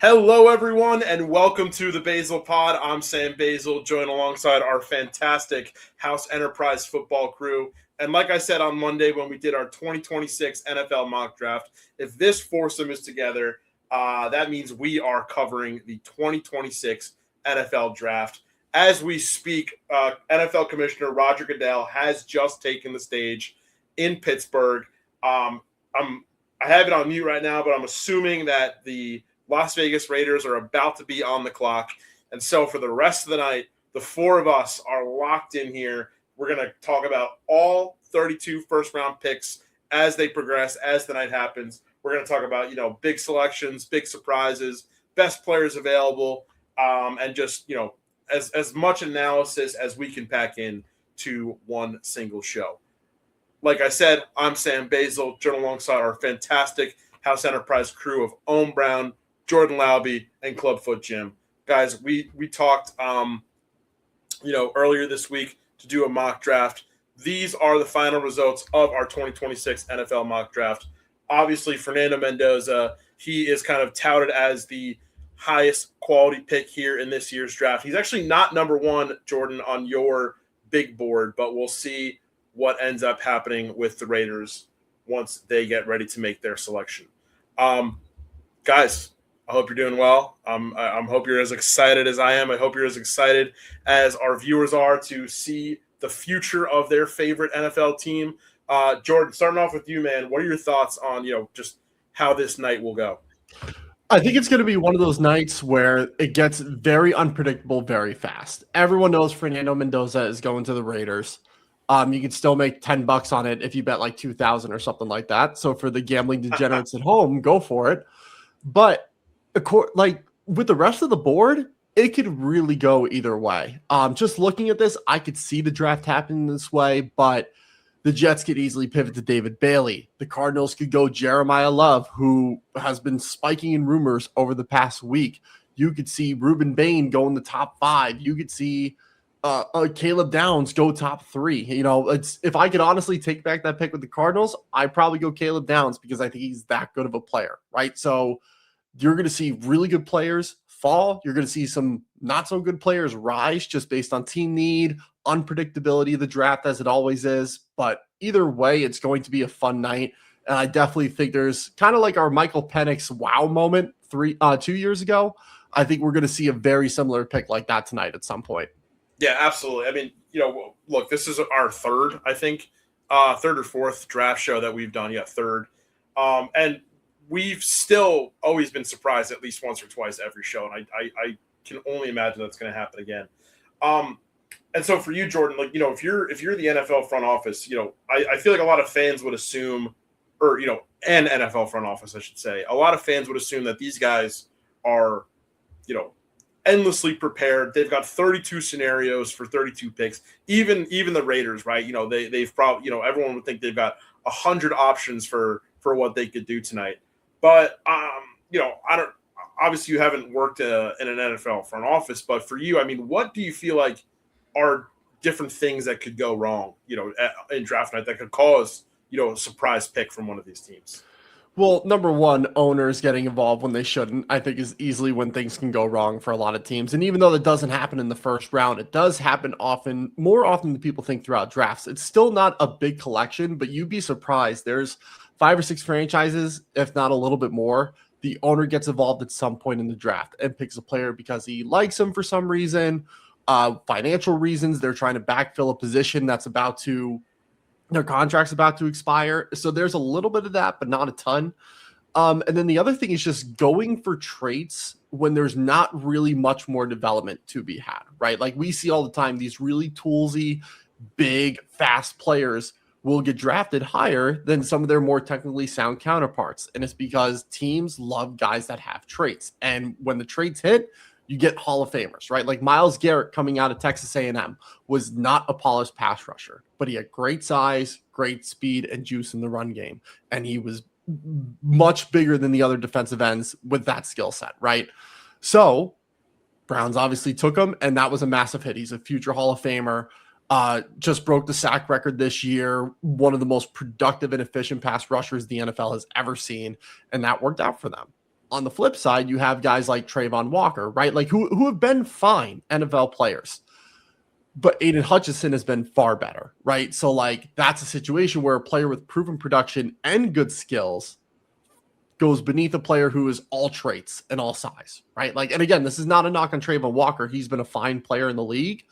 Hello, everyone, and welcome to the Basel Pod. I'm Sam Basel, joined alongside our fantastic House Enterprise football crew. And like I said on Monday when we did our 2026 NFL mock draft, if this foursome is together, that means we are covering the 2026 NFL draft. As we speak, NFL Commissioner Roger Goodell has just taken the stage in Pittsburgh. I have it on mute right now, but I'm assuming that the Las Vegas Raiders are about to be on the clock. And so for the rest of the night, the four of us are locked in here. We're going to talk about all 32 first-round picks as they progress, as the night happens. We're going to talk about, big selections, big surprises, best players available, and just, as much analysis as we can pack in to one single show. Like I said, I'm Sam Basel, joined alongside our fantastic House Enterprise crew of Ohm Brown, Jordan Laube, and Clubfoot Jim. Guys, we talked earlier this week to do a mock draft. These are the final results of our 2026 NFL mock draft. Obviously, Fernando Mendoza, he is kind of touted as the highest quality pick here in this year's draft. He's actually not number one, Jordan, on your big board, but we'll see what ends up happening with the Raiders once they get ready to make their selection. Guys, I hope you're doing well. I hope you're as excited as I am. I hope you're as excited as our viewers are to see the future of their favorite NFL team. Jordan, starting off with you, man, what are your thoughts on, just how this night will go? I think it's going to be one of those nights where it gets very unpredictable very fast. Everyone knows Fernando Mendoza is going to the Raiders. You can still make $10 on it if you bet like 2,000 or something like that. So for the gambling degenerates at home, go for it. But like with the rest of the board, it could really go either way. Just looking at this, I could see the draft happening this way, but the Jets could easily pivot to David Bailey. The Cardinals could go Jeremiah Love, who has been spiking in rumors over the past week. You could see Reuben Bain go in the top 5. You could see Caleb Downs go top 3. It's if I could honestly take back that pick with the Cardinals, I'd probably go Caleb Downs because I think he's that good of a player, right? So you're going to see really good players fall. You're going to see some not so good players rise just based on team need, unpredictability of the draft as it always is. But either way, it's going to be a fun night. And I definitely think there's kind of like our Michael Penix wow moment 2 years ago. I think we're going to see a very similar pick like that tonight at some point. Yeah, absolutely. I mean, look, this is our third, I think, third or fourth draft show that we've done. Yeah, third. And we've still always been surprised at least once or twice every show. And I can only imagine that's going to happen again. And so for you, Jordan, like, if you're the NFL front office, I feel like a lot of fans would assume, or, an NFL front office, I should say, a lot of fans would assume that these guys are, endlessly prepared. They've got 32 scenarios for 32 picks. Even the Raiders, right? They've probably, everyone would think they've got 100 options for what they could do tonight. But I don't. Obviously, you haven't worked in an NFL front office, but for you, I mean, what do you feel like are different things that could go wrong, in draft night that could cause, a surprise pick from one of these teams? Well, number one, owners getting involved when they shouldn't, I think, is easily when things can go wrong for a lot of teams. And even though that doesn't happen in the first round, it does happen more often than people think throughout drafts. It's still not a big collection, but you'd be surprised. There's 5 or 6 franchises, if not a little bit more. The owner gets involved at some point in the draft and picks a player because he likes him for some reason, financial reasons. They're trying to backfill a position their contract's about to expire. So there's a little bit of that, but not a ton. And then the other thing is just going for traits when there's not really much more development to be had, right? Like we see all the time, these really toolsy, big, fast players will get drafted higher than some of their more technically sound counterparts. And it's because teams love guys that have traits. And when the traits hit, you get Hall of Famers, right? Like Myles Garrett coming out of Texas A&M was not a polished pass rusher, but he had great size, great speed, and juice in the run game. And he was much bigger than the other defensive ends with that skill set, right? So Browns obviously took him, and that was a massive hit. He's a future Hall of Famer. Just broke the sack record this year, one of the most productive and efficient pass rushers the NFL has ever seen, and that worked out for them. On the flip side, you have guys like Trayvon Walker, right? Like who have been fine NFL players. But Aiden Hutchinson has been far better, right? So like that's a situation where a player with proven production and good skills goes beneath a player who is all traits and all size, right? Like, and again, this is not a knock on Trayvon Walker. He's been a fine player in the league.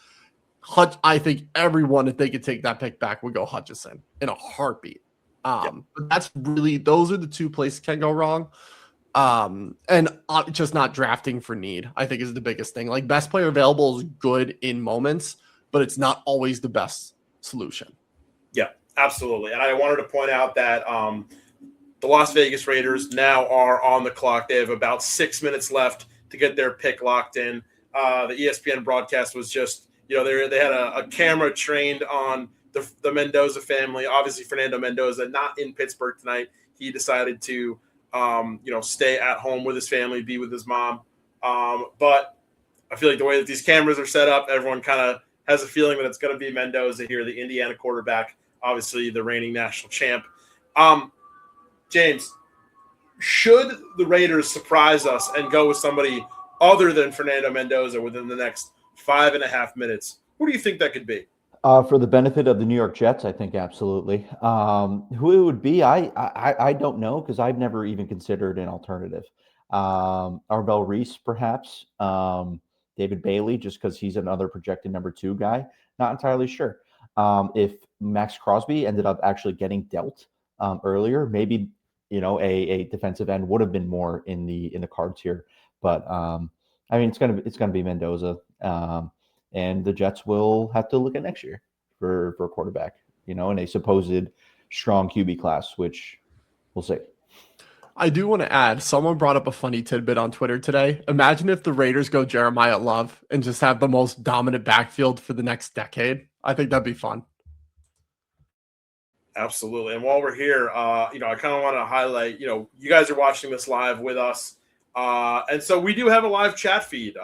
I think everyone, if they could take that pick back, would go Hutchinson in a heartbeat. But that's really, those are the two places can go wrong. And just not drafting for need, I think, is the biggest thing. Like, best player available is good in moments, but it's not always the best solution. Yeah, absolutely. And I wanted to point out that the Las Vegas Raiders now are on the clock. They have about 6 minutes left to get their pick locked in. The ESPN broadcast was just, they had a camera trained on the Mendoza family. Obviously, Fernando Mendoza not in Pittsburgh tonight. He decided to, stay at home with his family, be with his mom. But I feel like the way that these cameras are set up, everyone kind of has a feeling that it's going to be Mendoza here, the Indiana quarterback, obviously the reigning national champ. James, should the Raiders surprise us and go with somebody other than Fernando Mendoza within the next 5.5 minutes, who do you think that could be? For the benefit of the New York Jets, I think absolutely. Who it would be, I don't know, because I've never even considered an alternative. Arvell Reese, perhaps. David Bailey, just because he's another projected number 2 guy. Not entirely sure. If Max Crosby ended up actually getting dealt earlier, maybe a defensive end would have been more in the cards here. But it's gonna be Mendoza. And the Jets will have to look at next year for a quarterback, in a supposed strong QB class, which we'll see. I do want to add, someone brought up a funny tidbit on Twitter today. Imagine if the Raiders go Jeremiah Love and just have the most dominant backfield for the next decade. I think that'd be fun. Absolutely. And while we're here, I kind of want to highlight, you guys are watching this live with us. And so we do have a live chat feed.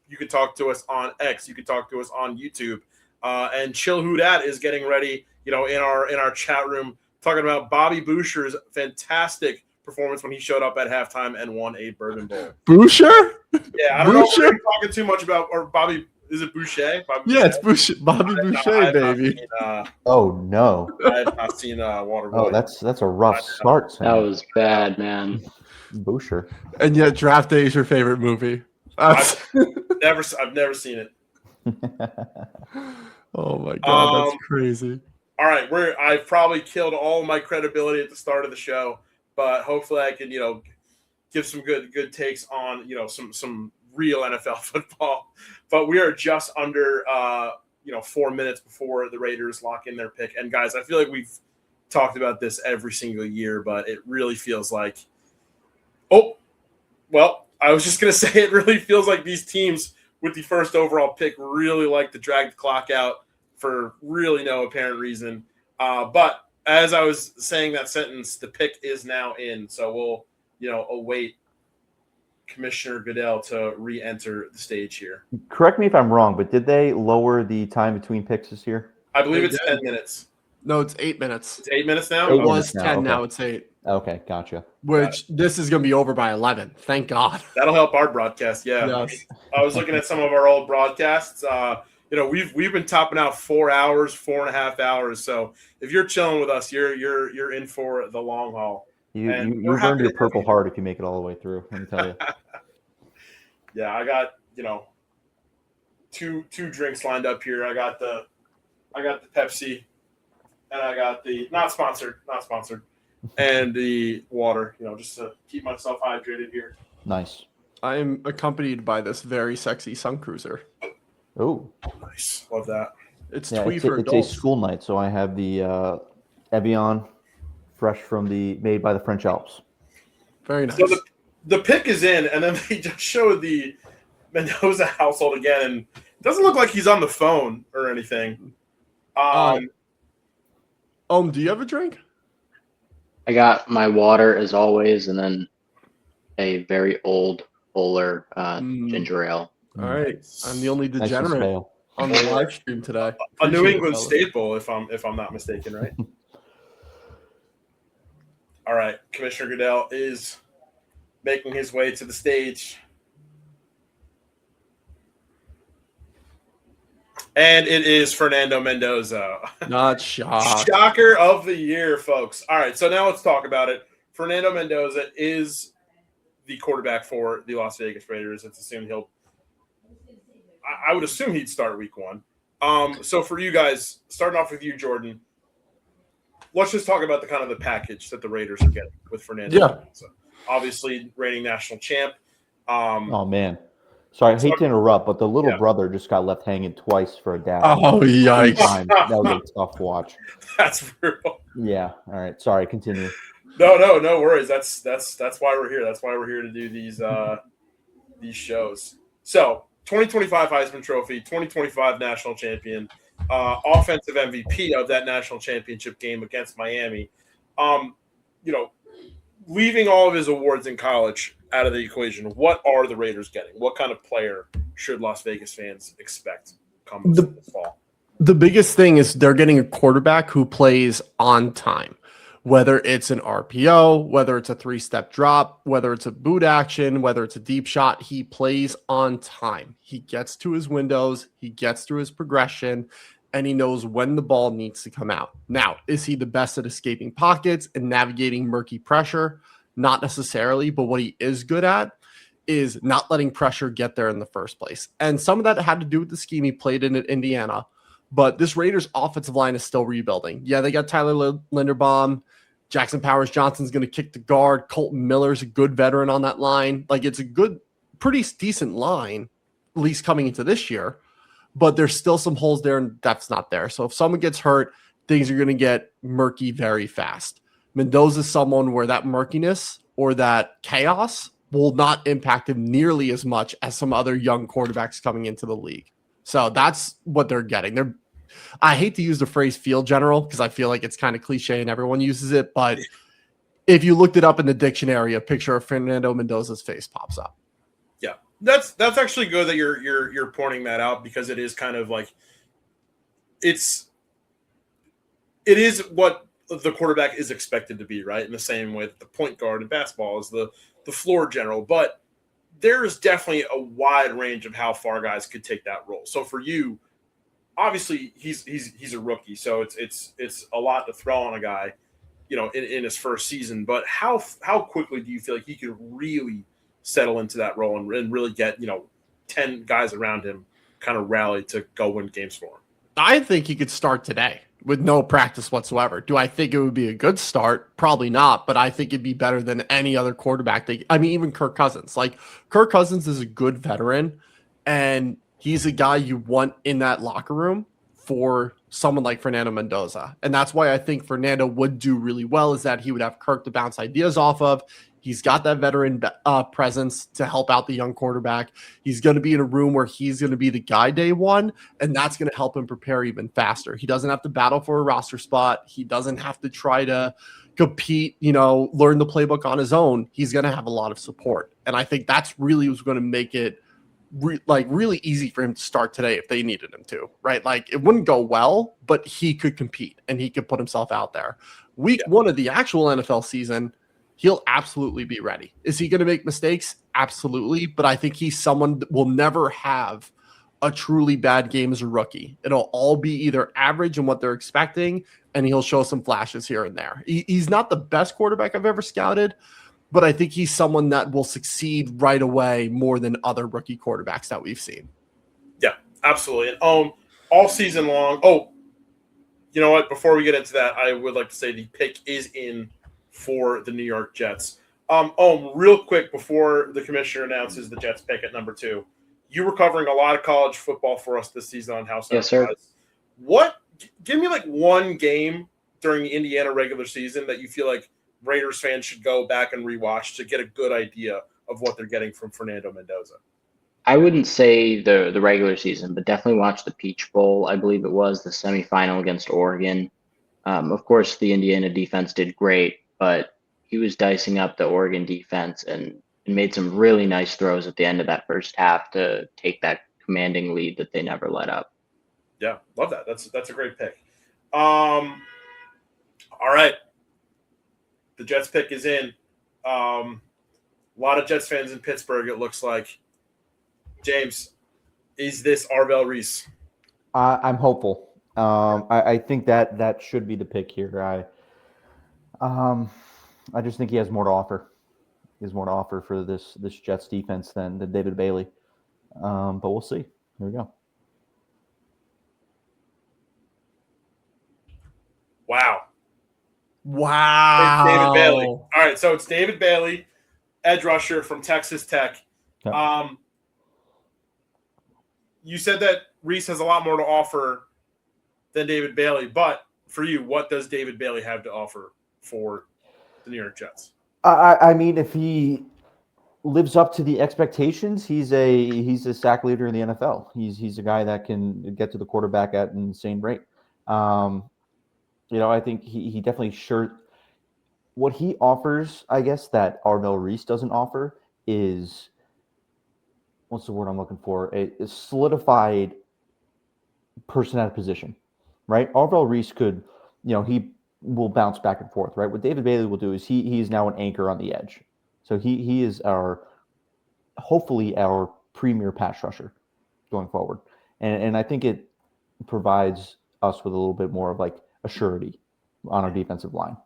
You can talk to us on X. You can talk to us on YouTube. And Chill Who Dat is getting ready, in our chat room, talking about Bobby Boucher's fantastic performance when he showed up at halftime and won a Bourbon Bowl. Boucher? Yeah, I don't know if we're talking too much about, or Bobby. Is it Boucher? It's Boucher. Bobby Boucher, baby. Oh no! I have not seen Waterboy. Oh, that's a rough start. Sam. That was bad, man. Boucher. And yet, Draft Day is your favorite movie. I've never seen it. Oh my god, that's crazy. All right, I've probably killed all my credibility at the start of the show, but hopefully I can, give some good takes on, some real NFL football. But we are just under 4 minutes before the Raiders lock in their pick. And guys, I feel like we've talked about this every single year, but it really feels like I was just going to say it really feels like these teams with the first overall pick really like to drag the clock out for really no apparent reason. But as I was saying that sentence, the pick is now in. So we'll, await Commissioner Goodell to re-enter the stage here. Correct me if I'm wrong, but did they lower the time between picks this year? I believe it's 10 minutes. No, it's 8 minutes. It's 8 minutes now? It was 10, okay. now it's 8. Okay, gotcha. Which this is going to be over by 11. Thank God. That'll help our broadcast, yeah. Yes. I was looking at some of our old broadcasts. We've been topping out 4 hours, 4.5 hours. So if you're chilling with us, you're in for the long haul. You've earned your Purple Heart if you make it all the way through. Let me tell you. Yeah, I got two drinks lined up here. I got the Pepsi, and I got the not sponsored, and the water. Just to keep myself hydrated here. Nice. I am accompanied by this very sexy Sun Cruiser. Oh, nice, love that. It's twee for it's adults. a school night, so I have the Evian, fresh made by the French Alps. Very nice. So the pick is in, and then they just showed the Mendoza household again, and it doesn't look like he's on the phone or anything. Do you have a drink? I got my water as always, and then a very old bowler ginger ale. All right, I'm the only Nice and degenerate stale. on the live stream today. A New Appreciate England it, fellas. staple, if I'm not mistaken, right? All right, Commissioner Goodell is making his way to the stage. And it is Fernando Mendoza. Not shocked. Shocker of the year, folks. All right, so now let's talk about it. Fernando Mendoza is the quarterback for the Las Vegas Raiders. It's assumed I would assume he'd start week 1. So for you guys, starting off with you, Jordan, let's just talk about the package that the Raiders are getting with Fernando Mendoza. Obviously, reigning national champ. Oh, man. Sorry, I hate to interrupt, but the little brother just got left hanging twice for a dad. Oh, yikes. That was a tough watch. That's brutal. Yeah. All right. Sorry. Continue. No worries. That's why we're here. That's why we're here to do these shows. So, 2025 Heisman Trophy, 2025 national champion, offensive MVP of that national championship game against Miami. Leaving all of his awards in college out of the equation, what are the Raiders getting? What kind of player should Las Vegas fans expect come this fall? The biggest thing is they're getting a quarterback who plays on time, whether it's an RPO, whether it's a 3-step drop, whether it's a boot action, whether it's a deep shot. He plays on time. He gets to his windows, he gets through his progression, and he knows when the ball needs to come out. Now, is he the best at escaping pockets and navigating murky pressure? Not necessarily, but what he is good at is not letting pressure get there in the first place. And some of that had to do with the scheme he played in at Indiana. But this Raiders offensive line is still rebuilding. Yeah, they got Tyler Linderbaum. Jackson Powers-Johnson's going to kick the guard. Colton Miller's a good veteran on that line. Like, it's a good, pretty decent line, at least coming into this year. But there's still some holes there, and that's not there. So if someone gets hurt, things are going to get murky very fast. Mendoza is someone where that murkiness or that chaos will not impact him nearly as much as some other young quarterbacks coming into the league. So that's what they're getting. I hate to use the phrase field general because I feel like it's kind of cliche and everyone uses it. But if you looked it up in the dictionary, a picture of Fernando Mendoza's face pops up. Yeah, that's actually good that you're pointing that out, because it is kind of like it is what the quarterback is expected to be, right? In the same way that the point guard in basketball is the floor general, but there is definitely a wide range of how far guys could take that role. So for you, obviously he's a rookie, so it's a lot to throw on a guy, in his first season. But how quickly do you feel like he could really settle into that role and really get 10 guys around him kind of rally to go win games for him? I think he could start today with no practice whatsoever. Do I think it would be a good start? Probably not, but I think it'd be better than any other quarterback. Even Kirk Cousins. Like, Kirk Cousins is a good veteran, and he's a guy you want in that locker room for someone like Fernando Mendoza. And that's why I think Fernando would do really well, is that he would have Kirk to bounce ideas off of. He's got that veteran presence to help out the young quarterback. He's going to be in a room where he's going to be the guy day one, and that's going to help him prepare even faster. He doesn't have to battle for a roster spot. He doesn't have to try to compete, learn the playbook on his own. He's going to have a lot of support. And I think that's really what's going to make it really easy for him to start today if they needed him to, right? Like, it wouldn't go well, but he could compete and he could put himself out there. Week 1 of the actual NFL season, he'll absolutely be ready. Is he going to make mistakes? Absolutely. But I think he's someone that will never have a truly bad game as a rookie. It'll all be either average in what they're expecting, and he'll show some flashes here and there. He's not the best quarterback I've ever scouted, but I think he's someone that will succeed right away more than other rookie quarterbacks that we've seen. Yeah, absolutely. And all season long. Oh, you know what? Before we get into that, I would like to say the pick is in for the New York Jets. Real quick before the commissioner announces the Jets pick at number 2, you were covering a lot of college football for us this season on House. Yes, sir. Give me one game during the Indiana regular season that you feel like Raiders fans should go back and rewatch to get a good idea of what they're getting from Fernando Mendoza. I wouldn't say the regular season, but definitely watch the Peach Bowl. I believe it was the semifinal against Oregon. Of course, the Indiana defense did great, but he was dicing up the Oregon defense and made some really nice throws at the end of that first half to take that commanding lead that they never let up. Yeah, love that. That's a great pick. All right. The Jets pick is in. A lot of Jets fans in Pittsburgh, it looks like. James, is this Arvell Reese? I'm hopeful. I think that should be the pick here. I just think he has more to offer. He has more to offer for this Jets defense than David Bailey. But we'll see. Here we go. Wow. Wow. It's David Bailey. All right, so it's David Bailey, edge rusher from Texas Tech. Yep. You said that Reese has a lot more to offer than David Bailey, but for you, what does David Bailey have to offer for the New York Jets? I mean, if he lives up to the expectations, he's a sack leader in the NFL. He's a guy that can get to the quarterback at an insane rate. I think he definitely what he offers, I guess, that Arvell Reese doesn't offer is, what's the word I'm looking for? A solidified person at a position, right? Arvell Reese could, he will bounce back and forth, right? What David Bailey will do is he is now an anchor on the edge. So he is hopefully our premier pass rusher going forward. And I think it provides us with a little bit more of like a surety on our defensive line.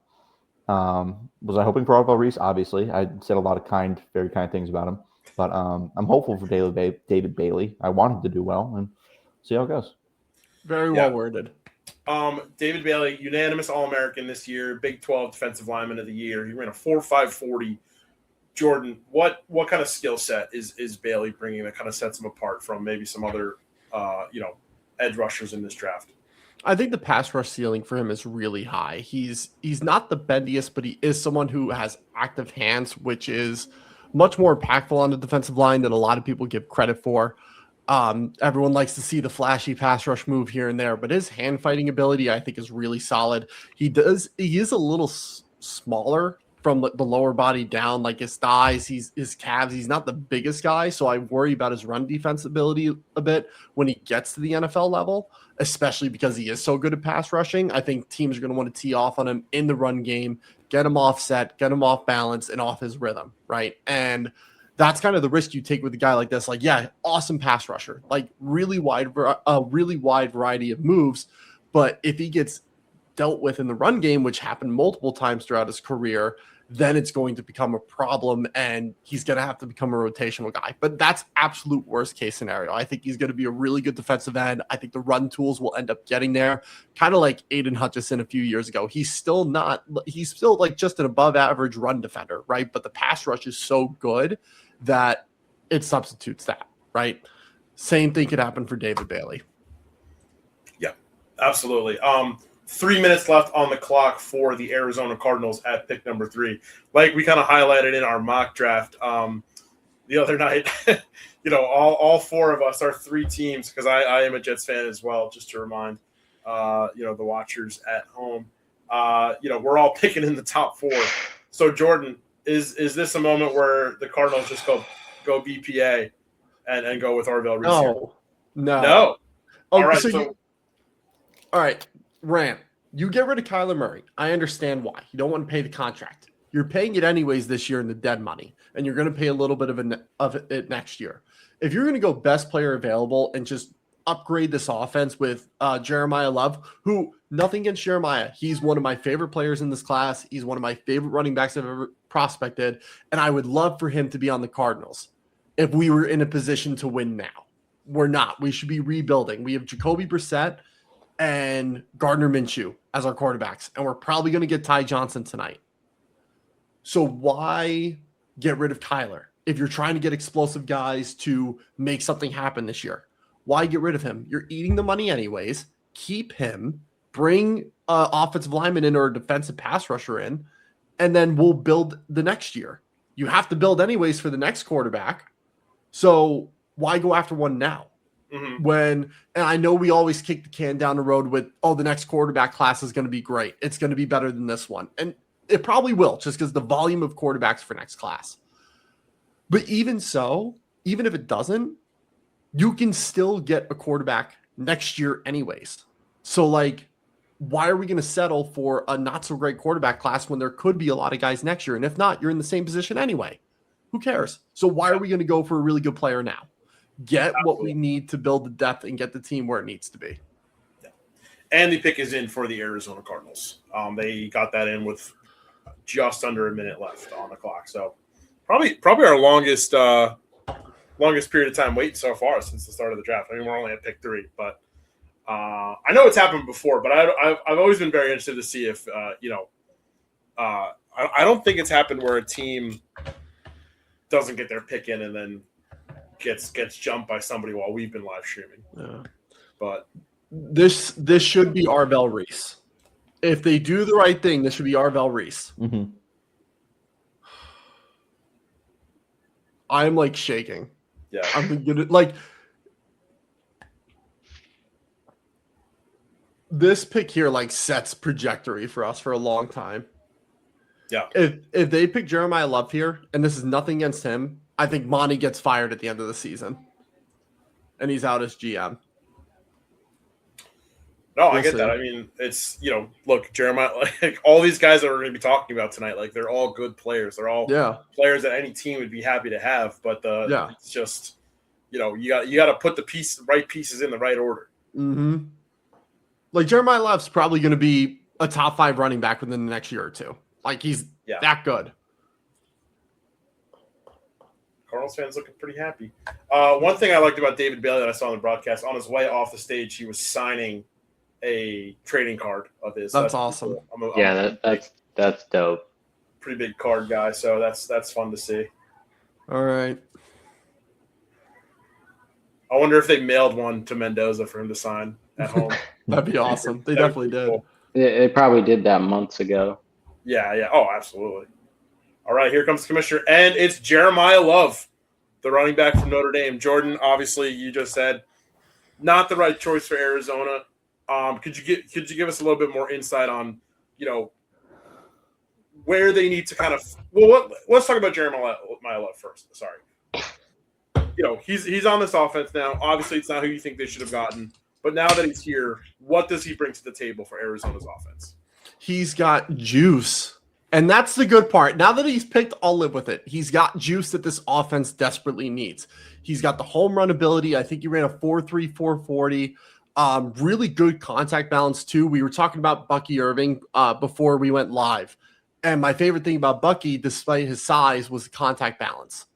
Was I hoping for Arvell Reese? Obviously. I said a lot of very kind things about him. But I'm hopeful for David Bailey. I want him to do well and see how it goes. Very well worded. David Bailey, unanimous All-American this year, Big 12 Defensive Lineman of the Year. He ran a 4.5 40. Jordan, what kind of skill set is Bailey bringing that kind of sets him apart from maybe some other edge rushers in this draft? I think the pass rush ceiling for him is really high. He's not the bendiest, but he is someone who has active hands, which is much more impactful on the defensive line than a lot of people give credit for. Everyone likes to see the flashy pass rush move here and there, but his hand fighting ability, I think, is really solid. He is a little smaller from the lower body down, like his thighs, his calves. He's not the biggest guy, so I worry about his run defense ability a bit when he gets to the NFL level, especially because he is so good at pass rushing. I think teams are going to want to tee off on him in the run game, get him offset, get him off balance and off his rhythm, right? And that's kind of the risk you take with a guy like this. Like, yeah, awesome pass rusher, like really wide variety of moves. But if he gets dealt with in the run game, which happened multiple times throughout his career, then it's going to become a problem and he's going to have to become a rotational guy. But that's absolute worst case scenario. I think he's going to be a really good defensive end. I think the run tools will end up getting there, kind of like Aiden Hutchinson a few years ago. He's still like just an above average run defender, right? But the pass rush is so good that it substitutes that, right? Same thing could happen for David Bailey. Yeah, absolutely. 3 minutes left on the clock for the Arizona Cardinals at pick number 3. Like we kind of highlighted in our mock draft the other night, all four of us are 3 teams, because I am a Jets fan as well, just to remind, the watchers at home. We're all picking in the top 4. So, Jordan, is this a moment where the Cardinals just go BPA and go with Arvell Reese? No. Oh, all right, all right. Rant, you get rid of Kyler Murray. I understand why. You don't want to pay the contract. You're paying it anyways this year in the dead money, and you're going to pay a little bit of it next year. If you're going to go best player available and just upgrade this offense with Jeremiah Love, who, nothing against Jeremiah, he's one of my favorite players in this class. He's one of my favorite running backs I've ever prospected, and I would love for him to be on the Cardinals if we were in a position to win now. We're not. We should be rebuilding. We have Jacoby Brissett and Gardner Minshew as our quarterbacks, and we're probably going to get Ty Johnson tonight. So why get rid of Kyler if you're trying to get explosive guys to make something happen this year? Why get rid of him? You're eating the money anyways. Keep him, bring offensive lineman in or a defensive pass rusher in, and then we'll build the next year. You have to build anyways for the next quarterback. So why go after one now? Mm-hmm. And I know we always kick the can down the road with, the next quarterback class is going to be great. It's going to be better than this one. And it probably will, just because the volume of quarterbacks for next class. But even so, even if it doesn't, you can still get a quarterback next year anyways. So, why are we going to settle for a not so great quarterback class when there could be a lot of guys next year? And if not, you're in the same position anyway. Who cares? So why are we going to go for a really good player now? Get what we need to build the depth and get the team where it needs to be. Yeah. And the pick is in for the Arizona Cardinals. They got that in with just under a minute left on the clock. So probably our longest period of time waiting so far since the start of the draft. I mean, we're only at pick 3, but I know it's happened before. But I've always been very interested to see if I don't think it's happened where a team doesn't get their pick in and then gets jumped by somebody while we've been live streaming. Yeah. But this should be Arvell Reese. If they do the right thing, this should be Arvell Reese. Mm-hmm. I'm like shaking. Yeah. I'm gonna like this pick here like sets trajectory for us for a long time. Yeah. If they pick Jeremiah Love here, and this is nothing against him, I think Monty gets fired at the end of the season. And he's out as GM. No, I get that. I mean, it's, look, Jeremiah, like all these guys that we're going to be talking about tonight, like they're all good players. They're all players that any team would be happy to have. But it's just, you got to put the right pieces in the right order. Mm-hmm. Like Jeremiah Love's probably going to be a top 5 running back within the next year or two. Like he's that good. Cardinals fans looking pretty happy. One thing I liked about David Bailey that I saw on the broadcast, on his way off the stage, he was signing a trading card of his. That's awesome. Cool. That's dope. Pretty big card guy, so that's fun to see. All right. I wonder if they mailed one to Mendoza for him to sign at home. That'd be awesome. They definitely did. Cool. They probably did that months ago. Yeah. Oh, absolutely. All right, here comes the commissioner, and it's Jeremiah Love, the running back from Notre Dame. Jordan, obviously, you just said not the right choice for Arizona. Could you give us a little bit more insight on, where they need to kind of let's talk about Jeremiah Love first. Sorry. He's on this offense now. Obviously, it's not who you think they should have gotten, but now that he's here, what does he bring to the table for Arizona's offense? He's got juice. And that's the good part. Now that he's picked, I'll live with it. He's got juice that this offense desperately needs. He's got the home run ability. I think he ran a 4.3, 4.40. Really good contact balance, too. We were talking about Bucky Irving before we went live. And my favorite thing about Bucky, despite his size, was the contact balance.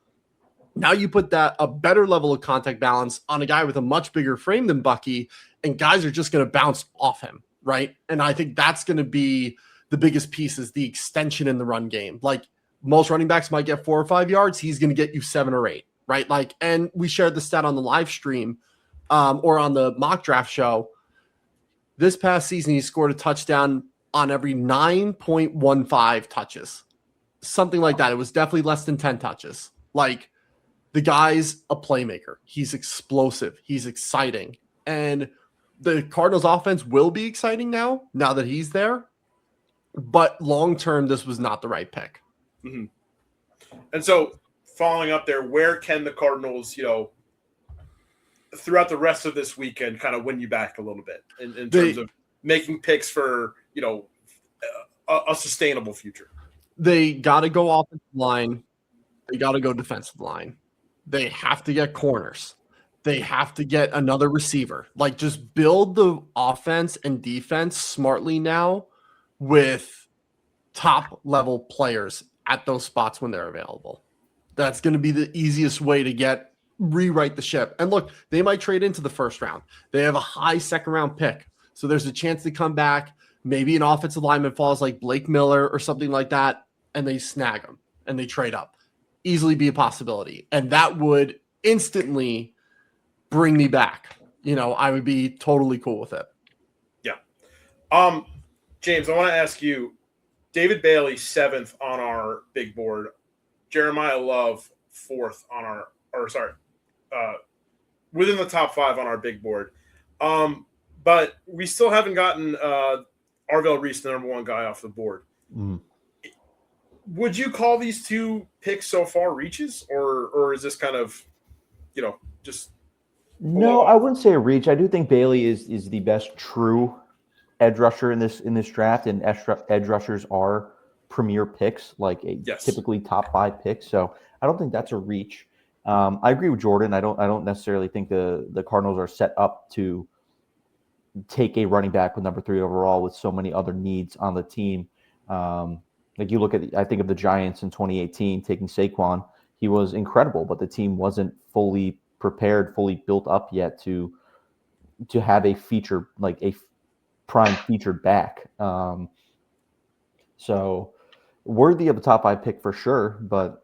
Now you put a better level of contact balance on a guy with a much bigger frame than Bucky, and guys are just going to bounce off him, right? And I think that's going to be the biggest piece is the extension in the run game. Like most running backs might get 4 or 5 yards. He's going to get you 7 or 8, right? Like, and we shared the stat on the live stream or on the mock draft show. This past season, he scored a touchdown on every 9.15 touches, something like that. It was definitely less than 10 touches. Like the guy's a playmaker. He's explosive. He's exciting. And the Cardinals offense will be exciting now that he's there. But long-term, this was not the right pick. Mm-hmm. And so following up there, where can the Cardinals, throughout the rest of this weekend kind of win you back a little bit in terms of making picks for, a sustainable future? They got to go offensive line. They got to go defensive line. They have to get corners. They have to get another receiver. Like just build the offense and defense smartly now with top level players at those spots when they're available. That's going to be the easiest way to rewrite the ship. And look, they might trade into the first round. They have a high second round pick. So there's a chance to come back. Maybe an offensive lineman falls like Blake Miller or something like that, and they snag him and they trade up. Easily be a possibility. And that would instantly bring me back. I would be totally cool with it. Yeah. James, I want to ask you, David Bailey, 7th on our big board, Jeremiah Love, 4th on within the top 5 on our big board. But we still haven't gotten Arvell Reese, the number 1 guy, off the board. Mm. Would you call these 2 picks so far reaches, or is this kind of, just? No, I wouldn't say a reach. I do think Bailey is the best true edge rusher in this draft, and edge rushers are premier picks, like Yes. typically top 5 picks. So I don't think that's a reach. I agree with Jordan. I don't necessarily think the Cardinals are set up to take a running back with number 3 overall with so many other needs on the team. Like you look at, I think of the Giants in 2018 taking Saquon. He was incredible, but the team wasn't fully prepared, fully built up yet to have a feature, like a prime featured back. So worthy of a top 5 pick for sure, but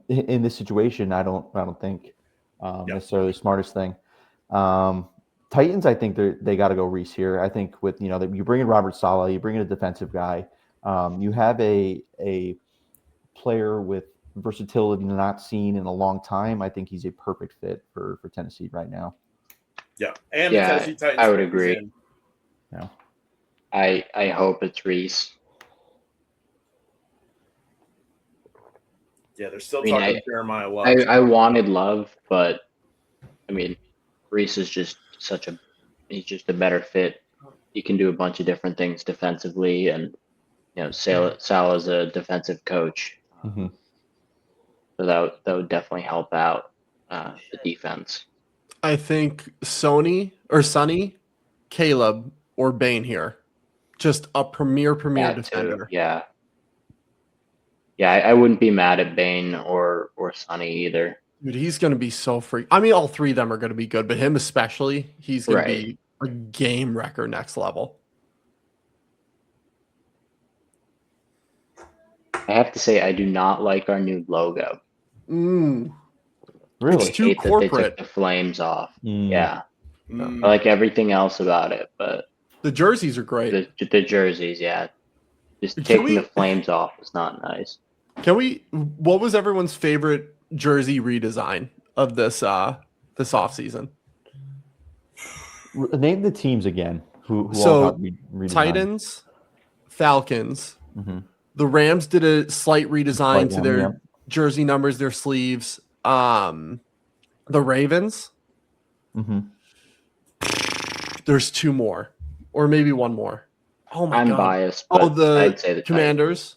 in this situation, I don't think necessarily the smartest thing. Titans, I think they got to go Reese here. I think with that you bring in Robert Saleh, you bring in a defensive guy, you have a player with versatility not seen in a long time. I think he's a perfect fit for Tennessee right now. Yeah, and the Tennessee Titans. I would agree. Yeah, I hope it's Reese. Yeah, they're still talking Jeremiah Love. I wanted Love, but I mean, Reese is just he's just a better fit. He can do a bunch of different things defensively, and Sal is a defensive coach, so that would definitely help out the defense. I think Sonny, Caleb, or Bain here, just a premier defender. Yeah. Yeah, I wouldn't be mad at Bain or Sonny either. Dude, he's going to be so free. I mean, all 3 of them are going to be good, but him especially, he's going to be a game wrecker next level. I have to say, I do not like our new logo. Really? It's too corporate. They took the flames off. Yeah. I Mm. like everything else about it, but the jerseys are great. The jerseys, yeah. Just taking the flames off is not nice. What was everyone's favorite jersey redesign of this offseason? Name the teams again. Who So, all got redesigned. Titans, Falcons. The Rams did a slight redesign to their jersey numbers, their sleeves. The Ravens. There's 2 more, or maybe 1 more. Oh my God! I'm biased. But I'd say the Commanders.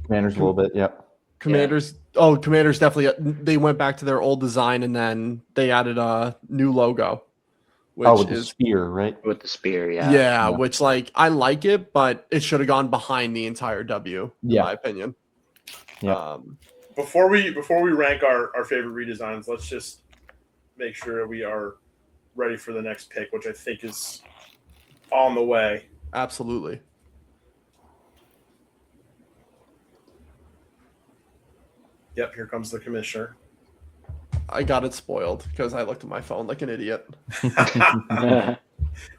Commanders a little bit, yep. Commanders. Yeah. Oh, Commanders definitely. They went back to their old design and then they added a new logo. With the spear, right? With the spear, yeah. Yeah, which I like it, but it should have gone behind the entire W, in my opinion. Yeah. Before we rank our favorite redesigns, let's just make sure we are ready for the next pick, which I think is on the way. Absolutely. Yep, here comes the commissioner. I got it spoiled because I looked at my phone like an idiot.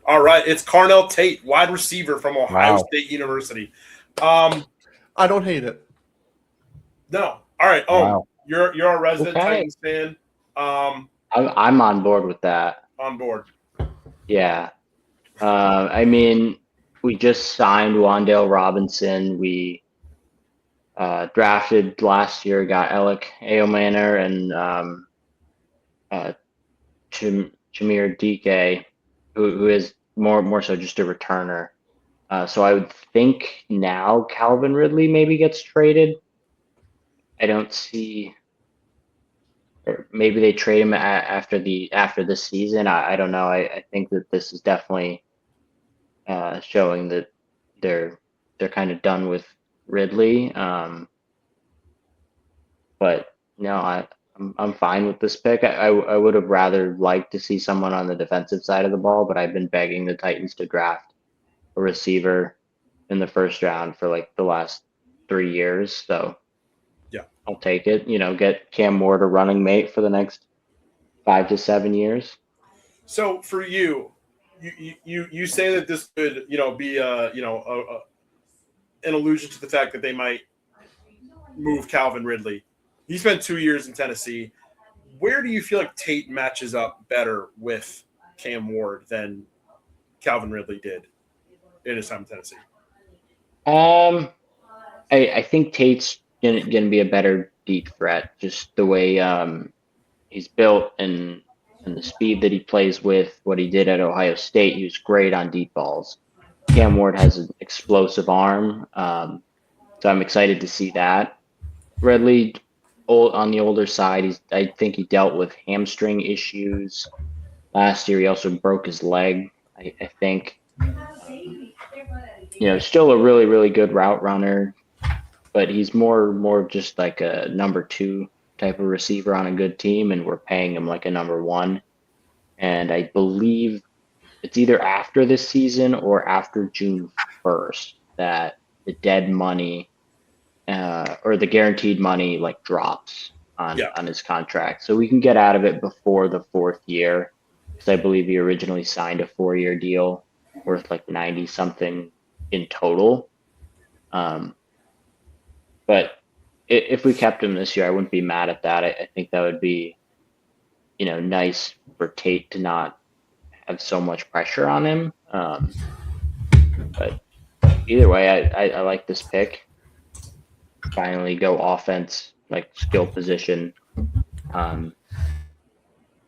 All right, it's Carnell Tate, wide receiver from Ohio State University. I don't hate it. No. All right. Oh, you're a resident Titans fan. I'm on board with that. On board. Yeah. I mean, we just signed Wan'Dale Robinson. We drafted last year, got Alec Aomanor and Jameer DK, who is more so just a returner. So I would think now Calvin Ridley maybe gets traded. I don't see, or maybe they trade him after this season. I don't know. I think that this is definitely showing that they're kind of done with Ridley. But no, I'm fine with this pick. I would have rather liked to see someone on the defensive side of the ball, but I've been begging the Titans to draft a receiver in the first round for like the last 3 years. So yeah, I'll take it. Get Cam Ward a running mate for the next 5 to 7 years. So for you say that this could be an allusion to the fact that they might move Calvin Ridley. He spent 2 years in Tennessee. Where do you feel like Tate matches up better with Cam Ward than Calvin Ridley did in his time in Tennessee? I think Tate's gonna be a better deep threat. Just the way he's built and the speed that he plays with. What he did at Ohio State, he was great on deep balls. Cam Ward has an explosive arm, so I'm excited to see that. Redley, on the older side, I think he dealt with hamstring issues last year. He also broke his leg, I think. Still a really, really good route runner, but he's more just like a number 2 type of receiver on a good team, and we're paying him like a number 1. And I believe it's either after this season or after June 1st that the dead money or the guaranteed money like drops on his contract. So we can get out of it before the 4th year, because I believe he originally signed a 4-year deal worth like 90 something in total. But if we kept him this year, I wouldn't be mad at that. I think that would be, nice for Tate to not have so much pressure on him. But either way, I like this pick. Finally go offense, like skill position,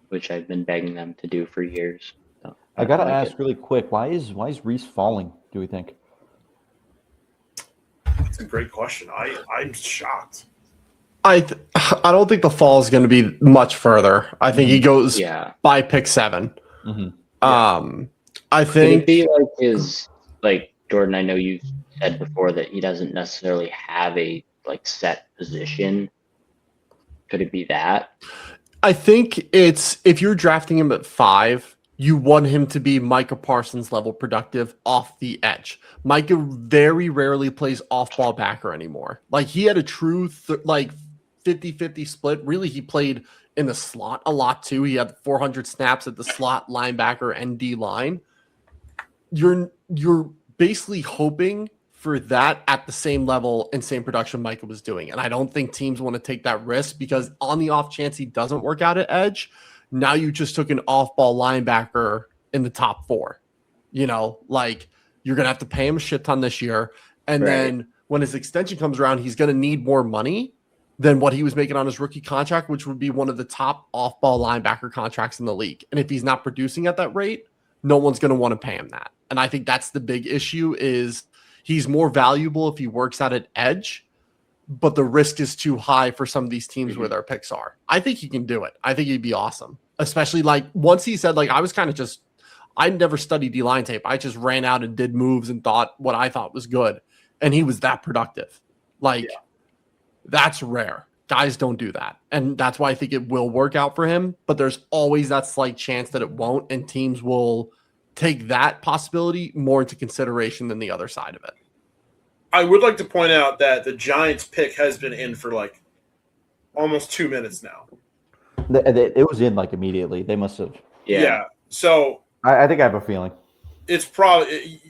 which I've been begging them to do for years. So I got to ask really quick, why is Reese falling, do we think? That's a great question. I'm shocked. I don't think the fall is going to be much further. I think he goes by pick 7. Mm-hmm. I Could think it be like Jordan, I know you've said before that he doesn't necessarily have a like set position. Could it be that? I think it's, if you're drafting him at 5, you want him to be Micah Parsons level productive off the edge. Micah very rarely plays off-ball backer anymore. Like, he had a true 50-50 split. Really, he played in the slot a lot too. He had 400 snaps at the slot, linebacker, and D line. You're basically hoping for that at the same level and same production Micah was doing. And I don't think teams want to take that risk, because on the off chance he doesn't work out at edge, now you just took an off-ball linebacker in the top 4. You're going to have to pay him a shit ton this year. And then when his extension comes around, he's going to need more money than what he was making on his rookie contract, which would be one of the top off-ball linebacker contracts in the league. And if he's not producing at that rate, no one's going to want to pay him that. And I think that's the big issue, is he's more valuable if he works out at edge, but the risk is too high for some of these teams where their picks are. I think he can do it. I think he'd be awesome. Especially once he said, I never studied D-line tape. I just ran out and did moves and thought what I thought was good. And he was that productive. That's rare. Guys don't do that. And that's why I think it will work out for him. But there's always that slight chance that it won't. And teams will take that possibility more into consideration than the other side of it. I would like to point out that the Giants pick has been in for almost 2 minutes now. It was in immediately. They must have. Yeah. So I think I have a feeling. It's probably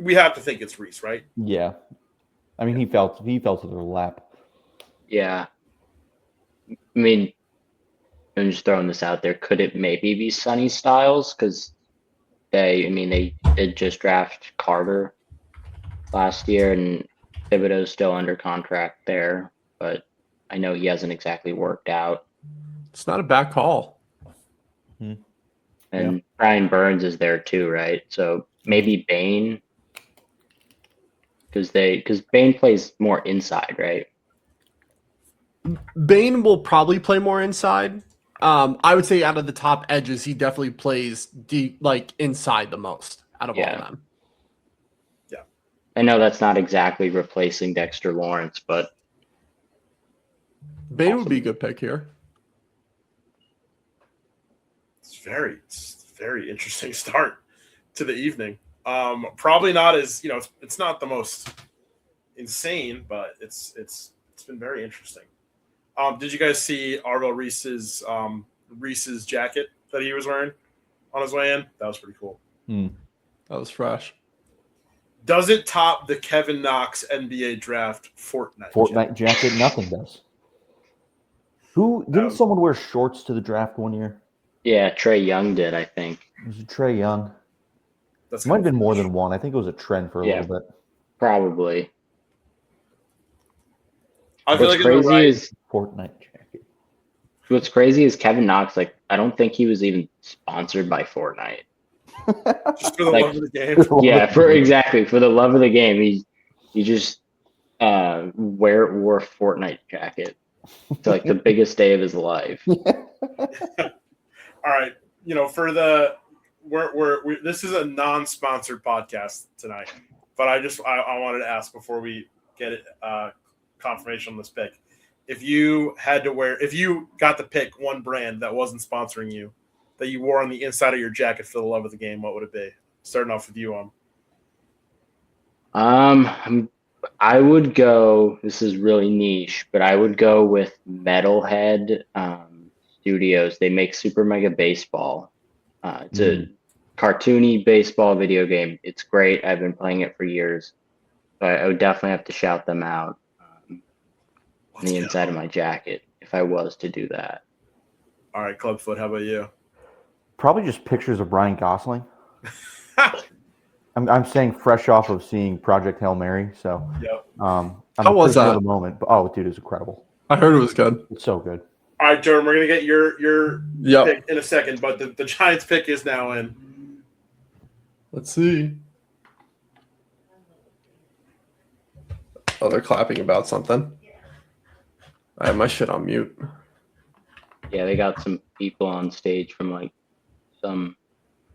we have to think it's Reese, right? Yeah. I mean, he fell to their lap. Yeah. I mean, I'm just throwing this out there. Could it maybe be Sonny Styles? Because they did just draft Carter last year, and Thibodeau's still under contract there, but I know he hasn't exactly worked out. It's not a bad call. And Brian Burns is there too, right? So maybe Bain, because Bain plays more inside, right? Bain will probably play more inside. I would say out of the top edges, he definitely plays inside the most out of all of them. Yeah. I know that's not exactly replacing Dexter Lawrence, but Bain would be a good pick here. It's a very interesting start to the evening. Probably not as it's not the most insane, but it's been very interesting. Did you guys see Arvell Reese's jacket that he was wearing on his way in? That was pretty cool. That was fresh. Does it top the Kevin Knox NBA draft Fortnite jacket? Nothing does. Who didn't someone wear shorts to the draft one year? Yeah, Trae Young did, I think. It was Trae Young. That might have been more than one. I think it was a trend for a little bit. Probably. I feel What's crazy is Fortnite jacket. What's crazy is Kevin Knox. I don't think he was even sponsored by Fortnite. Just for the Like, love of the game. Yeah, for the love of the game, he just wore a Fortnite jacket to like the biggest day of his life. All right, for this is a non-sponsored podcast tonight, but I wanted to ask before we get it confirmation on this pick. If you got to pick one brand that wasn't sponsoring you, that you wore on the inside of your jacket for the love of the game, what would it be? Starting off with you, I would go. This is really niche, but I would go with Metalhead Studios. They make Super Mega Baseball. It's a cartoony baseball video game. It's great. I've been playing it for years. So I would definitely have to shout them out on the inside of my jacket if I was to do that. All right, Clubfoot, how about you? Probably just pictures of Ryan Gosling. I'm saying fresh off of seeing Project Hail Mary, so Yep. I'm How was that? Of the moment, but dude, it was incredible. I heard it was good. It's so good. All right, Jordan, we're gonna get your Yep. pick in a second, but the Giants pick is now in. Let's see. Oh, they're clapping about something. I have my shit on mute. Yeah, they got some people on stage from like some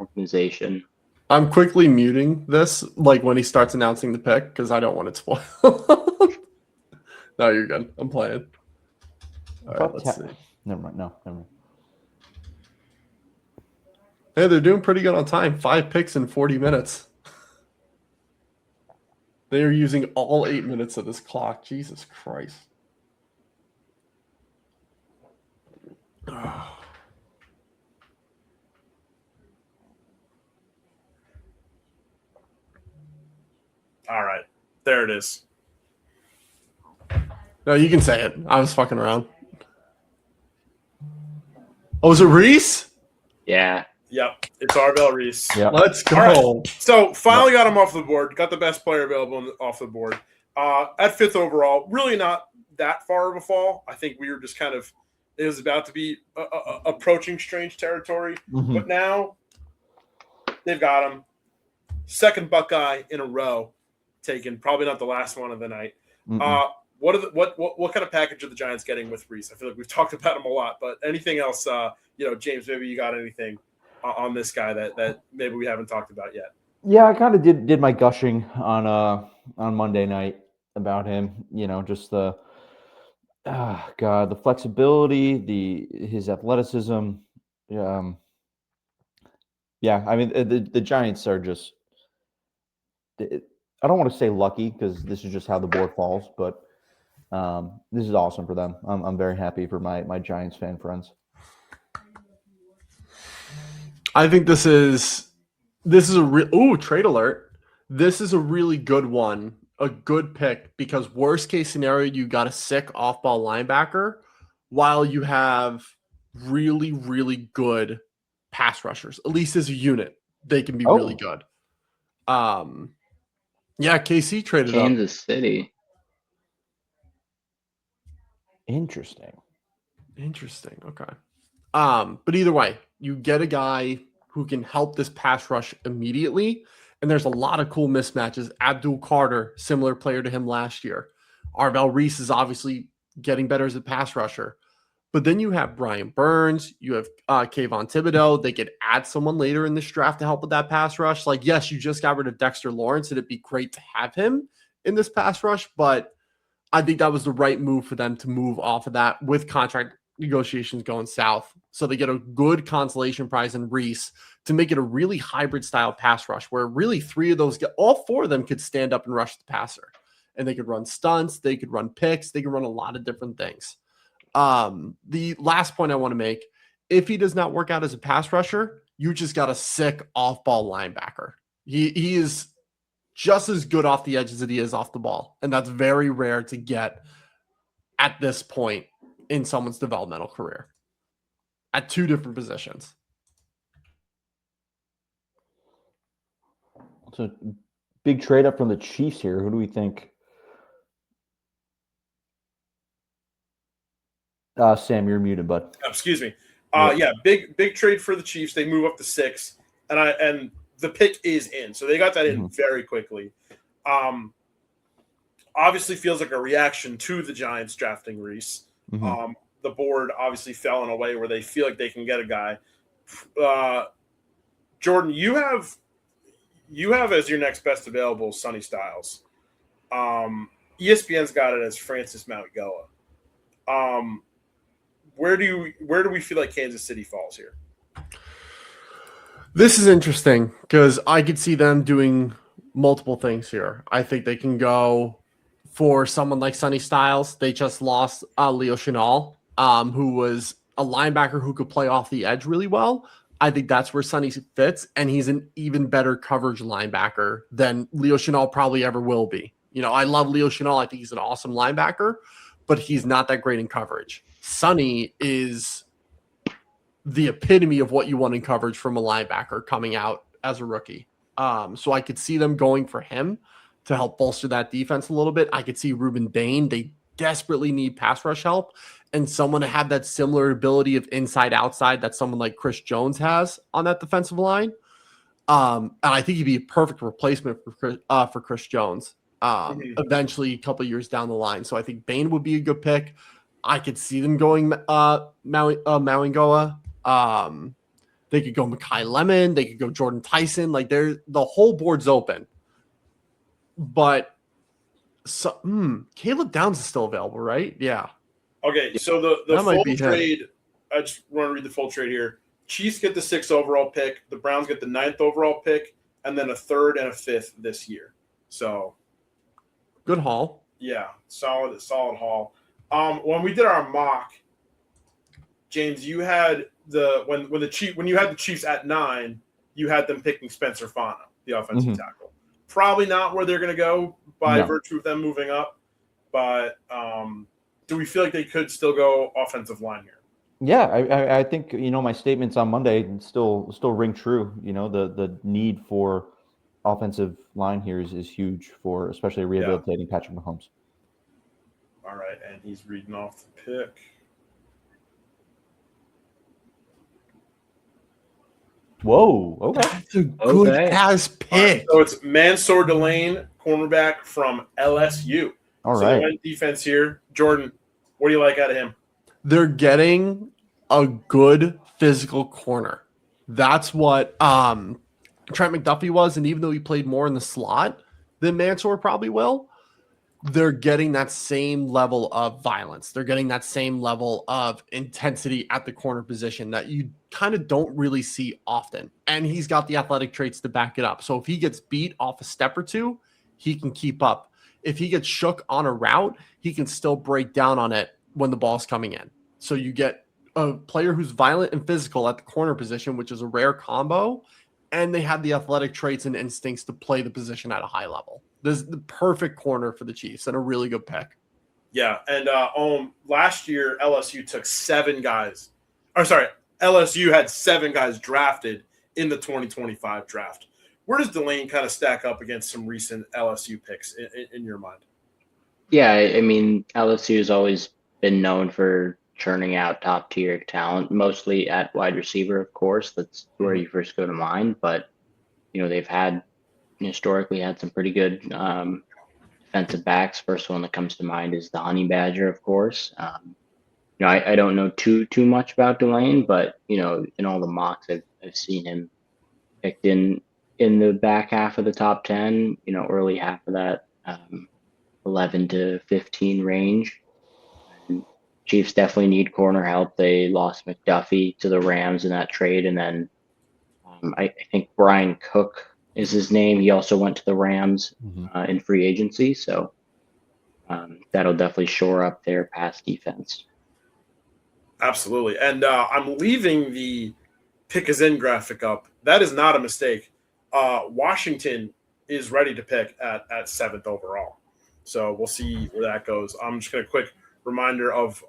organization. I'm quickly muting this, like when he starts announcing the pick, because I don't want it spoiled. No, you're good. I'm playing. All right, let's see. Never mind. No, never mind. Hey, they're doing pretty good on time. 5 picks in 40 minutes. They are using all 8 minutes of this clock. Jesus Christ. All right, there it is. No, you can say it. I was fucking around. Oh, is it Reese? Yeah. Yep, it's Arbel Reese. Yeah. Let's go. All right. So finally got him off the board. Got the best player available off the board. At 5th overall, really not that far of a fall. I think we were just kind of – it was about to be approaching strange territory. Mm-hmm. But now they've got him. Second Buckeye in a row taken. Probably not the last one of the night. What kind of package are the Giants getting with Reese? I feel like we've talked about him a lot, but anything else, James, maybe you got anything on this guy that maybe we haven't talked about yet? Yeah, I kind of did my gushing on Monday night about him. Just the flexibility, his athleticism. Yeah, I mean the Giants are just. I don't want to say lucky because this is just how the board falls, but this is awesome for them. I'm very happy for my Giants fan friends. I think this is a trade alert. This is a really good one, a good pick, because worst case scenario, you got a sick off-ball linebacker while you have really, really good pass rushers. At least as a unit, they can be really good. Yeah, KC traded Kansas City. Interesting. Okay. But either way, you get a guy who can help this pass rush immediately. And there's a lot of cool mismatches. Abdul Carter, similar player to him last year. Arbel Reese is obviously getting better as a pass rusher. But then you have Brian Burns. You have Kayvon Thibodeau. They could add someone later in this draft to help with that pass rush. Like, yes, you just got rid of Dexter Lawrence, and it'd be great to have him in this pass rush. But I think that was the right move for them to move off of that with contract negotiations going south. So they get a good consolation prize in Reese to make it a really hybrid style pass rush where really all 4 of them could stand up and rush the passer. And they could run stunts. They could run picks. They could run a lot of different things. The last point I want to make, if he does not work out as a pass rusher, you just got a sick off-ball linebacker. He is just as good off the edge as he is off the ball. And that's very rare to get at this point in someone's developmental career at 2 different positions. It's a big trade up from the Chiefs here. Who do we think? Sam, you're muted, bud. Excuse me. Yeah, big trade for the Chiefs. They move up to 6. and the pick is in, so they got that in very quickly. Obviously feels like a reaction to the Giants drafting Reese. The board obviously fell in a way where they feel like they can get a guy. Jordan, you have as your next best available Sonny Styles. ESPN's got it as Francis Mauigoa. Where do we feel like Kansas City falls here? This is interesting because I could see them doing multiple things here. I think they can go for someone like Sonny Styles. They just lost Leo Chenal, who was a linebacker who could play off the edge really well. I think that's where Sonny fits, and he's an even better coverage linebacker than Leo Chenal probably ever will be. I love Leo Chenal. I think he's an awesome linebacker, but he's not that great in coverage. Sonny is the epitome of what you want in coverage from a linebacker coming out as a rookie. So I could see them going for him to help bolster that defense a little bit. I could see Ruben Bain. They desperately need pass rush help and someone to have that similar ability of inside outside that someone like Chris Jones has on that defensive line. And I think he'd be a perfect replacement for Chris Jones eventually a couple years down the line. So I think Bain would be a good pick. I could see them going Mauigoa. They could go Mekhi Lemon. They could go Jordan Tyson. Like the whole board's open. But Caleb Downs is still available, right? Yeah. Okay, so the full trade, I just want to read the full trade here. Chiefs get the 6th overall pick. The Browns get the 9th overall pick, and then a 3rd and a 5th this year. So good haul. Yeah, solid haul. When we did our mock, James, you had when you had the Chiefs at 9, you had them picking Spencer Fano, the offensive tackle. Probably not where they're going to go by virtue of them moving up, but do we feel like they could still go offensive line here? Yeah, I think my statements on Monday still ring true. The need for offensive line here is huge for especially rehabilitating Patrick Mahomes. All right, and he's reading off the pick. Whoa, okay. That's a good ass pick. So it's Mansour Delane, cornerback from LSU. All right. They went defense here. Jordan, what do you like out of him? They're getting a good physical corner. That's what Trent McDuffie was, and even though he played more in the slot than Mansour probably will, they're getting that same level of violence. They're getting that same level of intensity at the corner position that you kind of don't really see often. And he's got the athletic traits to back it up. So if he gets beat off a step or two, he can keep up. If he gets shook on a route, he can still break down on it when the ball's coming in. So you get a player who's violent and physical at the corner position, which is a rare combo, and they have the athletic traits and instincts to play the position at a high level. This is the perfect corner for the Chiefs and a really good pick. Yeah, and last year LSU took 7 guys. LSU had 7 guys drafted in the 2025 draft. Where does Delane kind of stack up against some recent LSU picks in your mind? Yeah, I mean, LSU has always been known for churning out top tier talent, mostly at wide receiver, of course. That's where you first go to mind. But, they've historically had some pretty good defensive backs. First one that comes to mind is the Honey Badger, of course. I don't know too much about Delane, but, in all the mocks, I've seen him picked in the back half of the top 10, early half of that 11 to 15 range. And Chiefs definitely need corner help. They lost McDuffie to the Rams in that trade. And then I think Brian Cook is his name. He also went to the Rams in free agency. So that'll definitely shore up their pass defense. Absolutely. And I'm leaving the pick is in graphic up. That is not a mistake. Washington is ready to pick at 7th overall. So we'll see where that goes. I'm just going to quick reminder of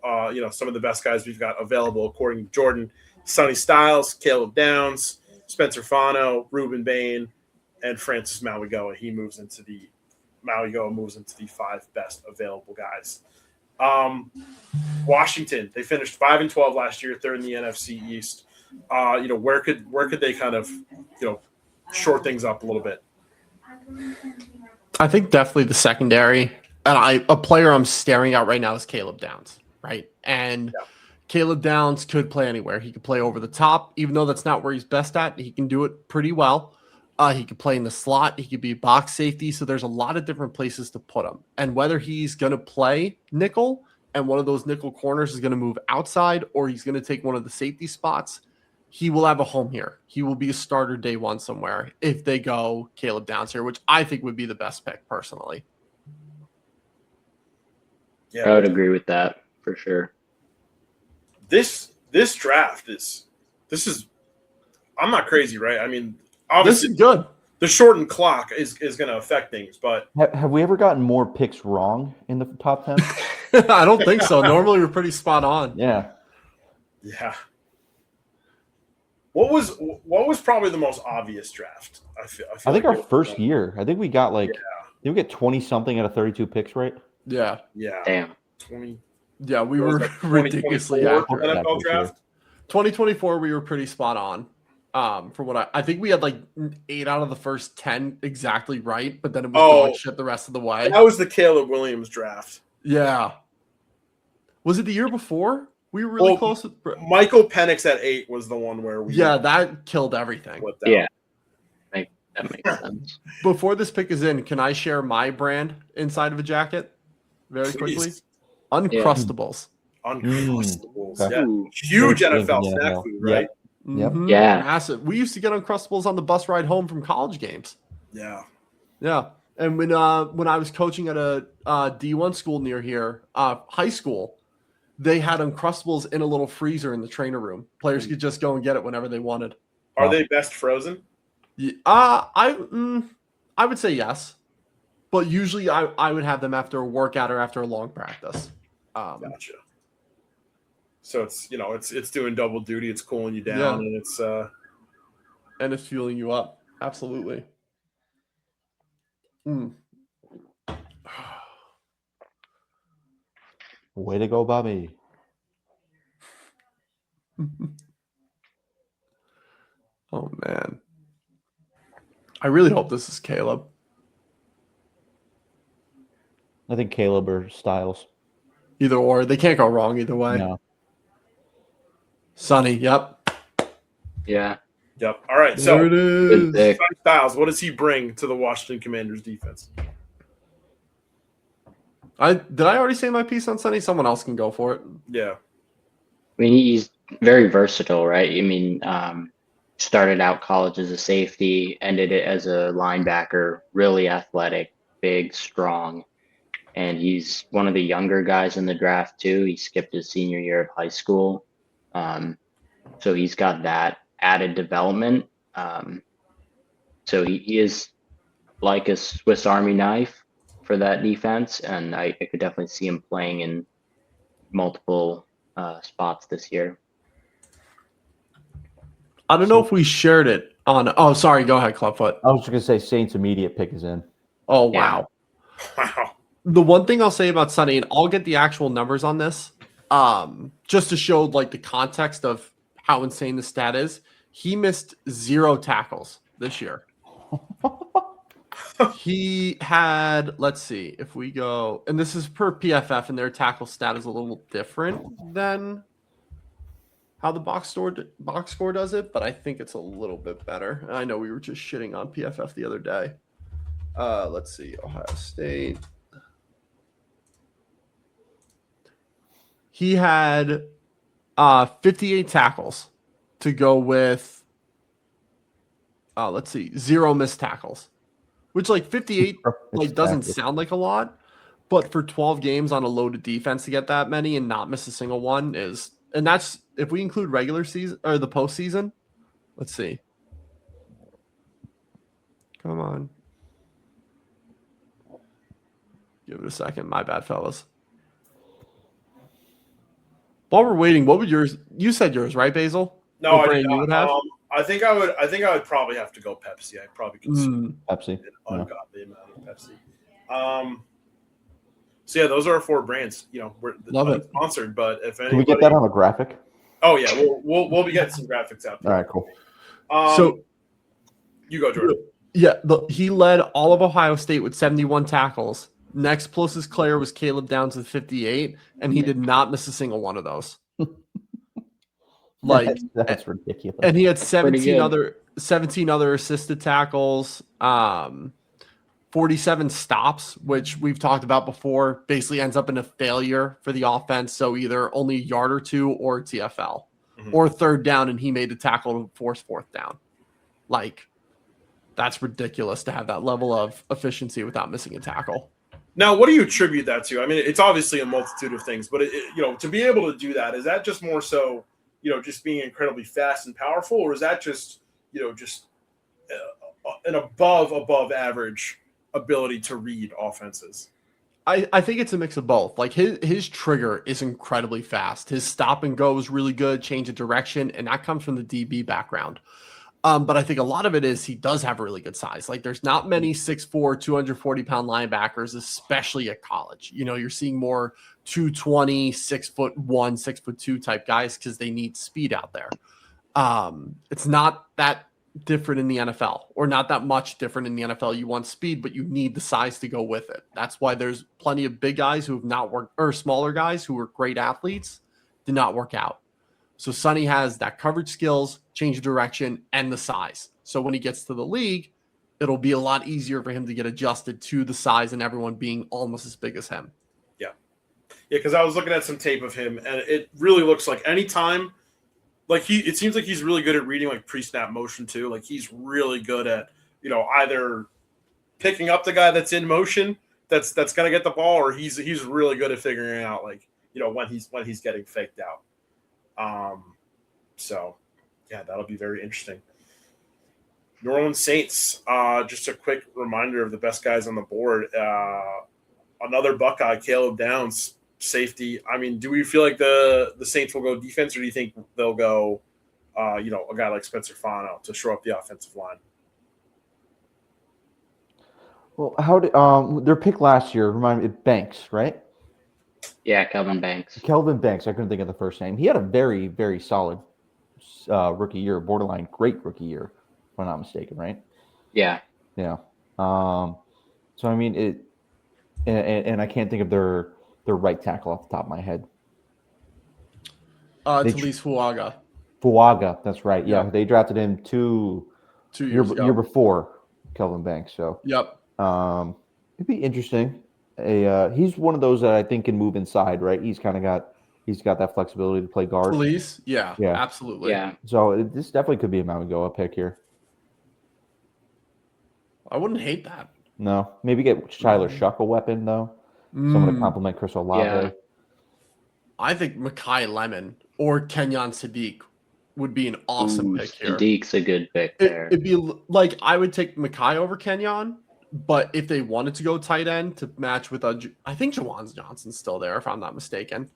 some of the best guys we've got available according to Jordan: Sonny Styles, Caleb Downs, Spencer Fano, Ruben Bain, and Francis Mauigoa. Mauigoa moves into the 5 best available guys. Washington, they finished 5-12 last year, 3rd in the NFC East. Where could they kind of short things up a little bit? I think definitely the secondary. And a player I'm staring at right now is Caleb Downs, right? And Caleb Downs could play anywhere. He could play over the top, even though that's not where he's best at. He can do it pretty well. He could play in the slot. He could be box safety. So there's a lot of different places to put him. And whether he's going to play nickel and one of those nickel corners is going to move outside or he's going to take one of the safety spots, he will have a home here. He will be a starter day one somewhere if they go Caleb Downs here, which I think would be the best pick personally. Yeah, I would agree with that for sure. This draft is I'm not crazy, right? I mean, obviously this is good. The shortened clock is going to affect things, but have we ever gotten more picks wrong in the top 10? I don't think so. Normally we're pretty spot on. Yeah. What was probably the most obvious draft? I think our first year. I think we got did we get 20 something out of 32 picks, right? Yeah. Damn. 20. Yeah, we were ridiculously accurate. NFL draft. 2024, we were pretty spot on. For what I think we had 8 out of the first 10 exactly right, but then it was dog shit the rest of the way. That was the Caleb Williams draft. Yeah. Was it the year before? We were really close. Michael Penix at 8 was the one where we. Yeah, that killed everything. Yeah. That makes sense. Before this pick is in, can I share my brand inside of a jacket? Very quickly. Uncrustables. Uncrustables. Yeah. Huge NFL snack food, right? Yep. Yeah. Massive. We used to get Uncrustables on the bus ride home from college games. Yeah. Yeah. And when I was coaching at a D1 school near here, high school, they had Uncrustables in a little freezer in the trainer room. Players could just go and get it whenever they wanted. Are they best frozen? Yeah, I would say yes, but usually I would have them after a workout or after a long practice. Gotcha. So it's it's doing double duty. It's cooling you down, and it's fueling you up. Absolutely. Way to go, Bobby. Oh man. I really hope this is Caleb. I think Caleb or Styles. Either or. They can't go wrong either way. No. Sonny, yep. Yeah. Yep. All right. There it is. Sonny Styles, what does he bring to the Washington Commanders defense? Did I already say my piece on Sonny? Someone else can go for it. Yeah. I mean, he's very versatile, right? I mean, started out college as a safety, ended it as a linebacker, really athletic, big, strong. And he's one of the younger guys in the draft, too. He skipped his senior year of high school. So he's got that added development. So he is like a Swiss Army knife for that defense. And I could definitely see him playing in multiple spots this year. I don't know if we shared it on. Oh, sorry. Go ahead, Clubfoot. I was just going to say Saints' immediate pick is in. Oh, wow. Yeah. Wow. The one thing I'll say about Sonny, and I'll get the actual numbers on this, just to show the context of how insane the stat is. He missed 0 tackles this year. He had, let's see, if we go, and this is per PFF, and their tackle stat is a little different than how the box score does it, but I think it's a little bit better. I know we were just shitting on PFF the other day. Let's see, Ohio State. He had 58 tackles to go with, let's see, 0 missed tackles, which 58 doesn't sound like a lot, but for 12 games on a loaded defense to get that many and not miss a single one is, and that's if we include regular season or the postseason. Let's see. Come on. Give it a second. My bad, fellas. While we're waiting, what would yours? You said yours, right, Basel? No, what I brand did you would not. have? I think I would probably have to go Pepsi. I probably consume Pepsi. an ungodly amount of Pepsi. So yeah, those are our 4 brands. We're Love it. sponsored, but if anybody, Can we get that on a graphic? Oh yeah, we'll be getting some graphics out All there. right, cool. So you go, Jordan. yeah, he led all of Ohio State with 71 tackles. Next closest player was Caleb Downs with 58, and he did not miss a single one of those. Like that's ridiculous. And he had pretty 17 other assisted tackles, 47 stops, which we've talked about before, basically ends up in a failure for the offense. So either only a yard or two or TFL or third down, and he made the tackle to force fourth down. Like, that's ridiculous to have that level of efficiency without missing a tackle. Now, what do you attribute that to? I mean, it's obviously a multitude of things, but to be able to do that, is that just more so, just being incredibly fast and powerful, or is that just an above average ability to read offenses? I think it's a mix of both. Like his trigger is incredibly fast. His stop and go is really good, change of direction, and that comes from the DB background. But I think a lot of it is he does have a really good size. Like there's not many 6'4", 240-pound linebackers, especially at college. You're seeing more 220, 6'1", 6'2" type guys because they need speed out there. It's not that different in the NFL, or not that much different in the NFL. You want speed, but you need the size to go with it. That's why there's plenty of big guys who have not worked, or smaller guys who are great athletes, did not work out. So Sonny has that coverage skills, change of direction, and the size. So when he gets to the league, it'll be a lot easier for him to get adjusted to the size and everyone being almost as big as him. Yeah, because I was looking at some tape of him, and it really looks like anytime, like it seems like he's really good at reading like pre-snap motion too. Like he's really good at either picking up the guy that's in motion that's gonna get the ball, or he's really good at figuring out like when he's getting faked out. So yeah, that'll be very interesting. New Orleans Saints, just a quick reminder of the best guys on the board. Another Buckeye, Caleb Downs, safety. I mean, do we feel like the Saints will go defense, or do you think they'll go, a guy like Spencer Fano to shore up the offensive line? Well, how did their pick last year? Remind me, Banks, right? Yeah, Kelvin Banks. Kelvin Banks. I couldn't think of the first name. He had a very, very solid rookie year, borderline great rookie year, if I'm not mistaken, right? Yeah. Yeah. So I mean it, and I can't think of their right tackle off the top of my head. Talise Fuaga. Fuaga, that's right. Yeah, they drafted him two years ago. Year before Kelvin Banks. So yep. It'd be interesting. He's one of those that I think can move inside, right? He's got that flexibility to play guard. Talise, yeah, absolutely. Yeah. So this definitely could be a Mamagoa pick here. I wouldn't hate that. No, maybe get Tyler Shuck a weapon though. Someone to complement Chris Olave. Yeah. I think Mekhi Lemon or Kenyon Sadiq would be an awesome pick here. Sadiq's a good pick there. It'd be like I would take Mekhi over Kenyon, but if they wanted to go tight end to match with I think Jawan Johnson's still there, if I'm not mistaken.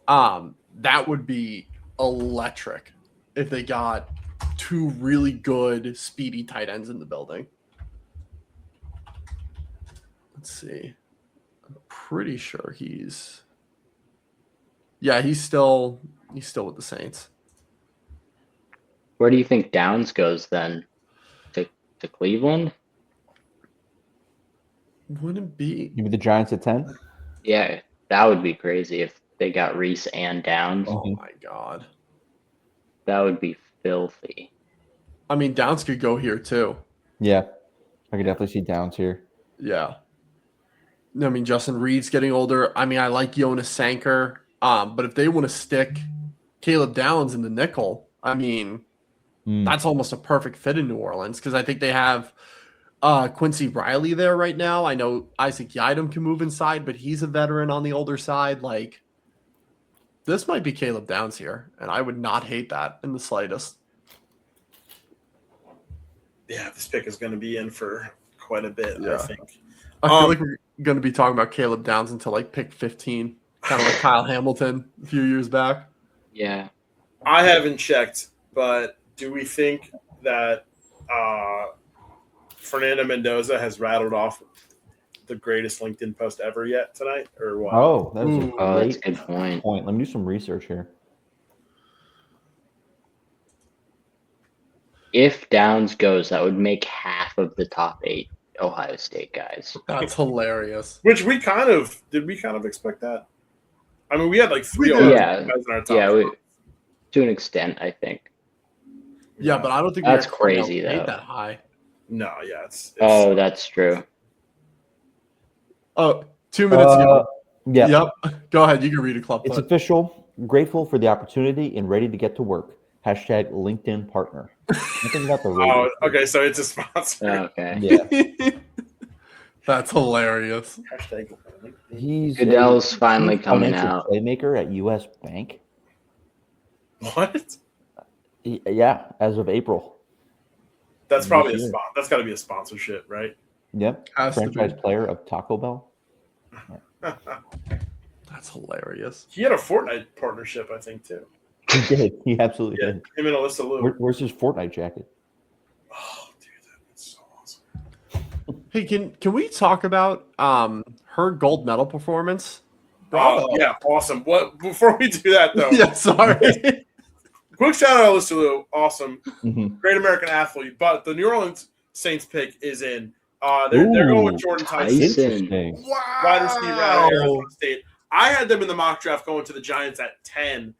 That would be electric if they got two really good, speedy tight ends in the building. Let's see. I'm pretty sure he's still with the Saints. Where do you think Downs goes then? To Cleveland? Wouldn't be. Maybe the Giants at 10? Yeah, that would be crazy if they got Reese and Downs. Oh my God. That would be filthy. I mean, Downs could go here too. Yeah. I could definitely see Downs here. Yeah. I mean, Justin Reed's getting older. I mean, I like Jonas Sanker. But if they want to stick Caleb Downs in the nickel, I mean, that's almost a perfect fit in New Orleans because I think they have Quincy Riley there right now. I know Isaac Yiadom can move inside, but he's a veteran on the older side. Like, this might be Caleb Downs here, and I would not hate that in the slightest. Yeah, this pick is going to be in for quite a bit, I think. I feel like we're going to be talking about Caleb Downs until like pick 15, kind of like Kyle Hamilton a few years back. Yeah. I haven't checked, but do we think that Fernando Mendoza has rattled off the greatest LinkedIn post ever yet tonight, or what? Oh, that's a good point. Let me do some research here. if Downs goes, that would make half of the top 8 Ohio State guys. That's hilarious. Which we kind of expect that. I mean, we had like 3 We Ohio did. State guys in our top. Yeah, to an extent, I think. Yeah, but I don't think That's we were crazy, though. that high. No, yeah, it's Oh, that's true. Oh, 2 minutes ago. Yeah. Yep. Go ahead. You can read a club. It's foot. official. Grateful for the opportunity and ready to get to work. Hashtag LinkedIn partner. Nothing about the radio. Oh, okay, so it's a sponsor. Okay. Yeah. That's hilarious. Hashtag. He's Goodell's a finally chief coming financial out. Playmaker at U.S. Bank. What? Yeah, as of April. That's probably This year. that's got to be a sponsorship, right? Yep. Has to be. Franchise player of Taco Bell. That's hilarious. He had a Fortnite partnership, I think, too. He did. He absolutely Yeah, did. him and Alyssa Liu. Where's his Fortnite jacket? Oh, dude, that's so awesome. Hey, can we talk about her gold medal performance? Oh, yeah, awesome. What? Before we do that, though, Yeah, sorry. quick shout out to Alyssa Liu. Awesome. Mm-hmm. Great American athlete. But the New Orleans Saints pick is in. They're going with Jordan Tyson. Interesting. Wide receiver out of Arizona State. I had them in the mock draft going to the Giants at 10.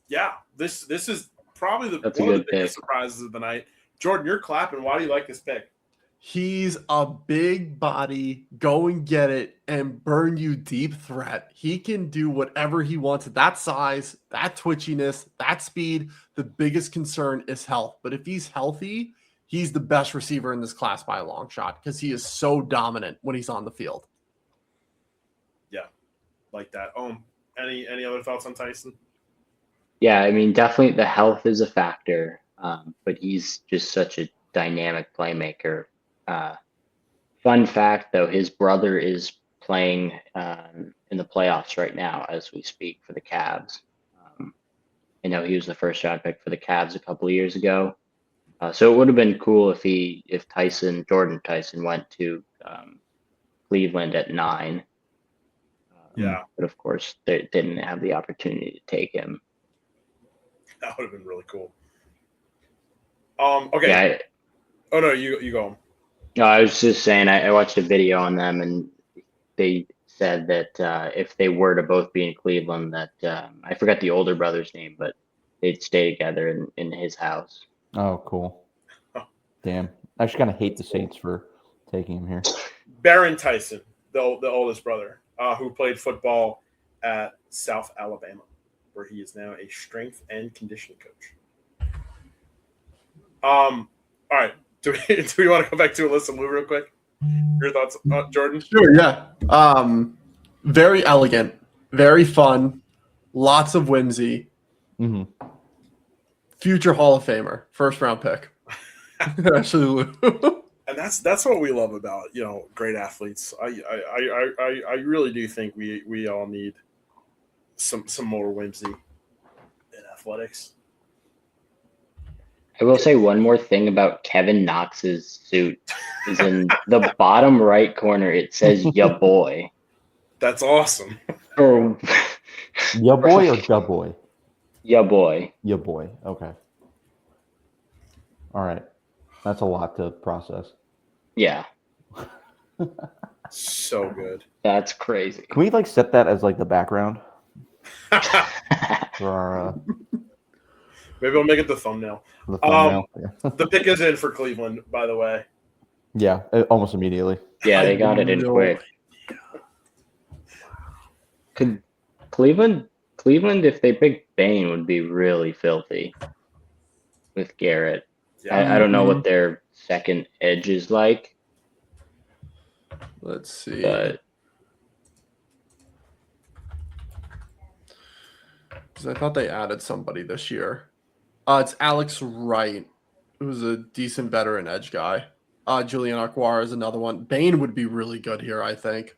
Yeah, this is probably one of the biggest surprises of the night. Jordan, you're clapping. Why do you like this pick? He's a big body, go and get it, and burn you deep threat. He can do whatever he wants at that size, that twitchiness, that speed. The biggest concern is health. But if he's healthy, he's the best receiver in this class by a long shot because he is so dominant when he's on the field. Yeah, like that. Any other thoughts on Tyson? Yeah, I mean, definitely the health is a factor, but he's just such a dynamic playmaker. Fun fact, though, his brother is playing in the playoffs right now as we speak for the Cavs. I know he was the first round pick for the Cavs a couple of years ago. So it would have been cool if Jordan Tyson went to Cleveland at 9. Yeah. But of course, they didn't have the opportunity to take him. That would have been really cool. Okay. Yeah, No, you go. No, I was just saying, I watched a video on them, and they said that if they were to both be in Cleveland, that I forgot the older brother's name, but they'd stay together in his house. Oh, cool. Damn. I just kind of hate the Saints for taking him here. Barron Tyson, the oldest brother, who played football at South Alabama, where he is now a strength and conditioning coach. All right. Do we want to go back to Alyssa Liu real quick? Your thoughts, Jordan? Sure, yeah. Very elegant, very fun, lots of whimsy. Mm-hmm. Future Hall of Famer, first round pick. Actually, and that's what we love about great athletes. I really do think we all need some more whimsy in athletics. I will say one more thing about Kevin Knox's suit is in the bottom right corner. It says "Ya boy." That's awesome. Or Ya boy or da boy? Ya boy. Ya boy. Okay. All right. That's a lot to process. Yeah, So good. that's crazy. Can we set that as the background for our Maybe I'll make it the thumbnail. the thumbnail? Yeah. The pick is in for Cleveland, by the way. Yeah, almost immediately. Yeah, they got it in quick. Could Cleveland, if they picked Bain, would be really filthy with Garrett. Yeah. I don't know what their second edge is like, let's see. but Because I thought they added somebody this year. It's Alex Wright, who's a decent veteran edge guy. Julian Acquar is another one. Bain would be really good here, I think.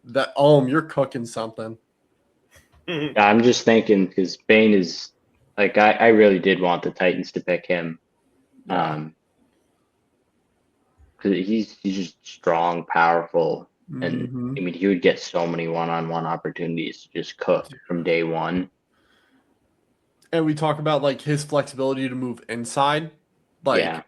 You're cooking something. I'm just thinking because Bain is I really did want the Titans to pick him, because he's just strong, powerful, and Mhm. I mean he would get so many one-on-one opportunities to just cook from day one. And we talk about like his flexibility to move inside. Like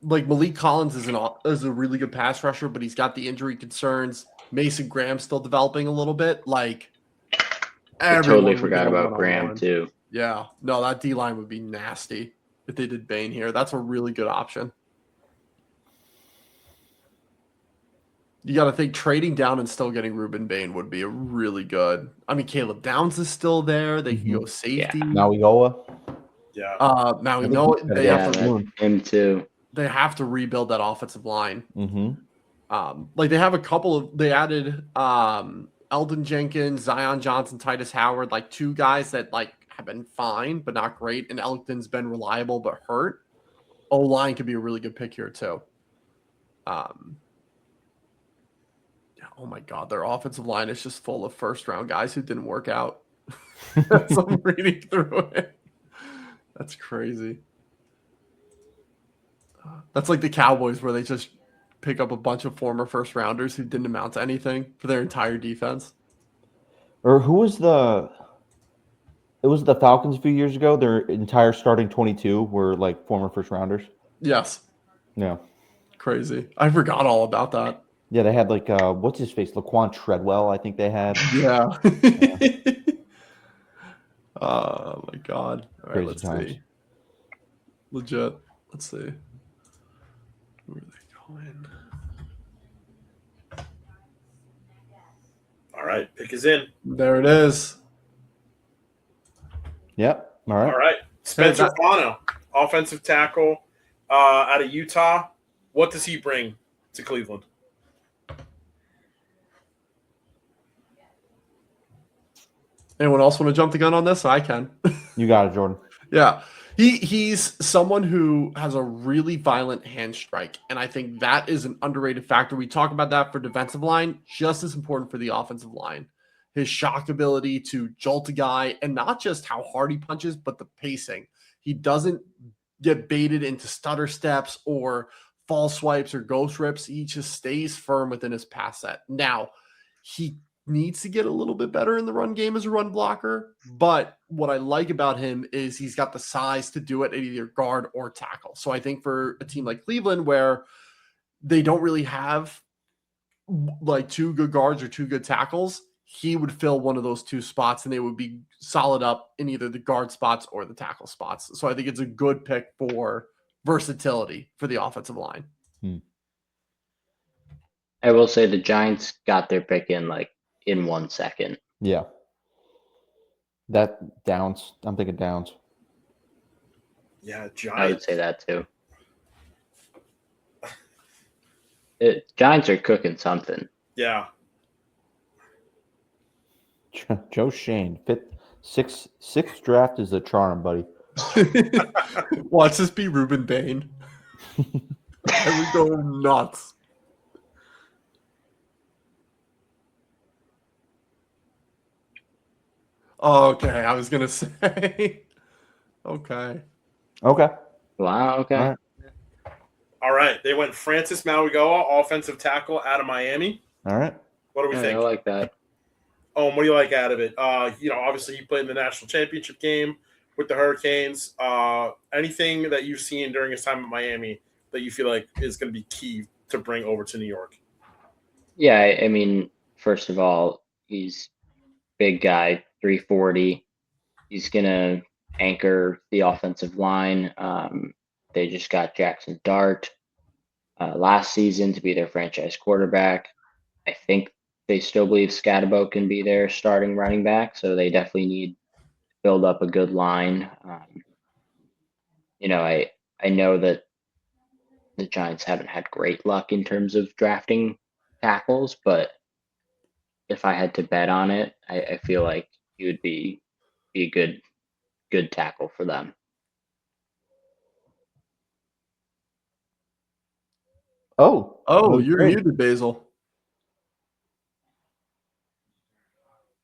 Malik Collins is a really good pass rusher, but he's got the injury concerns. Mason Graham's still developing a little bit. Like I totally forgot about Graham too. Yeah. No, that D line would be nasty if they did Bain here. That's a really good option. You got to think trading down and still getting Ruben Bain would be a really good. I mean, Caleb Downs is still there. They can go safety. Mauigoa. Yeah. Now we know they have to him too. They have to rebuild that offensive line. Mm-hmm. Like they have a couple of. They added Eldon Jenkins, Zion Johnson, Titus Howard, like two guys that like have been fine but not great. And Eldon's been reliable but hurt. O-line could be a really good pick here too. Oh my God, their offensive line is just full of first-round guys who didn't work out. As I'm reading through it. That's crazy. That's like the Cowboys where they just pick up a bunch of former first-rounders who didn't amount to anything for their entire defense. Or who was the... It was the Falcons a few years ago. Their entire starting 22 were like former first-rounders. Yes. Yeah. Crazy. I forgot all about that. Yeah, they had like what's his face, Laquan Treadwell. I think they had. Yeah. Oh my God! All right, let's see. Legit. Let's see. Where are they going? All right, pick is in. There it is. Yep. All right. All right. Spencer Fano, offensive tackle out of Utah. What does he bring to Cleveland? Anyone else want to jump the gun on this? I can. You got it, Jordan. Yeah. He's someone who has a really violent hand strike, and I think that is an underrated factor. We talk about that for defensive line, just as important for the offensive line. His shock ability to jolt a guy, and not just how hard he punches, but the pacing. He doesn't get baited into stutter steps or false swipes or ghost rips. He just stays firm within his pass set. Now, he needs to get a little bit better in the run game as a run blocker, but what I like about him is he's got the size to do it at either guard or tackle. So I think for a team like Cleveland, where they don't really have like two good guards or two good tackles, he would fill one of those two spots and they would be solid up in either the guard spots or the tackle spots. So I think it's a good pick for versatility for the offensive line. I will say the Giants got their pick in 1 second. Yeah. That Downs. I'm thinking Downs. Yeah, Giants. I would say that too. Giants are cooking something. Yeah. Joe Shane, sixth draft is a charm, buddy. Watch this be Ruben Bain. I would go nuts. Okay, I was gonna say. Okay. Wow. Okay. All right. They went Francis Mauigoa, offensive tackle out of Miami. All right. What do we think? I like that. Oh, what do you like out of it? Obviously he played in the national championship game with the Hurricanes. Anything that you've seen during his time at Miami that you feel like is going to be key to bring over to New York? Yeah, I mean, first of all, he's big guy, 340. He's going to anchor the offensive line. They just got Jackson Dart last season to be their franchise quarterback. I think they still believe Scatabo can be their starting running back, so they definitely need to build up a good line. I know that the Giants haven't had great luck in terms of drafting tackles, but if I had to bet on it, I feel like he would be a good tackle for them. Oh, you're muted, Basel.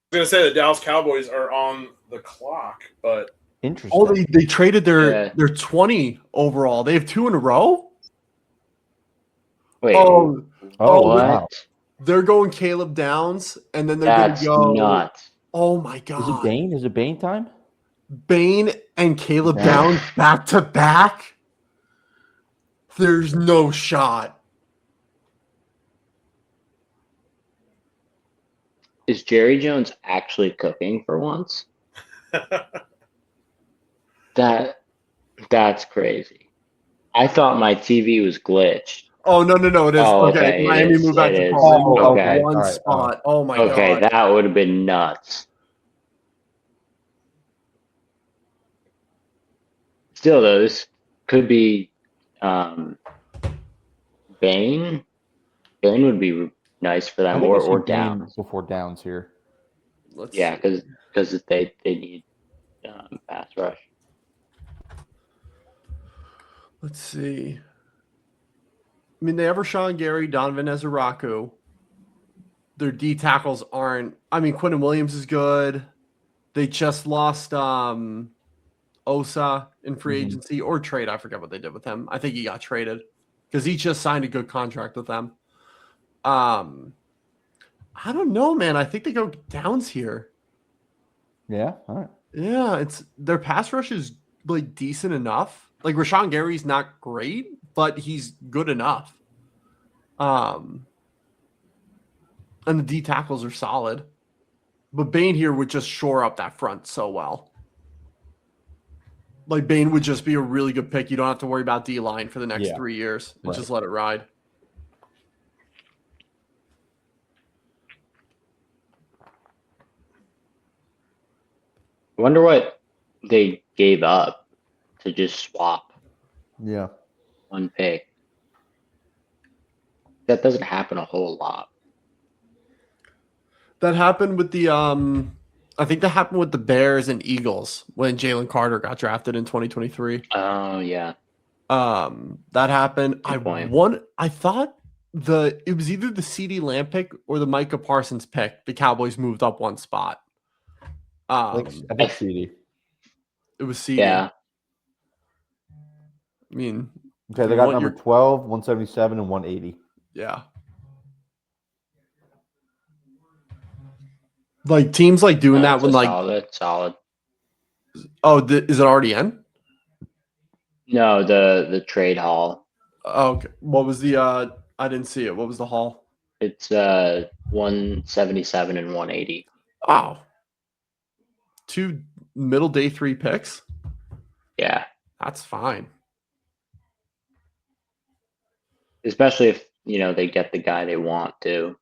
I was going to say the Dallas Cowboys are on the clock, but interesting. Oh, they traded their 20 overall. They have 2 in a row? Wait. Oh, what? Wow. They're going Caleb Downs, and then they're going to go. Nuts. Oh my God! Is it Bain? Is it Bain time? Bain and Caleb Downs back to back. There's no shot. Is Jerry Jones actually cooking for once? That's crazy. I thought my TV was glitched. Oh, no. It is. Oh, Okay. okay, it Miami is, moved back it to is. Paul. They moved up Okay. one All right, spot. Oh, my Okay, God. that would have been nuts. Still, though, this could be Bane. Bane would be nice for I them, think I see or Bain Downs. before Downs here. Let's Yeah, see. because they need pass rush. Let's see. I mean, they have Rashawn Gary, Donovan Ezeraku. Their D tackles aren't. I mean, Quentin Williams is good. They just lost Osa in free Mhm. agency or trade. I forget what they did with him. I think he got traded because he just signed a good contract with them. I don't know, man. I think they go Downs here. Yeah. All right. Yeah, it's their pass rush is like decent enough. Like Rashawn Gary's not great, but he's good enough. And the D tackles are solid. But Bain here would just shore up that front so well. Like Bain would just be a really good pick. You don't have to worry about D line for the next 3 years and just let it ride. I wonder what they gave up to just swap Yeah. one pick. That doesn't happen a whole lot. That happened with the I think that happened with the Bears and Eagles when Jalen Carter got drafted in 2023. Oh yeah. That happened. Good point. I thought it was either the CD Lamb pick or the Micah Parsons pick. The Cowboys moved up one spot. I think CD. It was CD. Yeah. I mean, Okay, they got number 12, 177, and 180. Yeah. Like teams like doing that when like solid. Oh, is it already in? No, the trade haul. Oh, okay. What was the I didn't see it. What was the haul? It's 177 and 180. Wow. 2 middle day 3 picks? Yeah. That's fine. Especially if, they get the guy they want to.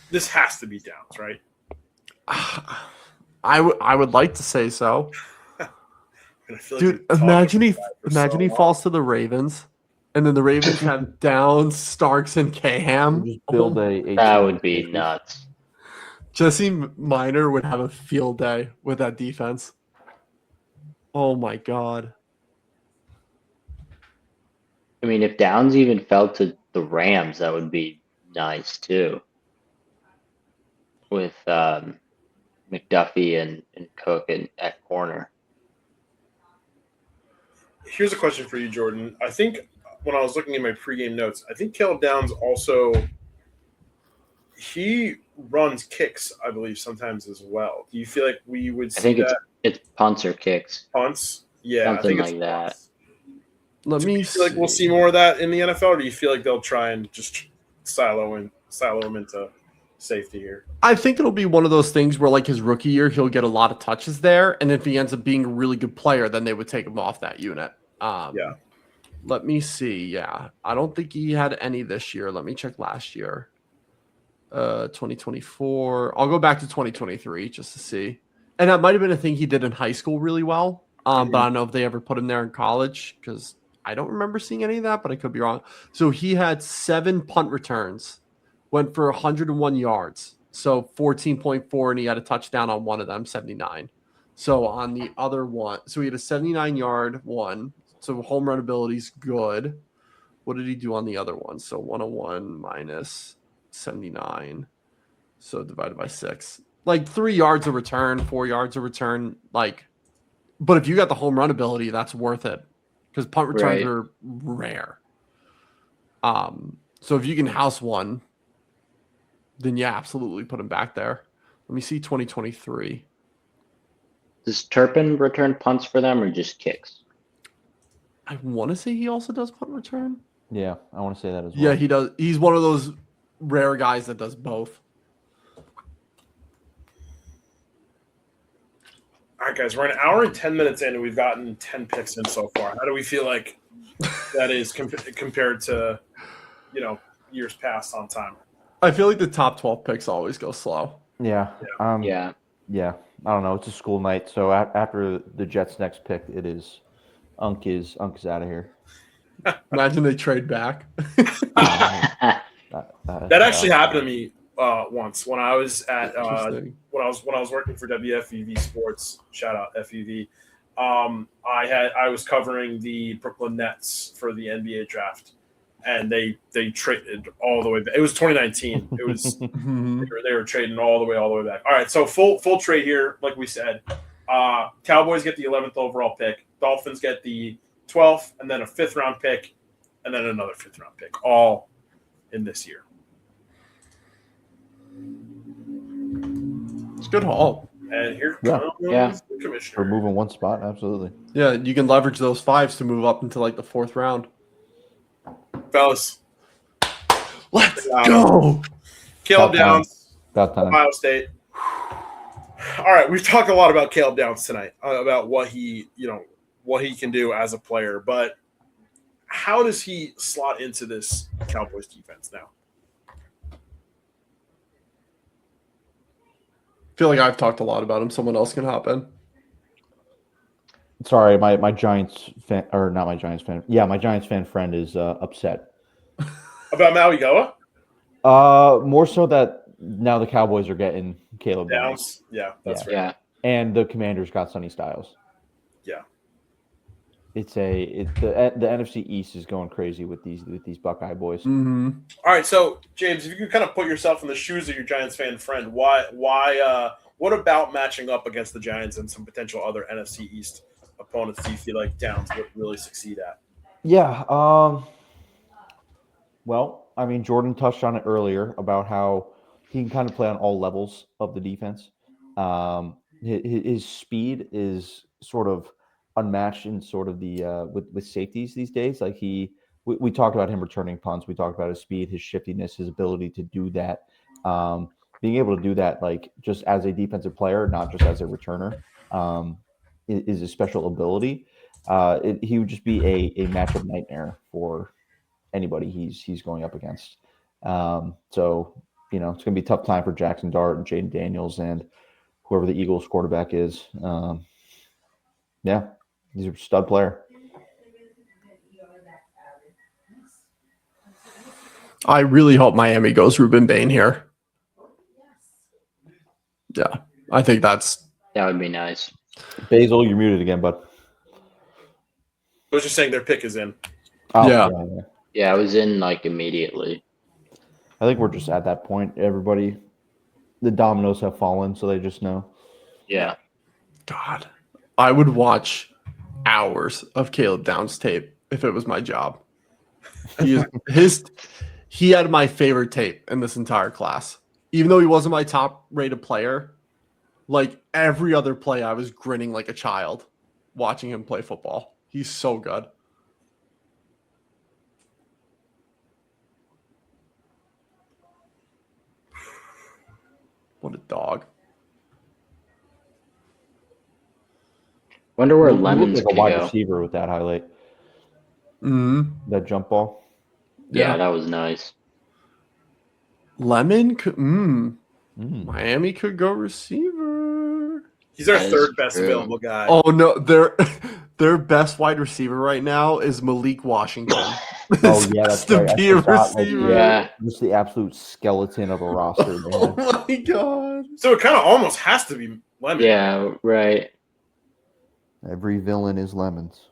This has to be Downs, right? I would like to say so. Dude, imagine he falls to the Ravens, and then the Ravens have Downs, Starks, and Cam. Build that would be nuts. Jesse Minor would have a field day with that defense. Oh my God. I mean, if Downs even fell to the Rams, that would be nice too. With McDuffie and Cook at corner. Here's a question for you, Jordan. I think when I was looking at my pregame notes, I think Caleb Downs also he runs kicks, I believe, sometimes as well. Do you feel like we would see I think it's punts or kicks. Punts? Yeah, something I think like that. Do you feel like we'll see more of that in the NFL, or do you feel like they'll try and just silo him into safety here? I think it'll be one of those things where, like his rookie year, he'll get a lot of touches there, and if he ends up being a really good player, then they would take him off that unit. Yeah. Let me see. Yeah, I don't think he had any this year. Let me check last year. 2024. I'll go back to 2023 just to see. And that might have been a thing he did in high school really well. But I don't know if they ever put him there in college because I don't remember seeing any of that, but I could be wrong. So he had 7 punt returns, went for 101 yards. So 14.4, and he had a touchdown on one of them, 79. So on the other one, so he had a 79-yard one. So home run ability is good. What did he do on the other one? So 101 minus 79. So divided by 6. Like 3 yards a return, 4 yards a return. Like, but if you got the home run ability, that's worth it. Because punt returns are rare. So if you can house one, then yeah, absolutely put him back there. Let me see 2023. Does Turpin return punts for them or just kicks? I want to say he also does punt return. Yeah, I want to say that as well. Yeah, he does. He's one of those rare guys that does both. All right, guys, we're an hour and 10 minutes in, and we've gotten 10 picks in so far. How do we feel like that is compared to, years past on time? I feel like the top 12 picks always go slow. Yeah. Yeah. Yeah. I don't know. It's a school night, so after the Jets' next pick, it is Unk is out of here. Imagine they trade back. That actually happened to me once when I was at Interesting. when I was working for WFUV Sports. Shout out FUV. I was covering the Brooklyn Nets for the NBA draft, and they traded all the way back. It was 2019. It was Mhm. they were trading all the way back. All right, so full trade here, like we said. Cowboys get the 11th overall pick. Dolphins get the 12th, and then a 5th round pick, and then another 5th round pick, all in this year. It's a good haul. And here Yeah. comes the commissioner. For moving one spot, absolutely. Yeah, you can leverage those 5s to move up into like the 4th round. Fellas, Let's Wow. go. Caleb About time. Downs, About time. Ohio State. All right, we've talked a lot about Caleb Downs tonight, about what he can do as a player, but how does he slot into this Cowboys defense now? I feel like I've talked a lot about him. Someone else can hop in. Sorry, my Giants fan, or not my Giants fan. Yeah, my Giants fan friend is upset. About Maui Goa? More so that now the Cowboys are getting Caleb Downs, Downs? Yeah, that's right. Yeah. and the Commanders got Sonny Styles. Yeah. The NFC East is going crazy with these Buckeye boys. Mm-hmm. All right, so James, if you could kind of put yourself in the shoes of your Giants fan friend, why what about matching up against the Giants and some potential other NFC East opponents do you feel like Downs would really succeed at? Yeah. Well, I mean, Jordan touched on it earlier about how he can kind of play on all levels of the defense. His speed is sort of unmatched in sort of the with safeties these days. Like we talked about him returning punts. We talked about his speed, his shiftiness, his ability to do that. Being able to do that, like just as a defensive player, not just as a returner, is a special ability. He would just be a matchup nightmare for anybody he's going up against. So it's going to be a tough time for Jackson Dart and Jaden Daniels and whoever the Eagles quarterback is. Yeah, he's a stud player. I really hope Miami goes Ruben Bain here. Yeah, I think that would be nice. Basel, you're muted again, bud. I was just saying their pick is in. Oh, Yeah. Yeah, I was in like immediately. I think we're just at that point. Everybody, the dominoes have fallen, so they just know. Yeah. God, I would watch hours of Caleb Downs tape if it was my job. He had my favorite tape in this entire class. Even though he wasn't my top rated player, like every other play, I was grinning like a child watching him play football. He's so good. What a dog. Wonder where He looked Lemons like could a wide go. receiver with that highlight, Mm-hmm. that jump ball. Yeah, that was nice. Lemon could. Miami could go receiver. He's our That is third best true. available guy. Oh no, their best wide receiver right now is Malik Washington. Oh yeah, that's to right. be a I forgot, like, receiver. Yeah. just the absolute skeleton of a roster, man. Oh my god. So it kind of almost has to be Lemon. Yeah, right. Every villain is Lemons.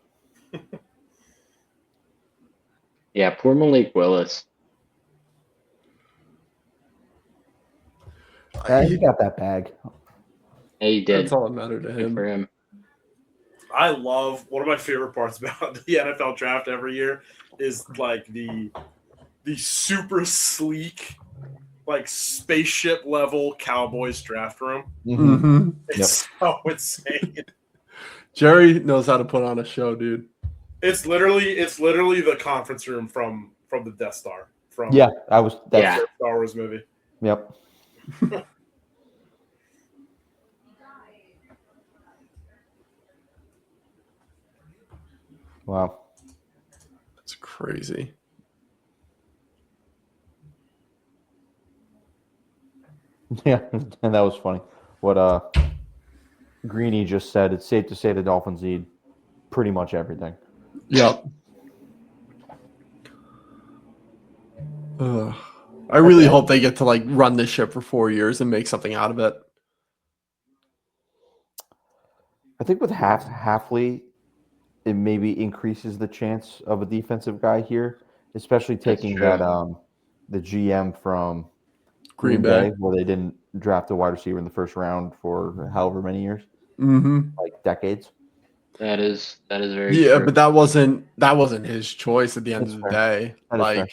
Yeah, poor Malik Willis. He got that bag. Yeah, he did. That's all that mattered to Good him. for him. I love one of my favorite parts about the NFL draft every year is like the super sleek like spaceship level Cowboys draft room. Mm-hmm. It's so insane. Jerry knows how to put on a show, dude. It's literally the conference room from the Death Star. From That's the Star Wars movie. Yep. Wow. That's crazy. Yeah, and that was funny. What Greeny just said, it's safe to say the Dolphins need pretty much everything. Yep. I really hope they get to like run this ship for 4 years and make something out of it. I think with Halfley, it maybe increases the chance of a defensive guy here, especially taking true. that the GM from Green Bay. where they didn't draft a wide receiver in the first round for however many years, like decades. That is very Yeah, true. but that wasn't his choice at the end That's of the fair. day. That is fair.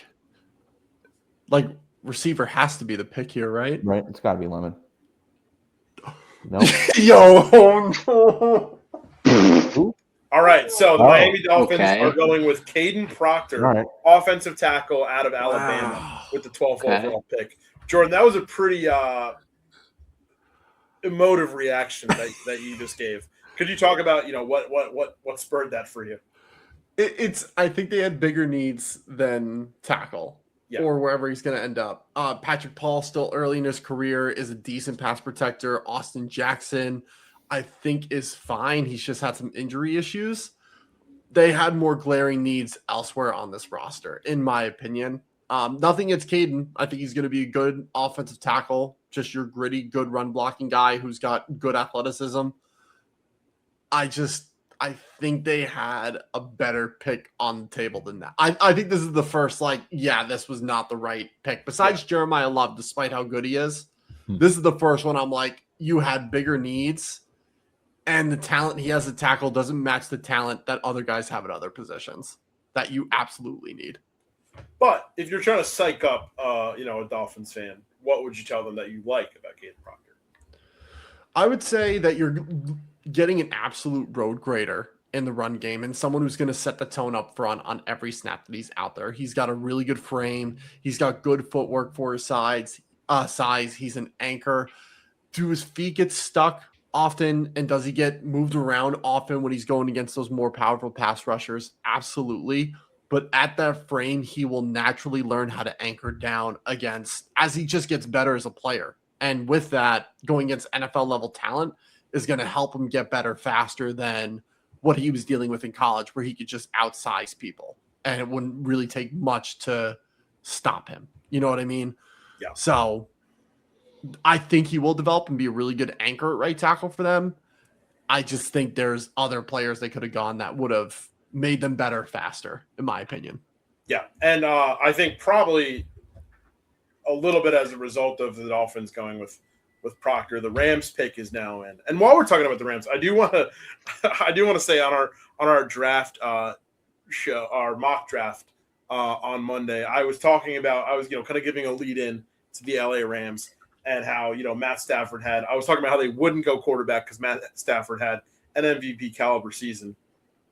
Like receiver has to be the pick here, right? Right, it's got to be Lemon. No, Yo, All right, so the Miami Dolphins okay. are going with Caden Proctor, All right. offensive tackle out of Alabama, Wow. with the 12th Okay. overall pick. Jordan, that was a pretty emotive reaction that you just gave. Could you talk about what spurred that for you? I think they had bigger needs than tackle. Yeah. Or wherever he's going to end up. Patrick Paul, still early in his career, is a decent pass protector. Austin Jackson, I think, is fine. He's just had some injury issues. They had more glaring needs elsewhere on this roster, in my opinion. Nothing against Caden. I think he's going to be a good offensive tackle, just your gritty, good run blocking guy who's got good athleticism. I think they had a better pick on the table than that. I think this is the first, this was not the right pick. Besides Jeremiah Love, despite how good he is, this is the first one I'm like, you had bigger needs, and the talent he has to tackle doesn't match the talent that other guys have at other positions that you absolutely need. But if you're trying to psych up, a Dolphins fan, what would you tell them that you like about Caden Proctor? I would say that you're getting an absolute road grader in the run game and someone who's going to set the tone up front on every snap that he's out there. He's got a really good frame. He's got good footwork for his size. He's an anchor. Do his feet get stuck often? And does he get moved around often when he's going against those more powerful pass rushers? Absolutely. But at that frame, he will naturally learn how to anchor down against as he just gets better as a player. And with that, going against NFL level talent is going to help him get better faster than what he was dealing with in college, where he could just outsize people and it wouldn't really take much to stop him. You know what I mean? Yeah. So I think he will develop and be a really good anchor at right tackle for them. I just think there's other players they could have gone that would have made them better faster, in my opinion. Yeah. And I think probably a little bit as a result of the Dolphins going with Proctor, the Rams pick is now in. And while we're talking about the Rams, I do want to say on our draft show, our mock draft on Monday, I was kind of giving a lead in to the LA Rams and how Matt Stafford I was talking about how they wouldn't go quarterback because Matt Stafford had an MVP caliber season.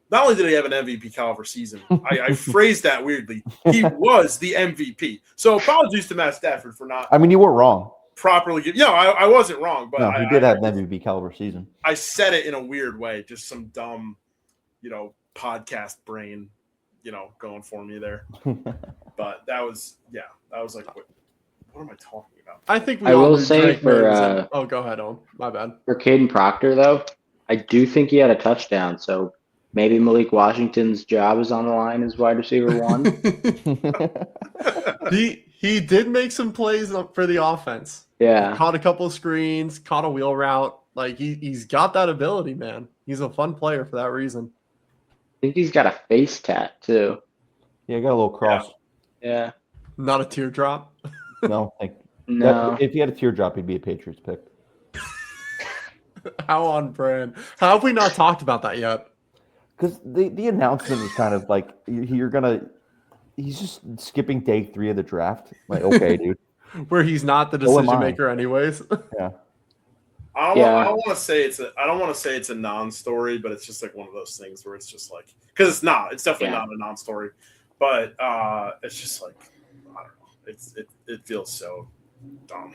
Not only did he have an MVP caliber season, I phrased that weirdly. He was the MVP. So apologies to Matt Stafford for not. I mean, you weren't wrong. Properly give. I wasn't wrong, but he did have an MVP caliber season. I said it in a weird way, just some dumb, podcast brain, going for me there. But that was like, what am I talking about? I think I will say go ahead, Owen. My bad. For Caden Proctor, though, I do think he had a touchdown, so maybe Malik Washington's job is on the line as wide receiver 1. He did make some plays for the offense. Yeah. He caught a couple of screens, caught a wheel route. Like he's got that ability, man. He's a fun player for that reason. I think he's got a face tat too. Yeah, got a little cross. Yeah. Not a teardrop. No, No. If he had a teardrop, he'd be a Patriots pick. How on brand? How have we not talked about that yet? Because the announcement is kind of like he's just skipping day 3 of the draft. Like, okay, dude. where he's not the So am decision I. maker, anyways. Yeah. I don't Yeah. want to say it's a non-story, but it's just like one of those things where it's just like, because it's not. It's definitely Yeah. not a non-story, but it's just like, I don't know. It feels so dumb.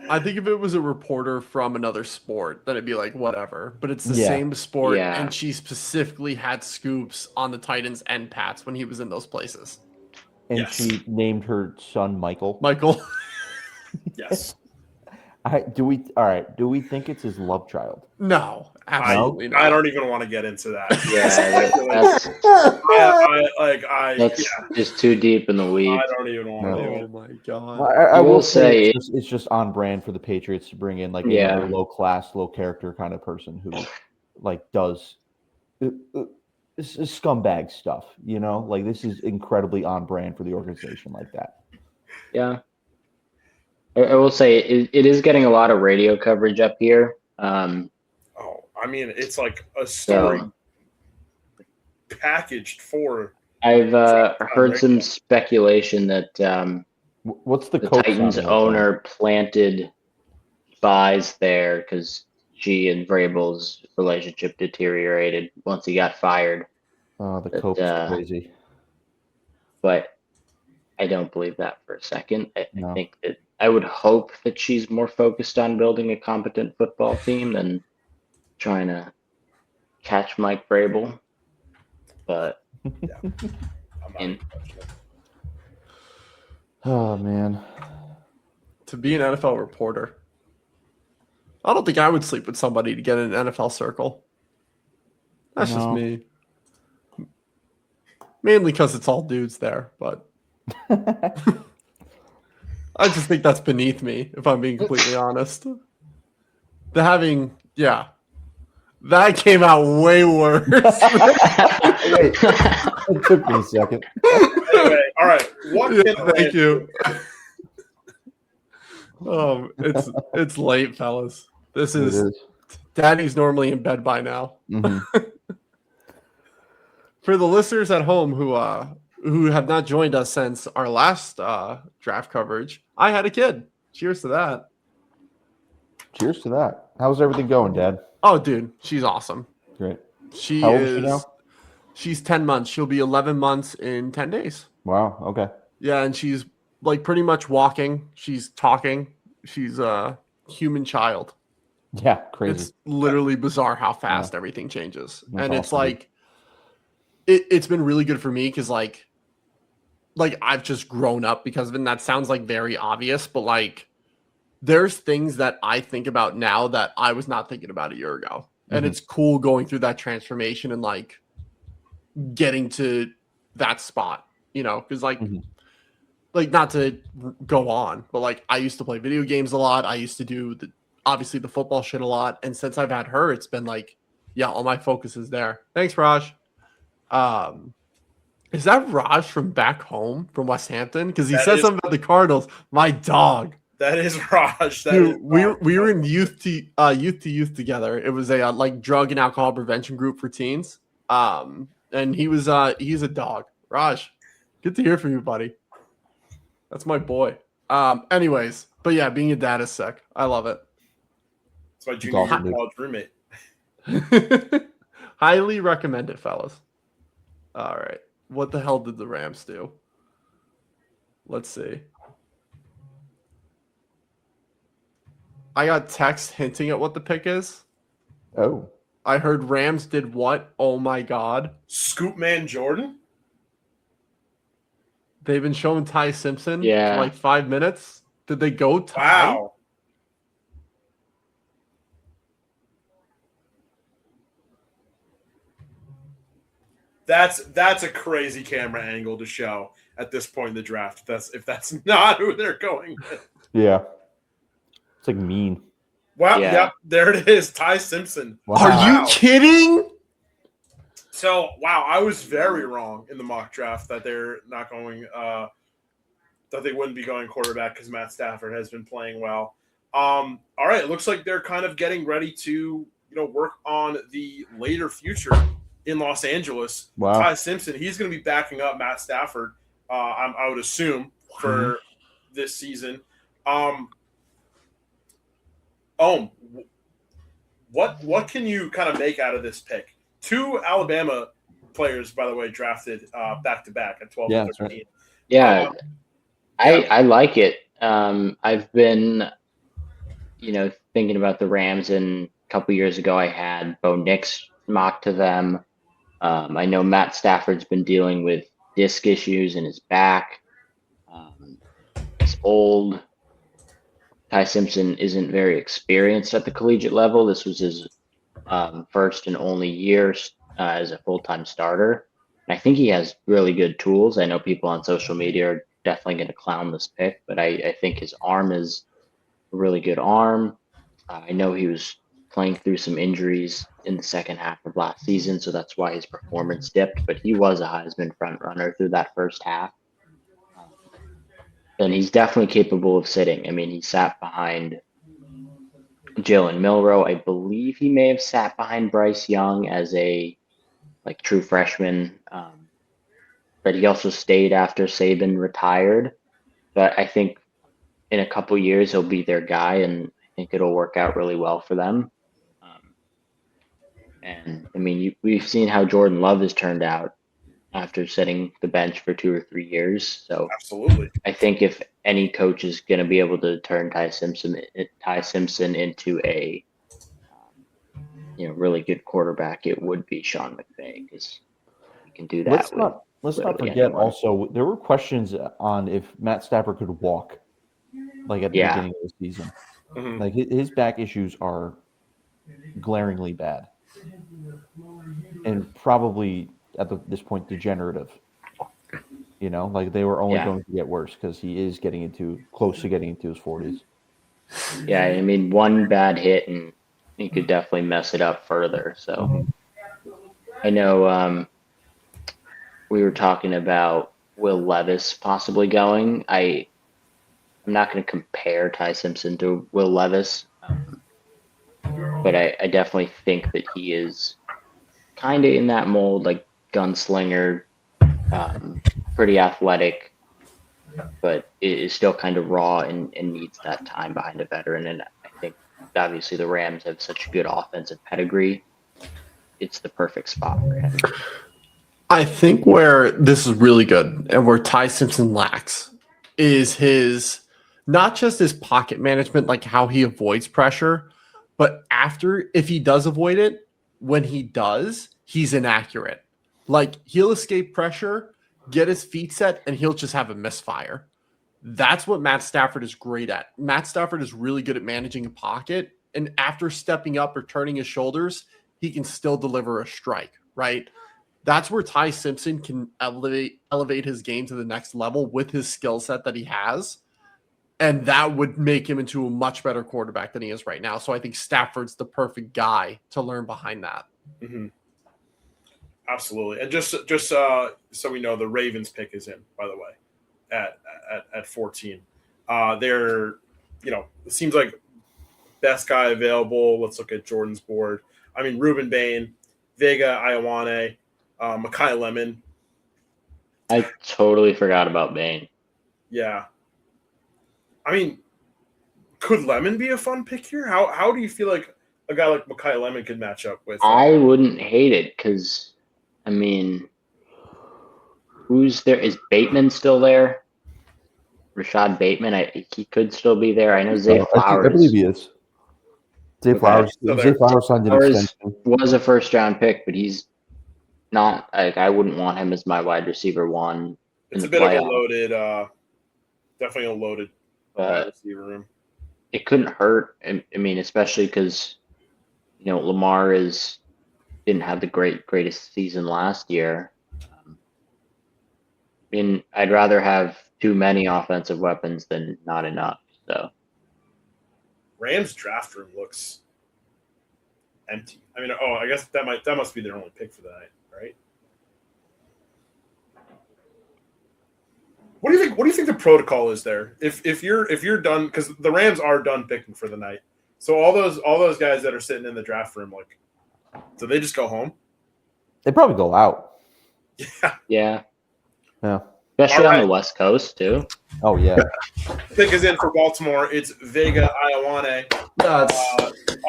I think if it was a reporter from another sport, then it'd be like whatever. But it's the Yeah. same sport, Yeah. and she specifically had scoops on the Titans and Pats when he was in those places. And Yes. she named her son Michael. Michael, Yes. Do we think it's his love child? no, absolutely not. I don't even want to get into that. Yeah, that's just too deep in the weeds. I don't even want to do Oh it. my god. I will say say it's just on brand for the Patriots to bring in like Yeah. another low class, low character kind of person who like does scumbag stuff. You know, like this is incredibly on brand for the organization like that. Yeah. I will say it is getting a lot of radio coverage up here. Oh, I mean, it's like a story packaged for. I've heard some speculation that What's the the Coke Titans sounding like, owner planted spies there because she and Vrabel's relationship deteriorated once he got fired. Oh, the But, Coke's crazy. But I don't believe that for a second. I No. think that I would hope that she's more focused on building a competent football team than trying to catch Mike Vrabel. But I'm not In- even touching it. Oh man. To be an NFL reporter, I don't think I would sleep with somebody to get in an NFL circle. That's just No. me. Mainly because it's all dudes there, but I just think that's beneath me, if I'm being completely honest. That came out way worse. Wait, it took me a second. Anyway, all right. Thank you. It's late, fellas. This It is Daddy's normally in bed by now. Mhm. For the listeners at home who have not joined us since our last draft coverage, I had a kid. Cheers to that. Cheers to that. How's everything going, Dad? Oh, dude, she's awesome. Great. She How old is she now? She's 10 months. She'll be 11 months in 10 days. Wow. Okay. Yeah, and she's like pretty much walking. She's talking. She's a human child. Yeah. Crazy. It's literally bizarre how fast everything changes. That's and it's awesome, like it's been really good for me because like I've just grown up because of it. And that sounds like very obvious, but like there's things that I think about now that I was not thinking about a year ago. And it's cool going through that transformation and like getting to that spot, you know, because like not to go on, but like I used to play video games a lot. I used to do obviously the football shit a lot. And since I've had her, it's been like, yeah, all my focus is there. Thanks, Raj. Is that Raj from back home from West Hampton? Because he said something about the Cardinals. My dog. That is Raj. Dude, we were in youth to youth together. It was a like drug and alcohol prevention group for teens. And he's a dog. Raj, good to hear from you, buddy. That's my boy. Anyways, but yeah, being a dad is sick. I love it. It's my junior awesome, year college roommate. Highly recommend it, fellas. All right. What the hell did the Rams do? Let's see. I got text hinting at what the pick is. Oh. I heard Rams did what? Oh my God. Scoop Man Jordan? They've been showing Ty Simpson for Yeah. like 5 minutes. Did they go Ty? Wow. That's a crazy camera angle to show at this point in the draft. If that's not who they're going with. Yeah. It's like mean. Wow, Yeah. yep, there it is. Ty Simpson. Wow. Are you Wow. kidding? So, wow, I was very wrong in the mock draft that they're not going that they wouldn't be going quarterback because Matt Stafford has been playing well. All right, it looks like they're kind of getting ready to, work on the later future in Los Angeles. Wow. Ty Simpson, he's going to be backing up Matt Stafford, I would assume, for this season. What can you kind of make out of this pick? 2 Alabama players, by the way, drafted back to back at 12 and 13. Right. Yeah, Yeah. I like it. I've been, thinking about the Rams, and a couple years ago I had Bo Nix mocked to them. I know Matt Stafford's been dealing with disc issues in his back. He's old. Ty Simpson isn't very experienced at the collegiate level. This was his first and only year as a full-time starter. And I think he has really good tools. I know people on social media are definitely going to clown this pick, but I think his arm is a really good arm. I know he was playing through some injuries in the second half of last season, so that's why his performance dipped, but he was a Heisman front runner through that first half. And he's definitely capable of sitting. I mean, he sat behind Jalen Milroe. I believe he may have sat behind Bryce Young as a true freshman, but he also stayed after Saban retired. But I think in a couple years he'll be their guy, and I think it'll work out really well for them. And I mean, we've seen how Jordan Love has turned out after setting the bench for 2 or 3 years. So Absolutely. I think if any coach is going to be able to turn Ty Simpson into a really good quarterback, it would be Sean McVay, because he can do that. Let's not forget anyone. Also, there were questions on if Matt Stafford could walk, at the beginning of the season. Mm-hmm. His back issues are glaringly bad, and probably at this point degenerative. They were only going to get worse because he is close to getting into his 40s. Yeah, I mean, one bad hit and he could definitely mess it up further. So I know we were talking about Will Levis possibly going. I'm not going to compare Ty Simpson to Will Levis, but I definitely think that he is kind of in that mold, like gunslinger, pretty athletic, but is still kind of raw and needs that time behind a veteran. And I think obviously the Rams have such good offensive pedigree. It's the perfect spot for him. I think where this is really good and where Ty Simpson lacks is his, not just his pocket management, like how he avoids pressure, but if he does avoid it, when he does, he's inaccurate. Like he'll escape pressure, get his feet set, and he'll just have a misfire. That's what Matt Stafford is great at. Matt Stafford is really good at managing a pocket, and after stepping up or turning his shoulders, he can still deliver a strike, right? That's where Ty Simpson can elevate his game to the next level with his skill set that he has. And that would make him into a much better quarterback than he is right now. So I think Stafford's the perfect guy to learn behind that. Mm-hmm. Absolutely. And just so we know, the Ravens pick is in, by the way, at 14. They're, it seems like best guy available. Let's look at Jordan's board. I mean, Ruben Bain, Vega Ioane, Mekhi Lemon. I totally forgot about Bain. Yeah. I mean, could Lemon be a fun pick here? How do you feel like a guy like Mekhi Lemon could match up with? I wouldn't hate it because, I mean, who's there? Is Bateman still there? Rashad Bateman? He could still be there. I know Zay Flowers. I believe he is. Zay Flowers signed an extension. Was a first-round pick, but he's not. I wouldn't want him as my wide receiver one. It's a bit of a loaded, definitely a loaded wide receiver room. It couldn't hurt. I mean, especially because Lamar didn't have the greatest season last year. I mean, I'd rather have too many offensive weapons than not enough. So Rams draft room looks empty. I mean, I guess that must be their only pick for the night, right? What do you think the protocol is there? If you're done, because the Rams are done picking for the night. So all those guys that are sitting in the draft room, do they just go home? They probably go out. Yeah. Yeah. especially All on right. the West Coast too. Oh yeah. Pick is in for Baltimore. It's Vega Ioane, That's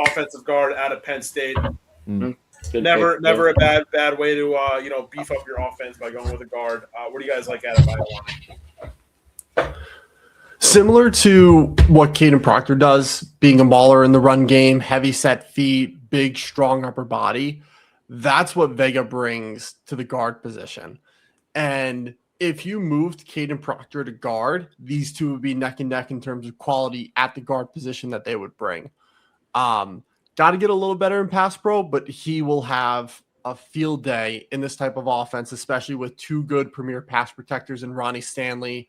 offensive guard out of Penn State. Mm. Good Never pick, too. a bad way to beef up your offense by going with a guard. What do you guys like out of Ioane? similar to what Caden Proctor does, being a mauler in the run game, heavy set feet, big, strong upper body. That's what Vega brings to the guard position. And if you moved Caden Proctor to guard, these two would be neck and neck in terms of quality at the guard position that they would bring. Got to get a little better in pass pro, but he will have a field day in this type of offense, especially with two good premier pass protectors in Ronnie Stanley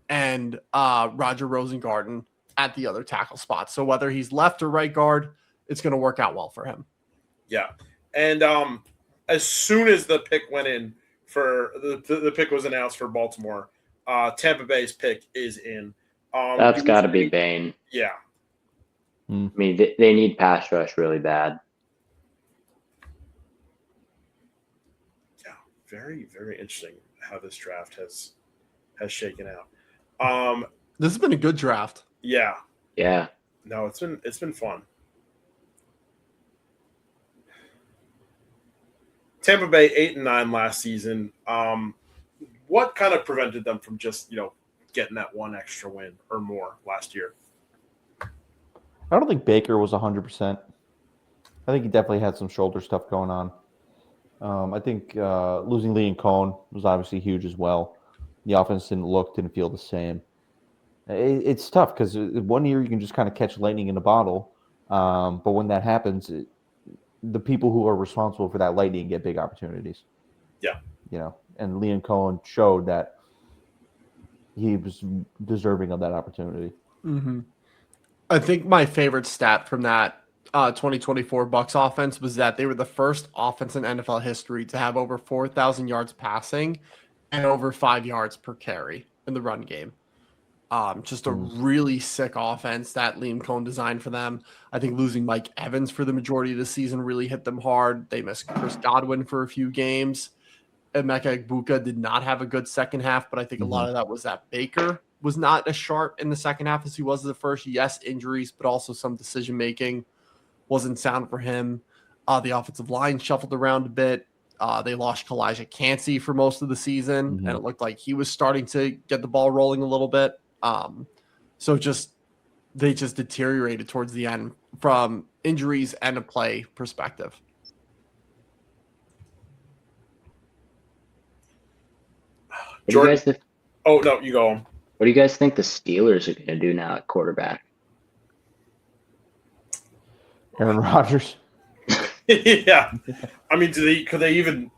and Roger Rosengarten at the other tackle spot. So whether he's left or right guard, it's going to work out well for him. Yeah. And as soon as the pick went in for the pick was announced for Baltimore, Tampa Bay's pick is in. That's got to be Bane. Yeah. I mean, they need pass rush really bad. Yeah. Very, very interesting how this draft has shaken out. This has been a good draft. Yeah. Yeah. No, it's been fun. Tampa Bay 8-9 last season. What kind of prevented them from just getting that one extra win or more last year? I don't think Baker was 100%. I think he definitely had some shoulder stuff going on. I think losing Lee and Cohn was obviously huge as well. The offense didn't feel the same. It's tough because 1 year you can just kind of catch lightning in a bottle, but when that happens, the people who are responsible for that lightning get big opportunities. Yeah, and Lee and Cohn showed that he was deserving of that opportunity. Mm-hmm. I think my favorite stat from that 2024 Bucs offense was that they were the first offense in NFL history to have over 4,000 yards passing and over 5 yards per carry in the run game. Just a really sick offense that Liam Cohn designed for them. I think losing Mike Evans for the majority of the season really hit them hard. They missed Chris Godwin for a few games. Emeka Egbuka did not have a good second half, but I think a lot of that was that Baker was not as sharp in the second half as he was in the first. Yes, injuries, but also some decision-making wasn't sound for him. The offensive line shuffled around a bit. They lost Kalijah Cansey for most of the season, and it looked like he was starting to get the ball rolling a little bit. So they just deteriorated towards the end from injuries and a play perspective. Jordan. Oh no, you go on. What do you guys think the Steelers are going to do now at quarterback? Aaron Rodgers. Yeah, I mean, could they even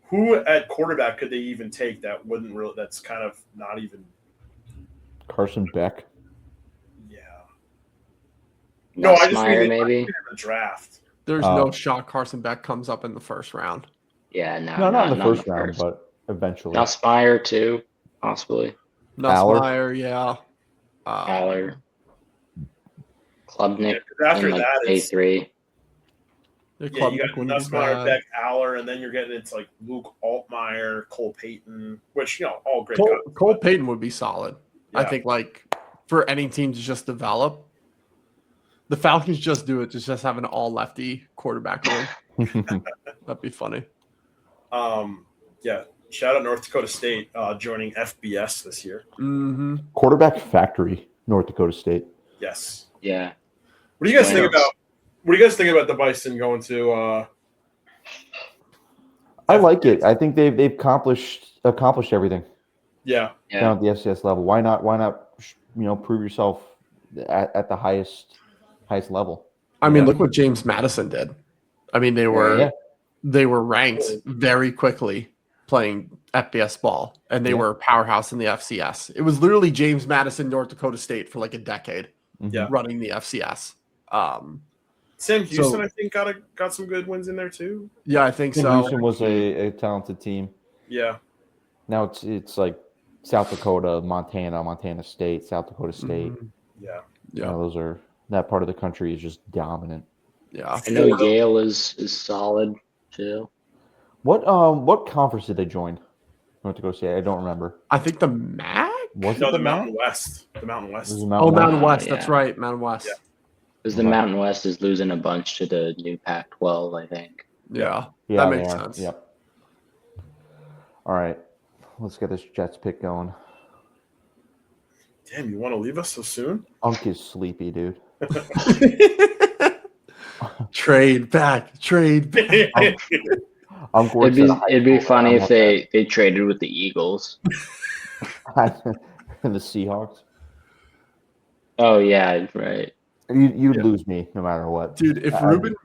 who at quarterback could they even take that wouldn't really? That's kind of not even Carson Beck. Yeah. No, I just Nussmeier, maybe the draft. There's no shot Carson Beck comes up in the first round. Yeah, no, not in the first round, but eventually. Nussmeier too, possibly. Nussmeier, yeah. Aller. Klubnik After in that, day 3. Yeah, you got Nussmeier, Beck, Aller, and then you're getting into Luke Altmaier, Cole Payton, which all great guys. Cole Payton would be solid. Yeah. I think for any team to just develop. The Falcons just do it to just have an all lefty quarterback room. That'd be funny. Yeah. Shout out North Dakota State joining FBS this year. Mm-hmm. Quarterback factory, North Dakota State. Yes. Yeah. What do you guys think about? What do you guys think about the Bison going to? I like it. I think they've accomplished everything. Yeah. Down at the FCS level. Why not? Prove yourself at the highest level. I mean, look what James Madison did. I mean, they were ranked very quickly playing FBS ball, and they were a powerhouse in the FCS. It was literally James Madison, North Dakota State for a decade, running the FCS. Sam Houston, I think, got some good wins in there too. Yeah, I think so. Houston was a talented team. Yeah. Now it's like South Dakota, Montana State, South Dakota State. Yeah. Yeah. Those are that part of the country is just dominant. Yeah. I know Yale is solid too. What conference did they join? went to go see it. I don't remember. I think the MAC? Was No, it the MAC? Mountain West. The Mountain It West. was the Oh, Mountain Wow, West. That's yeah. right. Mountain West. Yeah. Because the Okay. Mountain West is losing a bunch to the new Pac-12, I think. Yeah. Yeah, That they makes are. sense. Yep. All right. Let's get this Jets pick going. Damn, you want to leave us so soon? Unk is sleepy, dude. Trade back. Unk works at a high It'd be school, funny and if they traded with the Eagles. and the Seahawks. Oh yeah, right. You'd Yeah. lose me no matter what. Dude, if I- Ruben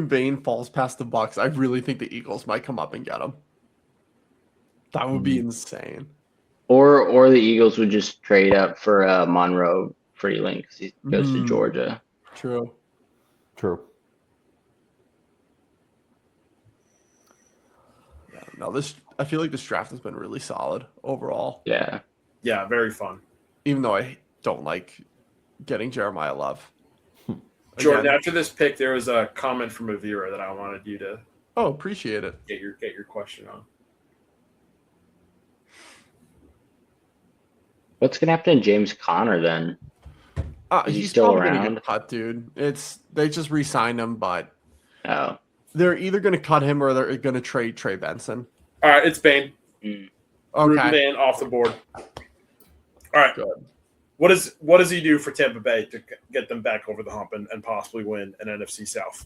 Bain falls past the Bucks, I really think the Eagles might come up and get him. That would be insane. Or the Eagles would just trade up for Monroe Freeling because he goes to Georgia. True. True. Yeah, no, I feel like this draft has been really solid overall. Yeah. Yeah, very fun. Even though I don't like getting Jeremiah Love. Jordan, Again. after this pick, there was a comment from a viewer that I wanted you to Oh, appreciate it. get your question on. What's gonna happen to James Conner then? Is he He's still probably gonna around? get cut, dude. They just re-signed him, but Oh. they're either gonna cut him or they're gonna trade Trey Benson. All right, it's Bain. Mm. Ruben Okay. Bain off the board. All right. Good. What does he do for Tampa Bay to get them back over the hump and possibly win an NFC South?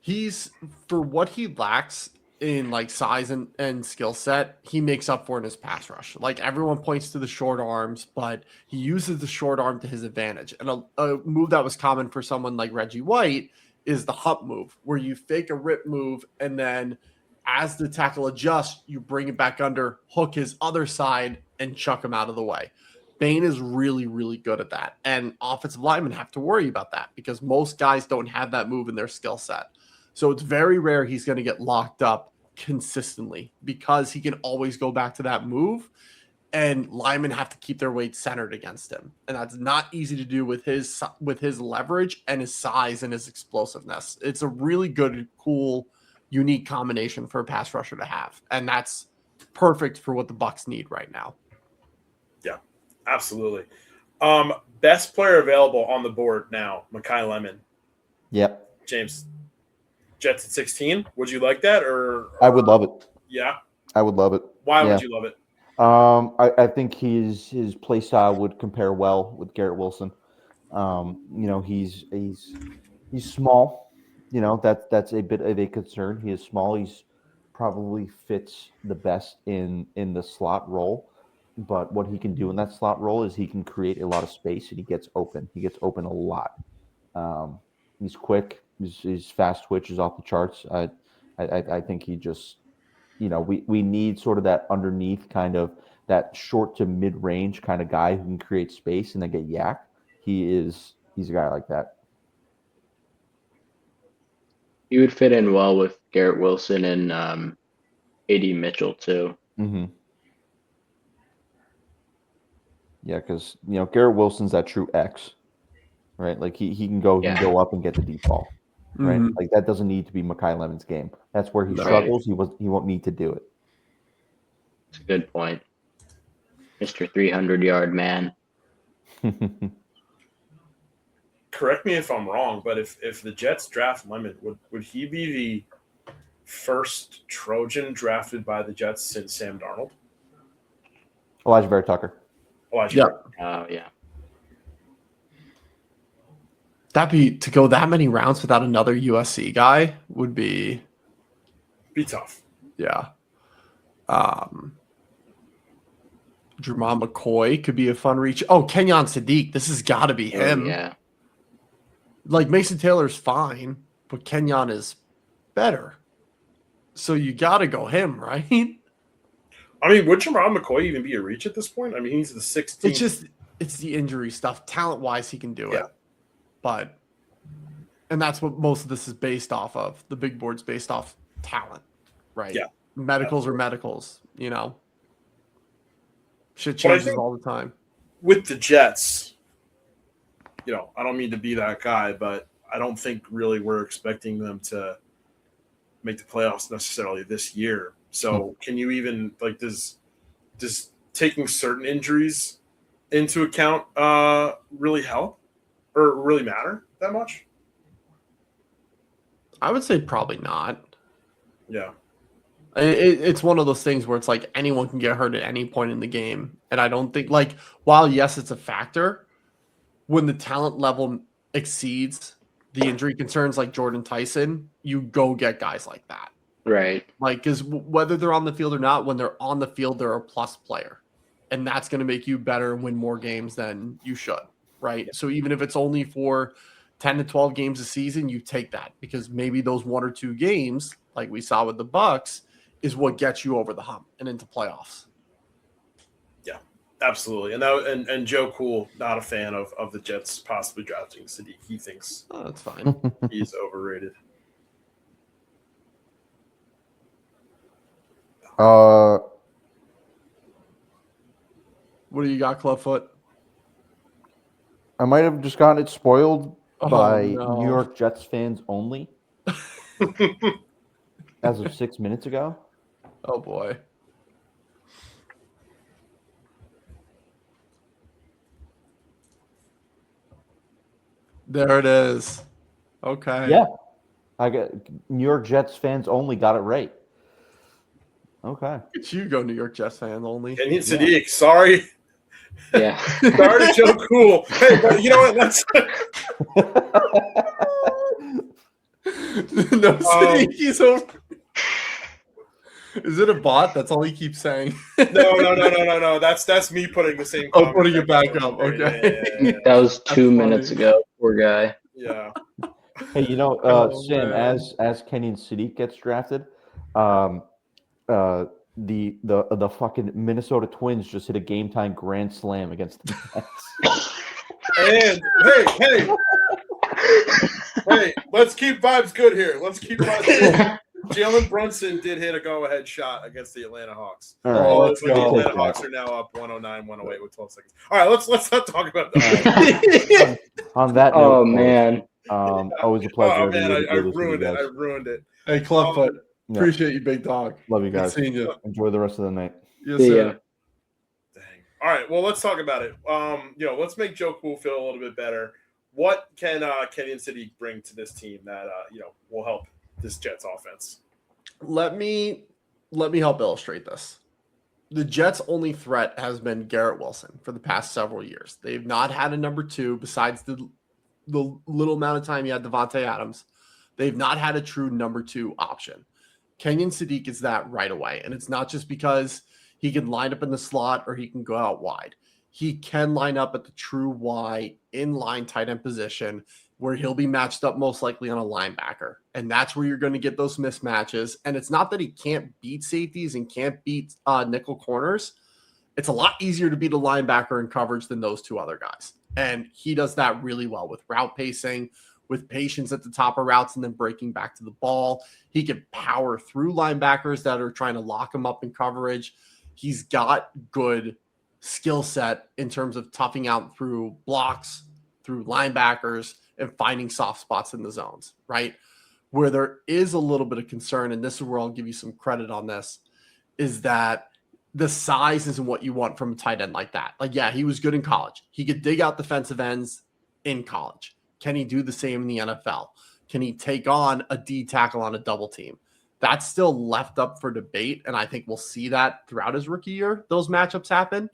He's for what he lacks in like size and skill set, he makes up for in his pass rush. Like everyone points to the short arms, but he uses the short arm to his advantage. And a move that was common for someone like Reggie White is the hump move, where you fake a rip move and then as the tackle adjusts, you bring it back under, hook his other side, and chuck him out of the way. Bain is really, really good at that. And offensive linemen have to worry about that because most guys don't have that move in their skill set. So it's very rare he's going to get locked up consistently because he can always go back to that move, and linemen have to keep their weight centered against him. And that's not easy to do with his leverage and his size and his explosiveness. It's a really good, cool, unique combination for a pass rusher to have. And that's perfect for what the Bucs need right now. Absolutely. Best player available on the board now, Mekhi Lemon. Yep. James, Jets at 16. Would you like that or I would love it. Yeah. I would love it. Why Yeah. would you love it? I think his play style would compare well with Garrett Wilson. He's small. That's a bit of a concern. He is small. He's probably fits the best in the slot role. But what he can do in that slot role is he can create a lot of space and he gets open. He gets open a lot. He's quick. His fast twitch is off the charts. I think he just, we need sort of that underneath kind of that short to mid range kind of guy who can create space and then get yak. He's a guy like that. He would fit in well with Garrett Wilson and A.D. Mitchell too. Mm-hmm. Yeah, because Garrett Wilson's that true X, right? Like he can go up and get the deep ball, right? Mhm. Like that doesn't need to be Mekhi Lemon's game. That's where he Right. struggles. He won't need to do it. It's a good point, Mr. 300-yard man. Correct me if I'm wrong, but if the Jets draft Lemon, would he be the first Trojan drafted by the Jets since Sam Darnold? Elijah Vera Tucker. Elijah. Yeah. Oh yeah. That'd be to go that many rounds without another USC guy would be tough. yeah. Jermon McCoy could be a fun reach. Oh, Kenyon Sadiq. This has got to be him. Oh, yeah. Like Mason Taylor's fine, but Kenyon is better. So you got to go him, right? I mean, would Jermon McCoy even be a reach at this point? I mean, he's the 16th. It's the injury stuff. Talent wise, he can do Yeah. it. But, and that's what most of this is based off of. The big board's based off talent, right? Yeah. Medicals are medicals, Shit But I changes think- all the time. With the Jets, I don't mean to be that guy, but I don't think really we're expecting them to make the playoffs necessarily this year. So can you even does taking certain injuries into account really help or really matter that much? I would say probably not. Yeah. It's one of those things where it's like anyone can get hurt at any point in the game. And I don't think, while yes, it's a factor, when the talent level exceeds the injury concerns like Jordan Tyson, you go get guys like that. Right. Because whether they're on the field or not, when they're on the field, they're a plus player. And that's going to make you better and win more games than you should, right? Yeah. So even if it's only for 10 to 12 games a season, you take that because maybe those 1 or 2 games, like we saw with the Bucks, is what gets you over the hump and into playoffs. Yeah, absolutely. And Joe Cool, not a fan of the Jets possibly drafting Sadiq. He thinks that's fine. He's overrated. What do you got, Clubfoot? I might have just gotten it spoiled by New York Jets fans only. As of 6 minutes ago. Oh boy. There it is. Okay. Yeah. I got New York Jets fans only got it right. Okay. Look at you go, New York Jets fan only. Kenyon Sadiq, sorry. Yeah. Sorry to Joe Cool. Hey, but you know what? Let's no, Sadiq, he's over. Is it a bot? That's all he keeps saying. No. That's me putting the same. Oh, putting it back up. Okay. Yeah. That was 2 minutes ago. Poor guy. Yeah. Hey, Sam, as Kenyon Sadiq gets drafted, the fucking Minnesota Twins just hit a game time grand slam against the Mets. And hey, let's keep vibes good here. Let's keep vibes good. Jalen Brunson did hit a go-ahead shot against the Atlanta Hawks. All right, let's go. The Atlanta Hawks are now up 109-108 with 12 seconds. All right, let's not talk about that. On that note, oh man, always a pleasure. Oh man, I ruined it. I ruined it. Hey, Clubfoot, appreciate you, big dog. Love you guys. Good seeing you. Enjoy the rest of the night. Yes, sir. Dang. All right, well, let's talk about it. Let's make Joe Cool feel a little bit better. What can Kenyon Sadiq bring to this team that will help this Jets offense? Let me help illustrate this. The Jets' only threat has been Garrett Wilson for the past several years. They've not had a number 2 besides the little amount of time he had Devontae Adams. They've not had a true number 2 option. Kenyon Sadiq is that right away, and it's not just because he can line up in the slot or he can go out wide. He can line up at the true Y in-line tight end position where he'll be matched up most likely on a linebacker. And that's where you're going to get those mismatches. And it's not that he can't beat safeties and can't beat nickel corners. It's a lot easier to beat a linebacker in coverage than those 2 other guys. And he does that really well with route pacing, with patience at the top of routes and then breaking back to the ball. He can power through linebackers that are trying to lock him up in coverage. He's got good skill set in terms of toughing out through blocks, through linebackers, and finding soft spots in the zones, right? Where there is a little bit of concern, and this is where I'll give you some credit on this, is that the size isn't what you want from a tight end like that. He was good in college. He could dig out defensive ends in college. Can he do the same in the NFL? Can he take on a D tackle on a double team? That's still left up for debate, and I think we'll see that throughout his rookie year, those matchups happen.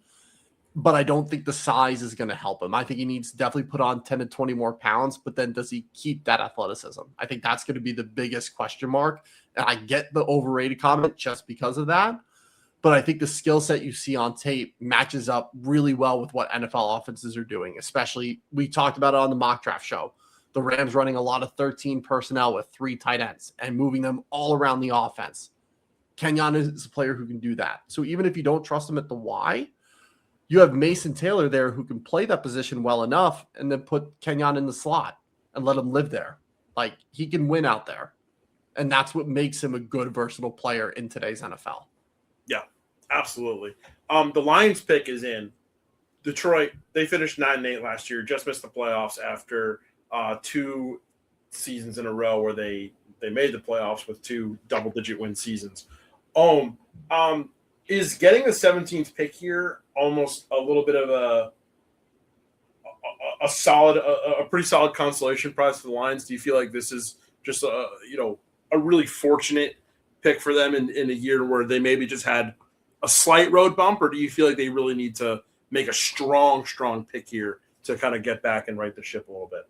But I don't think the size is going to help him. I think he needs to definitely put on 10 to 20 more pounds, but then does he keep that athleticism? I think that's going to be the biggest question mark. And I get the overrated comment just because of that. But I think the skill set you see on tape matches up really well with what NFL offenses are doing, especially we talked about it on the mock draft show. The Rams running a lot of 13 personnel with 3 tight ends and moving them all around the offense. Kenyon is a player who can do that. So even if you don't trust him at the Y, you have Mason Taylor there who can play that position well enough and then put Kenyon in the slot and let him live there. He can win out there. And that's what makes him a good, versatile player in today's NFL. Yeah, absolutely. The Lions pick is in. Detroit, they finished 9-8 last year, just missed the playoffs after 2 seasons in a row where they made the playoffs with 2 double-digit win seasons. Is getting the 17th pick here almost a little bit of a pretty solid consolation prize for the Lions? Do you feel like this is just a really fortunate pick for them in a year where they maybe just had a slight road bump, or do you feel like they really need to make a strong pick here to kind of get back and right the ship a little bit?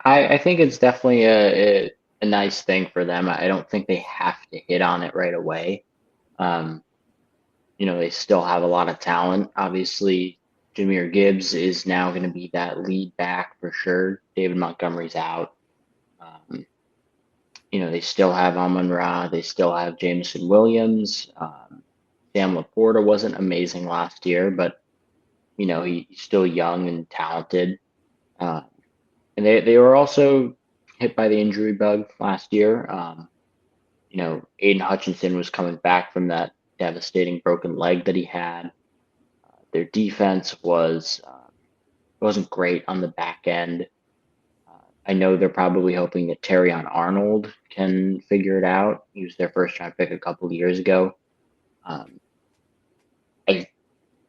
I think it's definitely a nice thing for them. I don't think they have to hit on it right away. They still have a lot of talent. Obviously, Jahmyr Gibbs is now going to be that lead back for sure. David Montgomery's out. They still have Amon-Ra. They still have Jameson Williams. Sam Laporta wasn't amazing last year, but, he's still young and talented. And they were also hit by the injury bug last year. Aiden Hutchinson was coming back from that devastating broken leg that he had. Their defense wasn't great on the back end. I know they're probably hoping that Terrion Arnold can figure it out. He was their first round pick a couple of years ago. I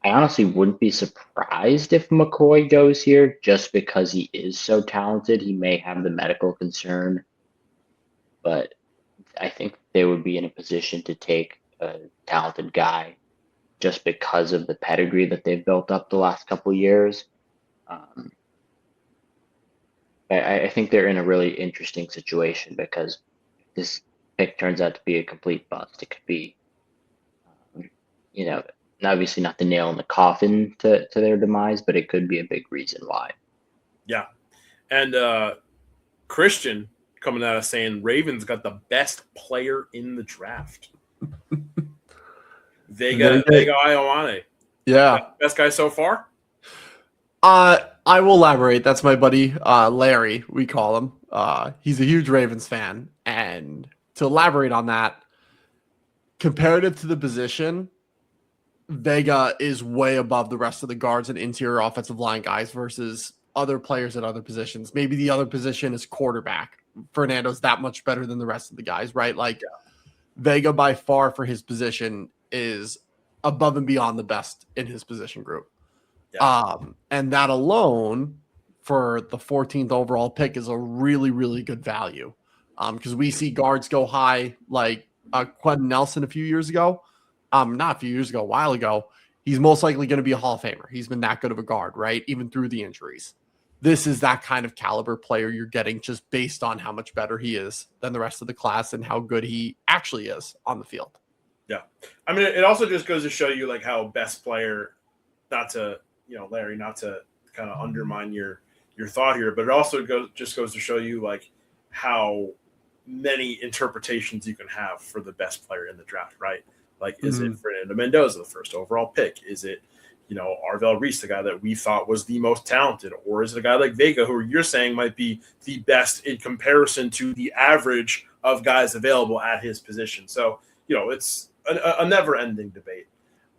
honestly wouldn't be surprised if McCoy goes here just because he is so talented. He may have the medical concern, but I think they would be in a position to take a talented guy just because of the pedigree that they've built up the last couple of years. I think they're in a really interesting situation because if this pick turns out to be a complete bust, it could be, obviously not the nail in the coffin to their demise, but it could be a big reason why. Yeah. And Christian coming out of saying Ravens got the best player in the draft. Vega Ioane. Yeah. Best guy so far? I will elaborate. That's my buddy, Larry, we call him. He's a huge Ravens fan. And to elaborate on that, comparative to the position, Vega is way above the rest of the guards and interior offensive line guys versus other players at other positions. Maybe the other position is quarterback. Fernando's that much better than the rest of the guys, right? Vega by far for his position is above and beyond the best in his position group. Yeah. And that alone for the 14th overall pick is a really, really good value. Because we see guards go high like Quentin Nelson a few years ago. Not a few years ago, a while ago. He's most likely going to be a Hall of Famer. He's been that good of a guard, right? Even through the injuries. This is that kind of caliber player you're getting just based on how much better he is than the rest of the class and how good he actually is on the field. Yeah. I mean, it also just goes to show you how best player, not to, Larry, not to kind of undermine your thought here, but it also goes to show you how many interpretations you can have for the best player in the draft, right? Is it Fernando Mendoza, the first overall pick? Is it, Arvell Reese, the guy that we thought was the most talented? Or is it a guy like Vega, who you're saying might be the best in comparison to the average of guys available at his position? So, it's a never-ending debate.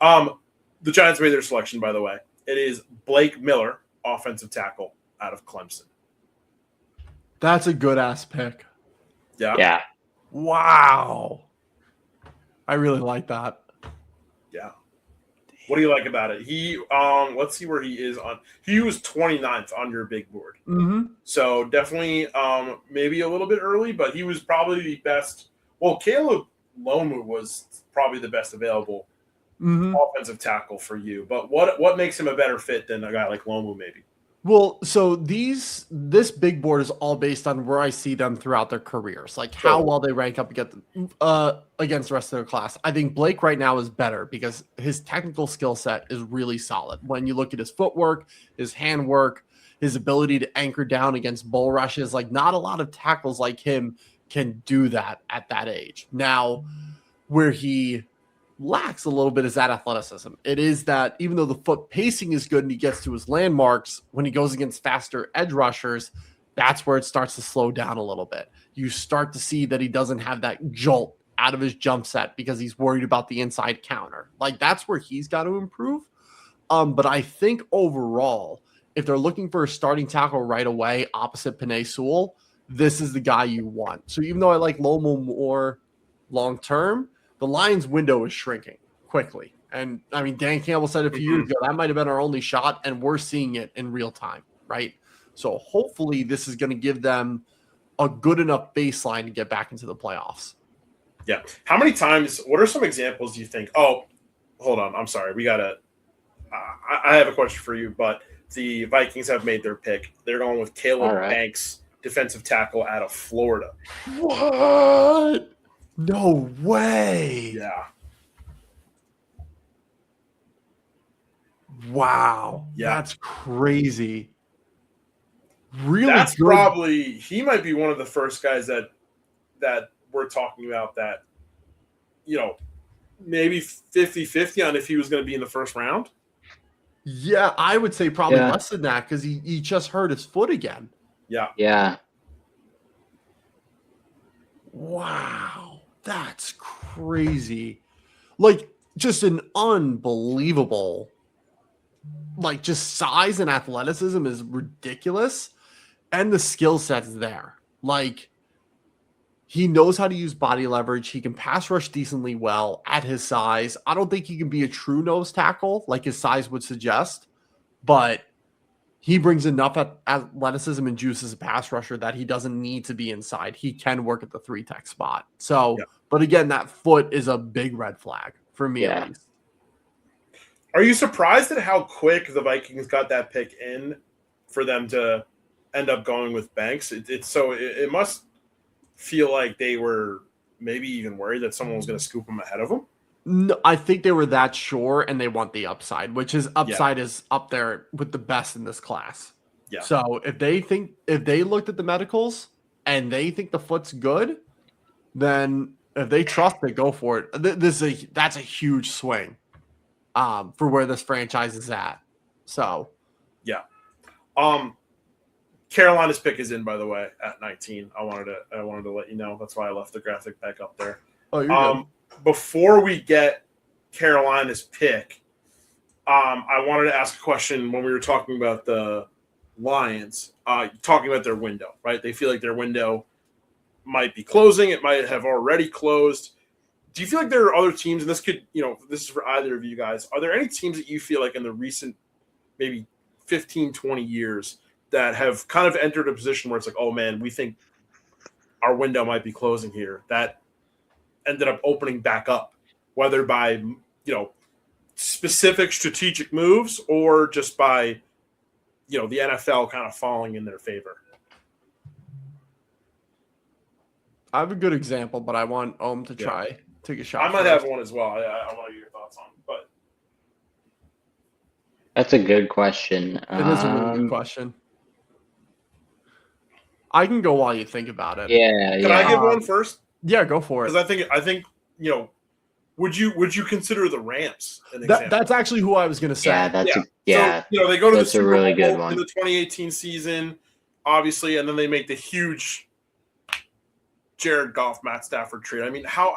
The Giants made their selection, by the way. It is Blake Miller, offensive tackle out of Clemson. That's a good-ass pick. Yeah. Wow. I really like that. Yeah. What do you like about it? He, let's see where he is on. He was 29th on your big board. Mm-hmm. So definitely, maybe a little bit early, but he was probably the best. Well, Caleb Lomu was probably the best available offensive tackle for you. But what makes him a better fit than a guy like Lomu, maybe? Well, so this big board is all based on where I see them throughout their careers, how well they rank up against the rest of their class. I think Blake right now is better because his technical skill set is really solid. When you look at his footwork, his handwork, his ability to anchor down against bull rushes, not a lot of tackles like him can do that at that age. Now, where he lacks a little bit is that athleticism. It is that even though the foot pacing is good and he gets to his landmarks, when he goes against faster edge rushers, that's where it starts to slow down a little bit. You start to see that he doesn't have that jolt out of his jump set because he's worried about the inside counter. That's where he's got to improve. But I think overall, if they're looking for a starting tackle right away opposite Penei Sewell, this is the guy you want. So even though I like Lomo more long-term, the Lions' window is shrinking quickly. And I mean, Dan Campbell said a few years ago that might have been our only shot, and we're seeing it in real time, right? So hopefully this is going to give them a good enough baseline to get back into the playoffs. Yeah. How many times? What are some examples you think? Oh, hold on. I'm sorry. We gotta. I have a question for you, but the Vikings have made their pick. They're going with Caleb Banks, defensive tackle out of Florida. What? No way. Yeah. Wow. Yeah. That's crazy. Really That's good. probably he might be one of the first guys that we're talking about that, maybe 50-50 on if he was going to be in the first round. Yeah, I would say probably less than that because he just hurt his foot again. Yeah. Yeah. Wow. That's crazy. Like, just an unbelievable, like, just size and athleticism is ridiculous. And the skill set's there. Like, he knows how to use body leverage. He can pass rush decently well at his size. I don't think he can be a true nose tackle like his size would suggest, but he brings enough athleticism and juice as a pass rusher that he doesn't need to be inside. He can work at the 3-tech spot. So, but again, that foot is a big red flag for me at least. Are you surprised at how quick the Vikings got that pick in for them to end up going with Banks? It must feel like they were maybe even worried that someone was going to scoop him ahead of them. No, I think they were that sure, and they want the upside, which is upside is up there with the best in this class. Yeah. So if they looked at the medicals and they think the foot's good, then if they trust it, go for it. That's a huge swing for where this franchise is at. So yeah. Carolina's pick is in, by the way, at 19. I wanted to let you know. That's why I left the graphic back up there. Oh, you're good. Before we get Carolina's pick, I wanted to ask a question when we were talking about the Lions, talking about their window, right? They feel like their window might be closing. It might have already closed. Do you feel like there are other teams, and this is for either of you guys, are there any teams that you feel like in the recent maybe 15, 20 years that have kind of entered a position where it's like, oh man, we think our window might be closing here, that ended up opening back up, whether by, specific strategic moves or just by, the NFL kind of falling in their favor? I have a good example, but I want Ohm to take a shot. I might have one as well. I want to get your thoughts on, but that's a good question. It is a really good question. I can go while you think about it. Yeah. Can I give one first? Yeah, go for it. Because I think would you consider the Rams an example? That's actually who I was going to say. Yeah, So, they go to the that's a Super really Bowl good one in the 2018 season, obviously, and then they make the huge Jared Goff, Matt Stafford trade. I mean, how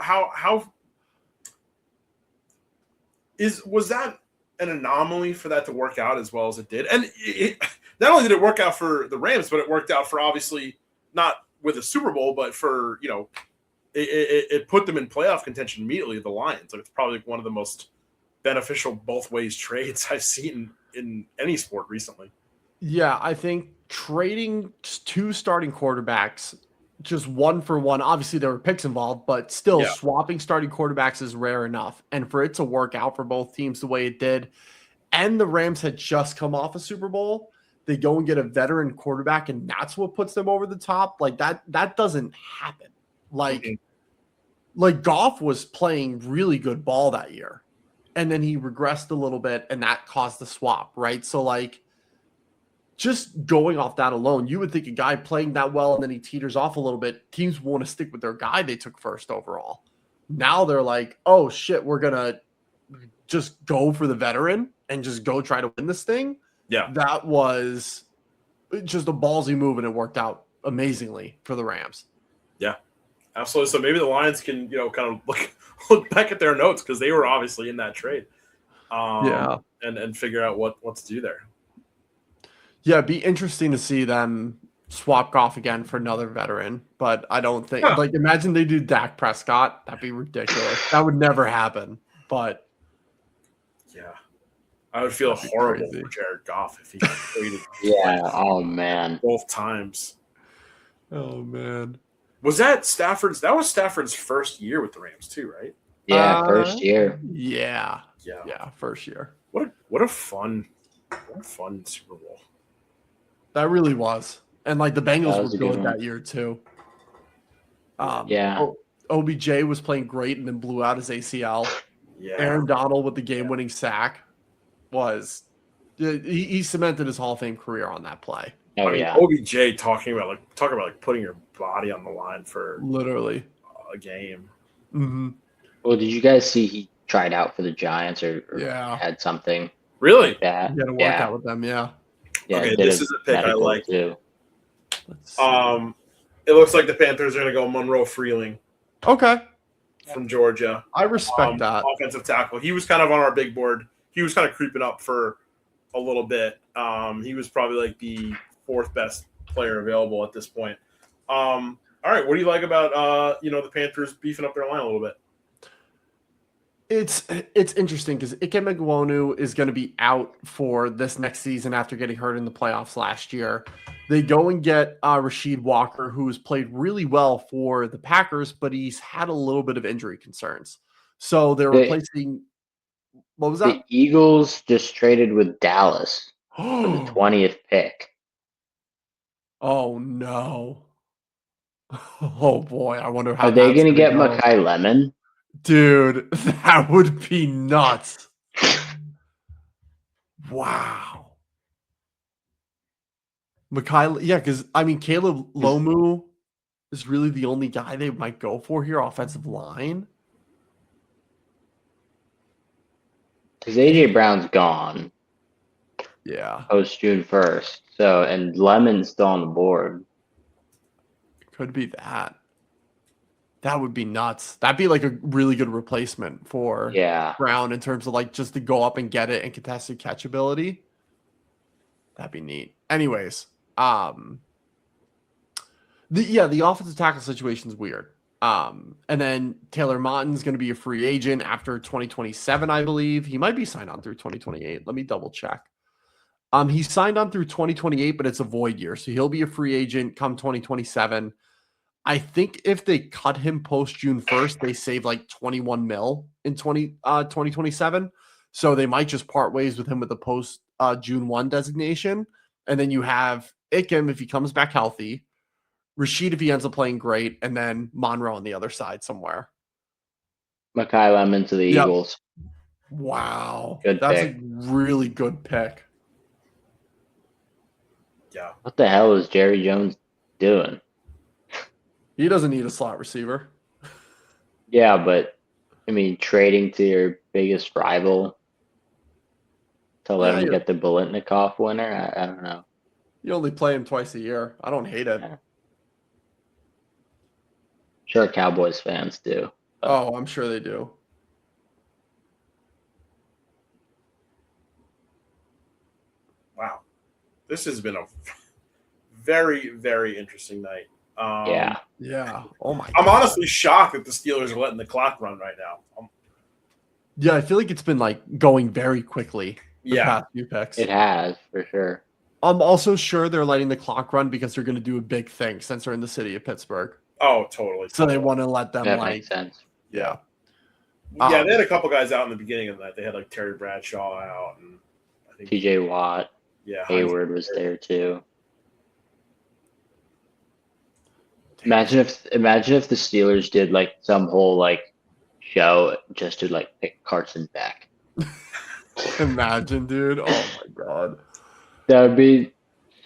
was that an anomaly for that to work out as well as it did? And not only did it work out for the Rams, but it worked out for, obviously, not with a Super Bowl, but for, it put them in playoff contention immediately, the Lions. Like, it's probably one of the most beneficial both ways trades I've seen in any sport recently. Yeah, I think trading two starting quarterbacks, just one for one, obviously there were picks involved, but still swapping starting quarterbacks is rare enough. And for it to work out for both teams the way it did, and the Rams had just come off a Super Bowl, they go and get a veteran quarterback, and that's what puts them over the top. Like, that doesn't happen. Like Goff was playing really good ball that year, and then he regressed a little bit, and that caused the swap, right? So, like, just going off that alone, you would think a guy playing that well and then he teeters off a little bit, teams want to stick with their guy they took first overall. Now they're like, oh shit, we're going to just go for the veteran and just go try to win this thing. Yeah. That was just a ballsy move, and it worked out amazingly for the Rams. Yeah, absolutely. So maybe the Lions can, kind of look back at their notes, because they were obviously in that trade. And figure out what to do there. Yeah, it'd be interesting to see them swap Goff again for another veteran, but I don't think Huh. like imagine they do Dak Prescott. That'd be ridiculous. That would never happen. But Yeah. I would feel that'd be horrible crazy. for Jared Goff if he traded Yeah. Oh man. both times. Oh man. Was that Stafford's? That was Stafford's first year with the Rams too, right? Yeah. First year. Yeah. Yeah. Yeah, first year. What a fun Super Bowl. That really was. And like the Bengals That were was a good good one. that year too. Yeah. OBJ was playing great and then blew out his ACL. Yeah. Aaron Donald with the game-winning sack was he cemented his Hall of Fame career on that play. Oh I mean, yeah. OBJ talking about putting your body on the line for Literally. a game. Mm-hmm. Well, did you guys see he tried out for the Giants or Yeah. had something Really? like that? You got to work Yeah. out with them, yeah. Yeah. Okay, did this a is a pick I medical, like. too. Let's see. It looks like the Panthers are going to go Monroe Freeling Okay. from Georgia. I respect that. Offensive tackle. He was kind of on our big board. He was kind of creeping up for a little bit. He was probably like the fourth best player available at this point. All right, what do you like about the Panthers beefing up their line a little bit? It's interesting because Ike Megwonu is going to be out for this next season after getting hurt in the playoffs last year. They go and get Rasheed Walker, who has played really well for the Packers, but he's had a little bit of injury concerns. So they're replacing. What was that? The Eagles just traded with Dallas for the 20th pick. Oh no! Oh boy, I wonder how. Are they going to get go. Mekhi Lemon? Dude, that would be nuts. Wow. Mekhi, yeah, because I mean, Caleb Lomu is really the only guy they might go for here, offensive line. Because AJ Brown's gone Yeah, post June 1st. So, and Lemon's still on the board. could be that. That would be nuts. That'd be like a really good replacement for Brown in terms of like just to go up and get it and contested catch ability. That'd be neat. Anyways, the offensive tackle situation is weird. And then Taylor Motton's going to be a free agent after 2027, I believe. He might be signed on through 2028. Let me double check. He's signed on through 2028, but it's a void year, so he'll be a free agent come 2027. I think if they cut him post June 1st, they save like 21 mil in 2027. So they might just part ways with him with the post June 1 designation. And then you have Ikem if he comes back healthy, Rasheed if he ends up playing great, and then Monroe on the other side somewhere. Mekhi Lemon to the Eagles. Wow. Good That's pick. a really good pick. Yeah. What the hell is Jerry Jones doing? He doesn't need a slot receiver. Yeah, but I mean, trading to your biggest rival to let him get the Biletnikoff winner? I don't know. You only play him twice a year. I don't hate it. Yeah. Sure, Cowboys fans do. Oh, I'm sure they do. Wow. This has been a very, very interesting night. Yeah. Oh my. I'm honestly shocked that the Steelers are letting the clock run right now. Yeah, I feel like it's been like going very quickly. The Yeah. past few picks. It has, for sure. I'm also sure they're letting the clock run because they're going to do a big thing since they're in the city of Pittsburgh. Oh, totally. So they want to let them That makes sense. Yeah. Yeah, they had a couple guys out in the beginning of that. They had like Terry Bradshaw out, and I think TJ Watt, yeah, Hayward was there too. Imagine if the Steelers did like some whole like show just to like pick Carson Beck. Imagine, dude. Oh my god. That would be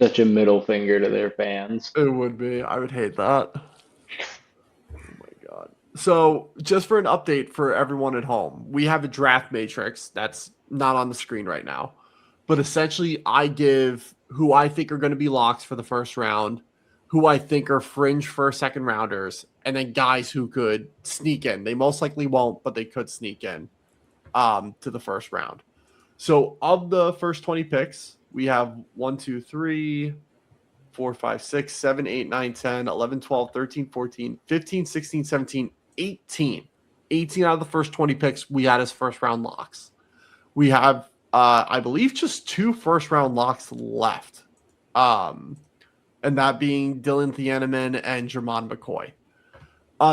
such a middle finger to their fans. It would be. I would hate that. Oh my god. So, just for an update for everyone at home, we have a draft matrix that's not on the screen right now. But essentially, I give who I think are going to be locks for the first round, who I think are fringe first, second rounders, and then guys who could sneak in. They most likely won't, but they could sneak in to the first round. So, of the first 20 picks, we have 4, 4, 5, 6, 7, 8, 9, 10, 11, 12, 13, 14, 15, 16, 17, 18. 18 out of the first 20 picks we had as first round locks. We have, I believe, just 2 first round locks left. And that being Dylan Thieneman and Jermon McCoy.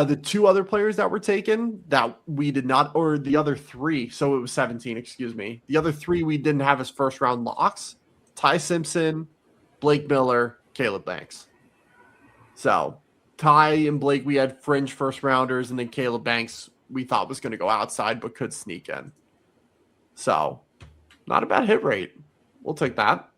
The 2 other players that were taken that we did not, or the other 3, so it was 17, excuse me. The other 3 we didn't have as first round locks: Ty Simpson, Blake Miller, Caleb Banks. So Ty and Blake, we had fringe first rounders, and then Caleb Banks we thought was going to go outside but could sneak in. So not a bad hit rate. We'll take that.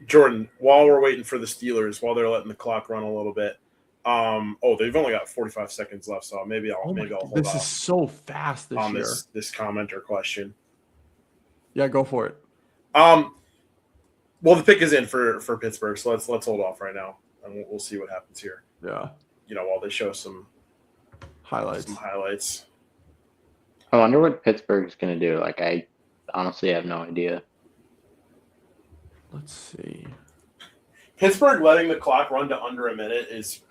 Jordan, while we're waiting for the Steelers, while they're letting the clock run a little bit, they've only got 45 seconds left, so maybe I'll hold this off is so fast this on year. this comment or question. Yeah, go for it. Well, the pick is in for Pittsburgh, so let's hold off right now, and we'll see what happens here. Yeah, While they show some highlights. I wonder what Pittsburgh's going to do. Like, I honestly have no idea. Let's see. Pittsburgh letting the clock run to under a minute is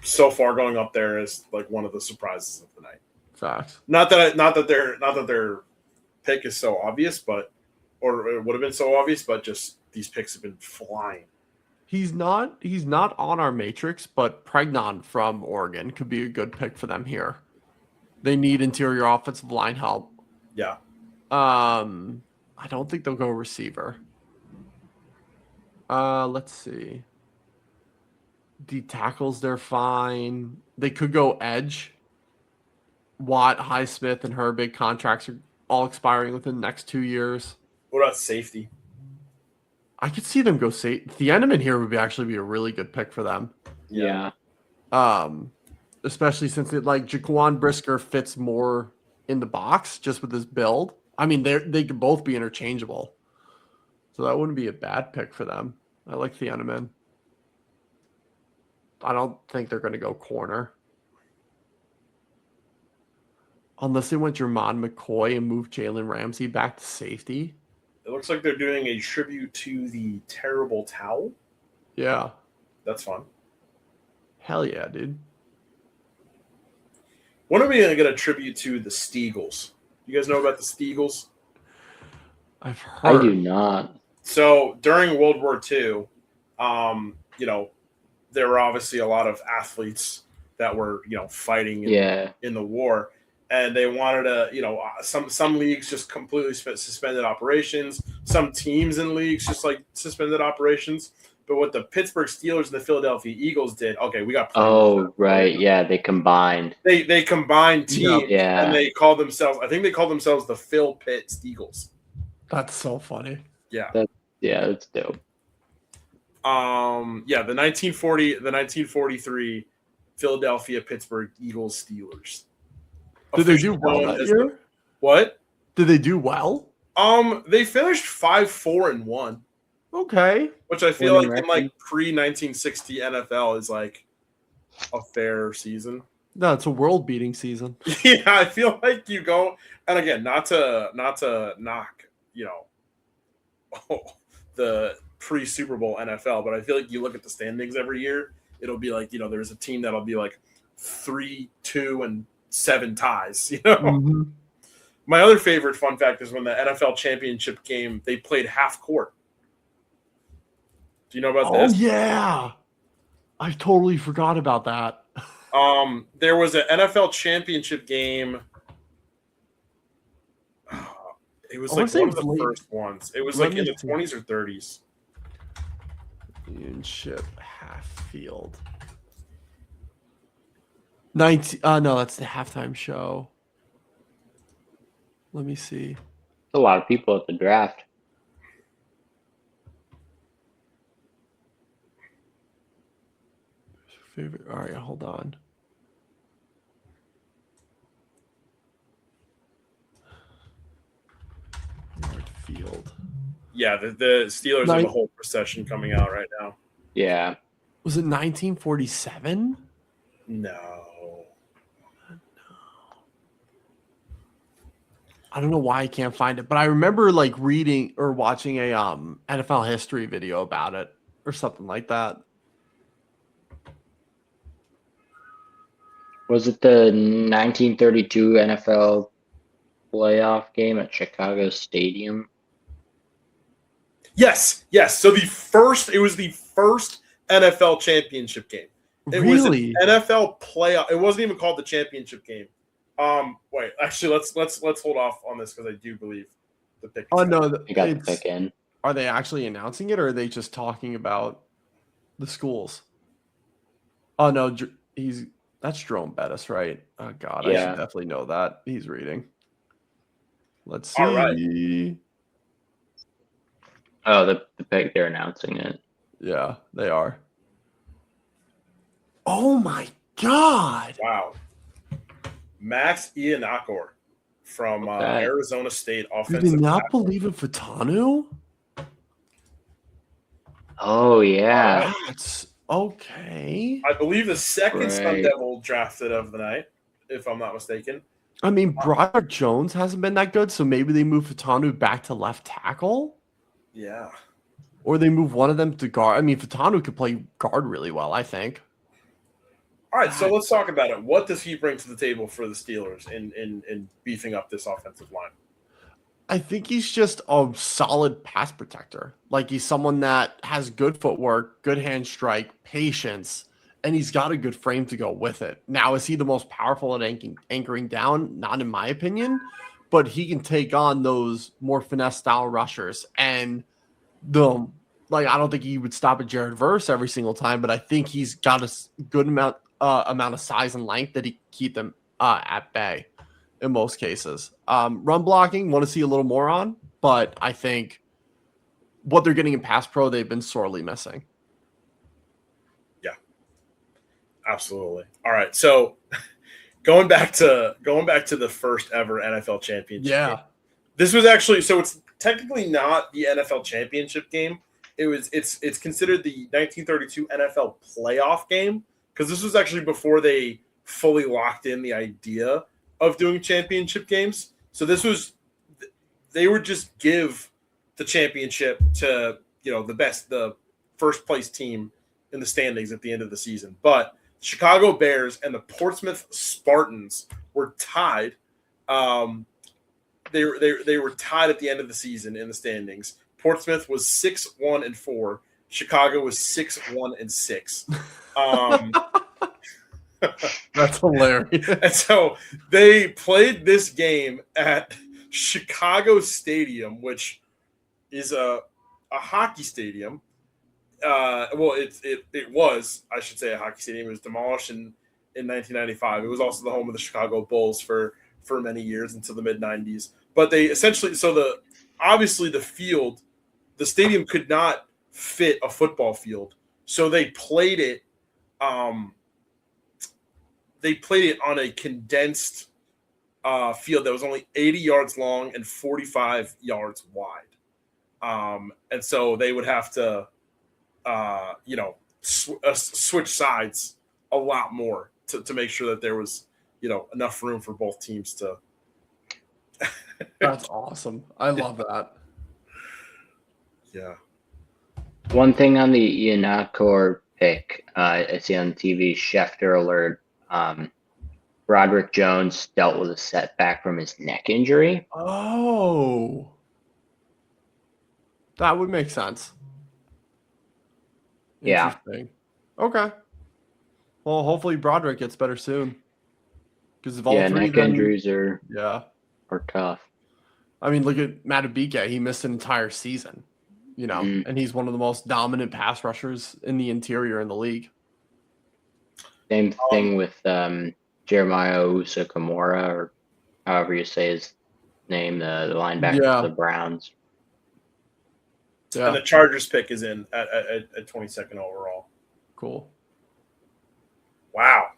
so far going up there as like one of the surprises of the night. Facts. Not that their pick is so obvious, or it would have been so obvious, but just these picks have been flying. He's not on our matrix, but Pregnon from Oregon could be a good pick for them here. They need interior offensive line help. Yeah. I don't think they'll go receiver. Let's see. D tackles, they're fine. They could go edge. Watt, Highsmith, and Herbig contracts are all expiring within the next 2 years. What about safety? I could see them go Thieneman here would actually be a really good pick for them. Yeah. Especially since Jaquan Brisker fits more in the box just with his build. I mean, they could both be interchangeable. So that wouldn't be a bad pick for them. I like Thieneman. I don't think they're going to go corner. Unless they went Jermon McCoy and moved Jalen Ramsey back to safety. It looks like they're doing a tribute to the terrible towel. Yeah. That's fun. Hell yeah, dude. When are we going to get a tribute to the Steagles? You guys know about the Steagles? I've heard. I do not. So during World War II, there were obviously a lot of athletes that were, fighting in the war. And they wanted to, some leagues just completely suspended operations. Some teams in leagues just suspended operations. But what the Pittsburgh Steelers and the Philadelphia Eagles did, okay, we got. Oh, right. Yeah, they combined. They combined teams, yeah. And they called themselves, I think they called themselves the Phil Pitt Steagles. That's so funny. Yeah. That's dope. The 1943 Philadelphia Pittsburgh Eagles Steelers. Did they do well that year? What? Did they do well? They finished 5-4-1. Okay. Which I feel like in pre-1960 NFL is like a fair season. No, it's a world-beating season. Yeah, I feel like you go, and again, not to knock, the pre-Super Bowl NFL, but I feel like you look at the standings every year, it'll be like, there's a team that'll be like 3-2 and 7 ties, Mm-hmm. My other favorite fun fact is when the NFL championship game, they played half court. Do you know about this? Oh, yeah. I totally forgot about that. There was an NFL championship game. It was like one of the first ones. It was like in the 20s or 30s. Championship half field. 19. No, that's the halftime show. Let me see. A lot of people at the draft. Favorite. All right, hold on. Field. Yeah, the Steelers have a whole procession coming out right now. Yeah. Was it 1947? No. I don't know why I can't find it, but I remember like reading or watching a NFL history video about it or something like that. Was it the 1932 NFL playoff game at Chicago Stadium? Yes. So it was the first NFL championship game. It Really? was an NFL playoff. It wasn't even called the championship game. Wait, actually, let's hold off on this because I do believe the pick. Oh no, They got the pick in. Are they actually announcing it, or are they just talking about the schools? Oh no, that's Jerome Bettis, right? Oh God, I should definitely know that. He's reading. Let's see. All right. Oh, the pick, they're announcing it. Yeah, they are. Oh my God! Wow. Max Ianakor from Arizona State offensive. You did not believe in Fatanu? Oh yeah, that's okay. I believe the second Sun Devil drafted of the night, if I'm not mistaken. I mean, Broderick Jones hasn't been that good, so maybe they move Fatanu back to left tackle. Yeah. Or they move one of them to guard. I mean, Fatanu could play guard really well, I think. All right, so let's talk about it. What does he bring to the table for the Steelers in beefing up this offensive line? I think he's just a solid pass protector. Like, he's someone that has good footwork, good hand strike, patience, and he's got a good frame to go with it. Now, is he the most powerful at anchoring down? Not in my opinion, but he can take on those more finesse style rushers. And I don't think he would stop at Jared Verse every single time, but I think he's got a good amount of size and length that he keep them at bay in most cases. Run blocking, want to see a little more on, but I think what they're getting in pass pro, they've been sorely missing. Yeah, absolutely. All right, so going back to the first ever NFL championship. Yeah, game. This was actually, so it's technically not the NFL championship game. It's considered the 1932 NFL playoff game because this was actually before they fully locked in the idea of doing championship games. So they would just give the championship to, the first place team in the standings at the end of the season. But Chicago Bears and the Portsmouth Spartans were tied. They were tied at the end of the season in the standings. Portsmouth was 6-1-4. Chicago was 6-1-6. That's hilarious. And so they played this game at Chicago Stadium, which is a hockey stadium. It was, I should say, a hockey stadium. It was demolished in 1995. It was also the home of the Chicago Bulls for many years until the mid-90s. But they essentially, obviously the stadium could not fit a football field. So they played it on a condensed field that was only 80 yards long and 45 yards wide. And so they would have to, switch sides a lot more to make sure that there was, enough room for both teams to. That's awesome. I love that. Yeah. One thing on the Ianakor pick, I see on TV, Schefter alert. Broderick Jones dealt with a setback from his neck injury. Oh, that would make sense. Yeah. Okay. Well, hopefully Broderick gets better soon. Because of all three, neck injuries are tough. I mean, look at Madubuike. He missed an entire season, and he's one of the most dominant pass rushers in the interior in the league. Same thing with Jeremiah Usa-Kamara, or however you say his name, the linebacker for the Browns. Yeah. And the Chargers pick is in at 22nd overall. Cool. Wow.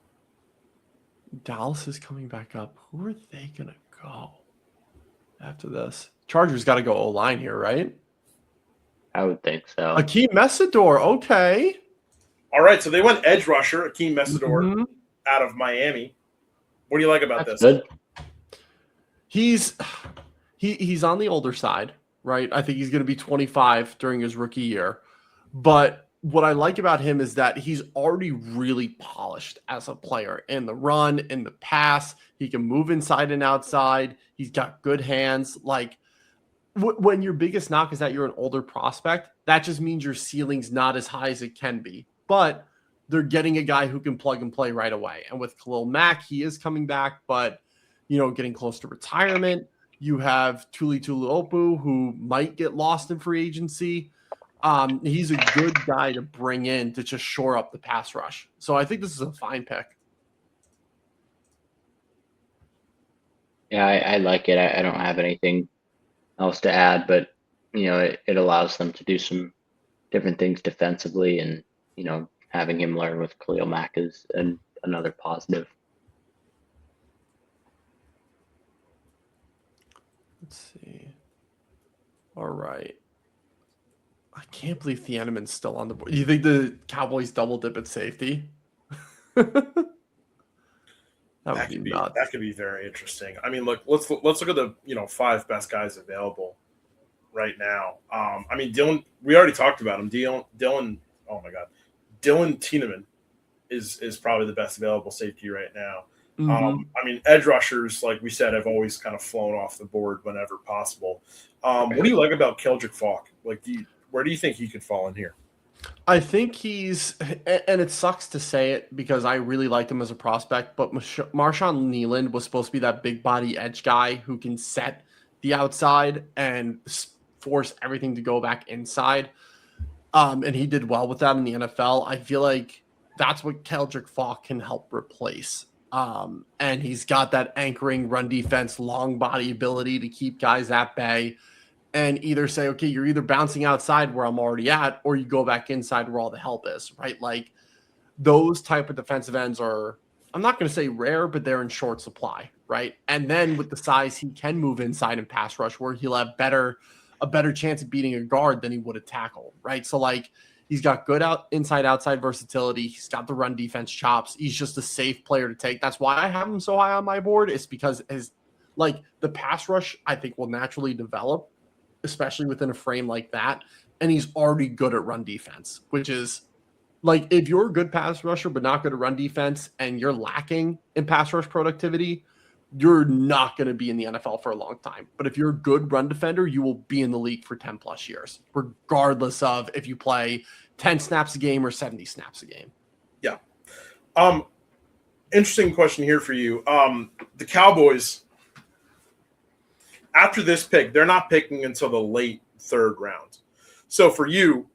Dallas is coming back up. Who are they going to go after this? Chargers got to go O-line here, right? I would think so. Akeem Messidor. Okay. All right, so they went edge rusher, Akeem Messidor, out of Miami. What do you like about this? Good. He's on the older side, right? I think he's going to be 25 during his rookie year. But what I like about him is that he's already really polished as a player in the run, in the pass. He can move inside and outside. He's got good hands. Like when your biggest knock is that you're an older prospect, that just means your ceiling's not as high as it can be. But they're getting a guy who can plug and play right away. And with Khalil Mack, he is coming back, but getting close to retirement. You have Tuli Tuipulotu, who might get lost in free agency. He's a good guy to bring in to just shore up the pass rush. So I think this is a fine pick. Yeah, I like it. I don't have anything else to add, but it allows them to do some different things defensively, and having him learn with Khalil Mack is another positive. Let's see. All right. I can't believe Thieneman's still on the board. You think the Cowboys double dip at safety? That could be very interesting. I mean, look, let's look at the 5 best guys available right now. I mean, Dylan. We already talked about him. Dylan. Oh my God, Dylan Thieneman is probably the best available safety right now. Mm-hmm. I mean, edge rushers, like we said, have always kind of flown off the board whenever possible. What do you like about Keldrick Falk? Like, where do you think he could fall in here? I think he's, and it sucks to say it because I really liked him as a prospect, but Marshawn Nealand was supposed to be that big body edge guy who can set the outside and force everything to go back inside. And he did well with that in the NFL. I feel like that's what Keldrick Falk can help replace. And he's got that anchoring run defense, long body ability to keep guys at bay and either say, okay, you're either bouncing outside where I'm already at, or you go back inside where all the help is, right? Like those type of defensive ends are, I'm not going to say rare, but they're in short supply, right? And then with the size, he can move inside and pass rush where he'll have a better chance of beating a guard than he would a tackle, right? So like he's got good outside versatility. He's got the run defense chops. He's just a safe player to take. That's why I have him so high on my board. It's because the pass rush, I think, will naturally develop, especially within a frame like that. And he's already good at run defense, which is like, if you're a good pass rusher, but not good at run defense and you're lacking in pass rush productivity, you're not going to be in the NFL for a long time. But if you're a good run defender, you will be in the league for 10 plus years, regardless of if you play 10 snaps a game or 70 snaps a game. Yeah. Interesting question here for you. The Cowboys, after this pick, they're not picking until the late 3rd round. So for you,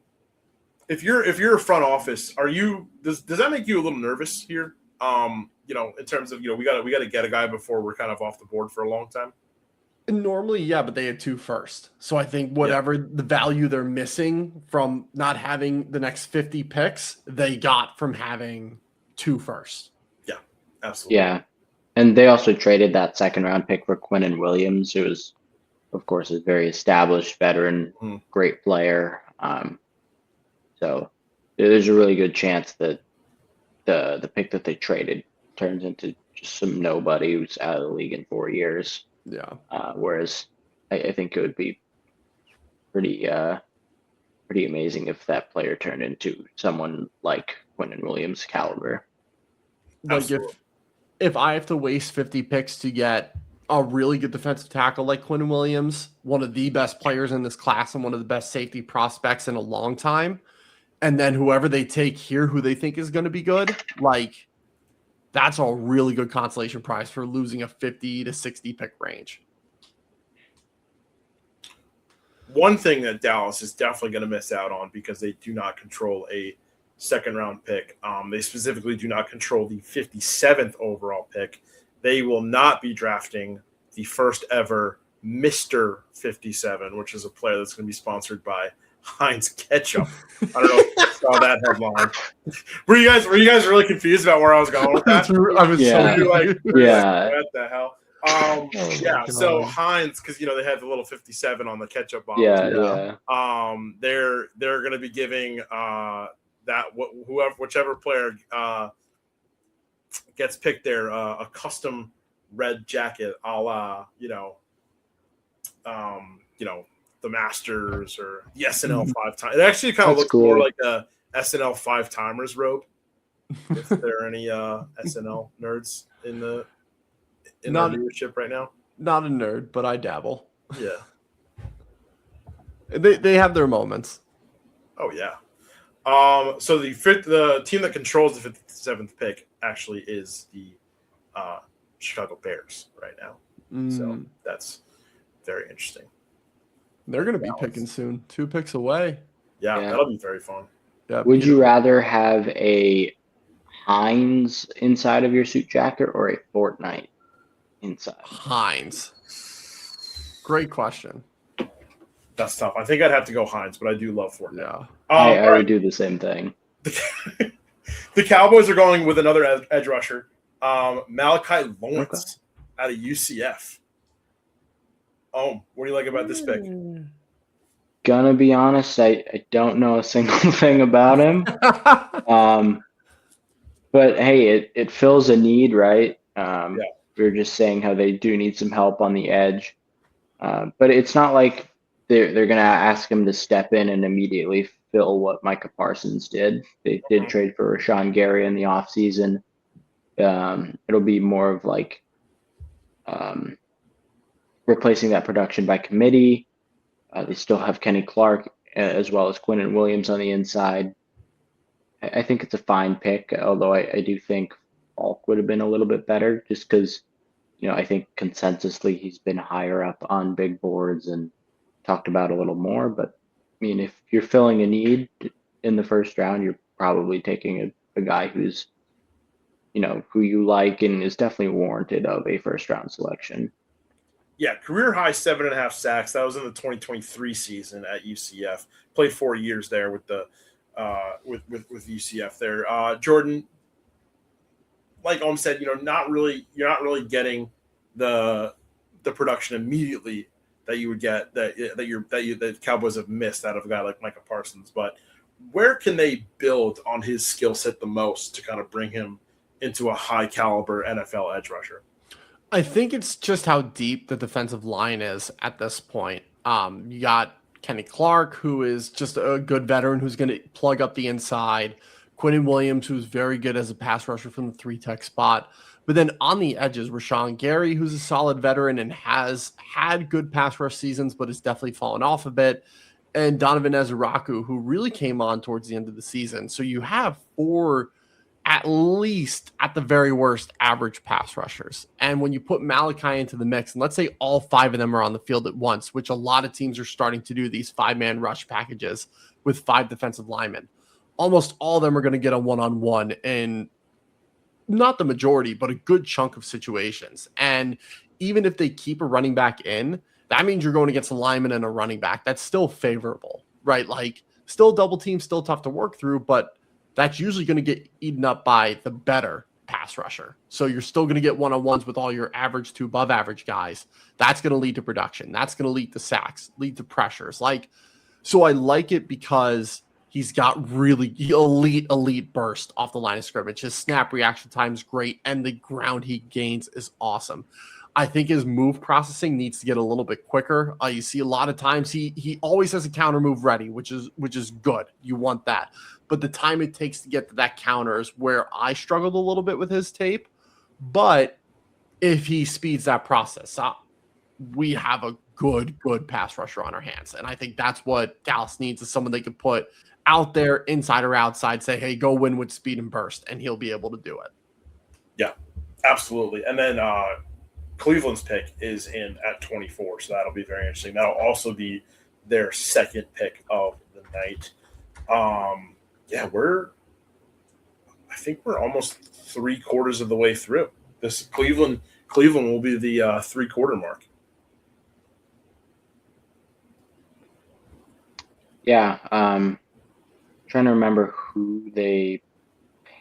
if you're a front office, does that make you a little nervous here? In terms of, we got to get a guy before we're kind of off the board for a long time. Normally, yeah, but they had 2 first. So I think whatever the value they're missing from not having the next 50 picks, they got from having 2 first. Yeah, absolutely. Yeah. And they also traded that 2nd round pick for Quinnen Williams, who is, of course, a very established veteran, great player. So there's a really good chance that the pick that they traded turns into just some nobody who's out of the league in 4 years. Yeah. Whereas I think it would be pretty amazing if that player turned into someone like Quinnen Williams caliber. Like if I have to waste 50 picks to get a really good defensive tackle like Quinnen Williams, one of the best players in this class and one of the best safety prospects in a long time, and then whoever they take here who they think is going to be good, like that's a really good consolation prize for losing a 50 to 60 pick range. One thing that Dallas is definitely going to miss out on because they do not control a 2nd round pick. They specifically do not control the 57th overall pick. They will not be drafting the first ever Mr. 57, which is a player that's going to be sponsored by Heinz Ketchup. I don't know if you saw that headline. Were you guys really confused about where I was going with that? I was Yeah. so Like, Yeah. what the hell? So Heinz, because they have the little 57 on the ketchup bottle. Yeah. They're going to be giving whichever player gets picked there a custom red jacket, a la the Masters or the SNL 5-time. It actually kind of That's looks cool. more like a SNL 5-timers robe. If there are any SNL nerds in our viewership right now. Not a nerd, but I dabble. Yeah. They have their moments. Oh yeah. So the team that controls the 57th pick actually is the Chicago Bears right now. So that's very interesting. They're going to be picking soon. 2 picks away. Yeah, that'll be very fun. Yeah, Would you rather have a Heinz inside of your suit jacket or a Fortnite inside? Heinz. Great question. That's tough. I think I'd have to go Heinz, but I do love Fortnite. Yeah. I would do the same thing. The Cowboys are going with another edge rusher, Malachi Lawrence out of UCF. What do you like about this pick? Gonna be honest, I don't know a single thing about him. But hey, it fills a need, right? We were just saying how they do need some help on the edge. But it's not like they're gonna ask him to step in and immediately fill what Micah Parsons did. They did trade for Rashawn Gary in the offseason. It'll be more of like replacing that production by committee. They still have Kenny Clark as well as Quinnen Williams on the inside. I think it's a fine pick, although I do think Falk would have been a little bit better just because, I think consensusly he's been higher up on big boards and talked about a little more. But, I mean, if you're filling a need in the first round, you're probably taking a guy who's, who you like and is definitely warranted of a first-round selection. Yeah, career high 7.5 sacks. That was in the 2023 season at UCF. Played 4 years there with the with UCF there. Jordan, like Ohm said, you're not really getting the production immediately that you would get that the Cowboys have missed out of a guy like Micah Parsons. But where can they build on his skill set the most to kind of bring him into a high caliber NFL edge rusher? I think it's just how deep the defensive line is at this point. You got Kenny Clark, who is just a good veteran who's going to plug up the inside. Quinnen Williams, who's very good as a pass rusher from the 3-tech spot. But then on the edges, Rashawn Gary, who's a solid veteran and has had good pass rush seasons, but has definitely fallen off a bit. And Donovan Ezeraku, who really came on towards the end of the season. So you have 4, at least at the very worst, average pass rushers. And when you put Malachi into the mix, and let's say all 5 of them are on the field at once, which a lot of teams are starting to do, these 5-man rush packages with 5 defensive linemen, almost all of them are going to get a one-on-one in not the majority, but a good chunk of situations. And even if they keep a running back in, that means you're going against a lineman and a running back. That's still favorable, right? Like, still double team, still tough to work through, but that's usually going to get eaten up by the better pass rusher. So you're still going to get one-on-ones with all your average to above average guys. That's going to lead to production. That's going to lead to sacks, lead to pressures. So I like it because he's got really elite burst off the line of scrimmage. His snap reaction time is great, and the ground he gains is awesome. I think his move processing needs to get a little bit quicker. You see a lot of times he always has a counter move ready, which is good. You want that. But the time it takes to get to that counter is where I struggled a little bit with his tape. But if he speeds that process up, we have a good pass rusher on our hands. And I think that's what Dallas needs, is someone they could put out there, inside or outside, say, hey, go win with speed and burst, and he'll be able to do it. Yeah, absolutely. And then Cleveland's pick is in at 24, so that'll be very interesting. That'll also be their second pick of the night. I think we're almost 3/4 of the way through. This Cleveland will be the 3/4 mark. Yeah, trying to remember who they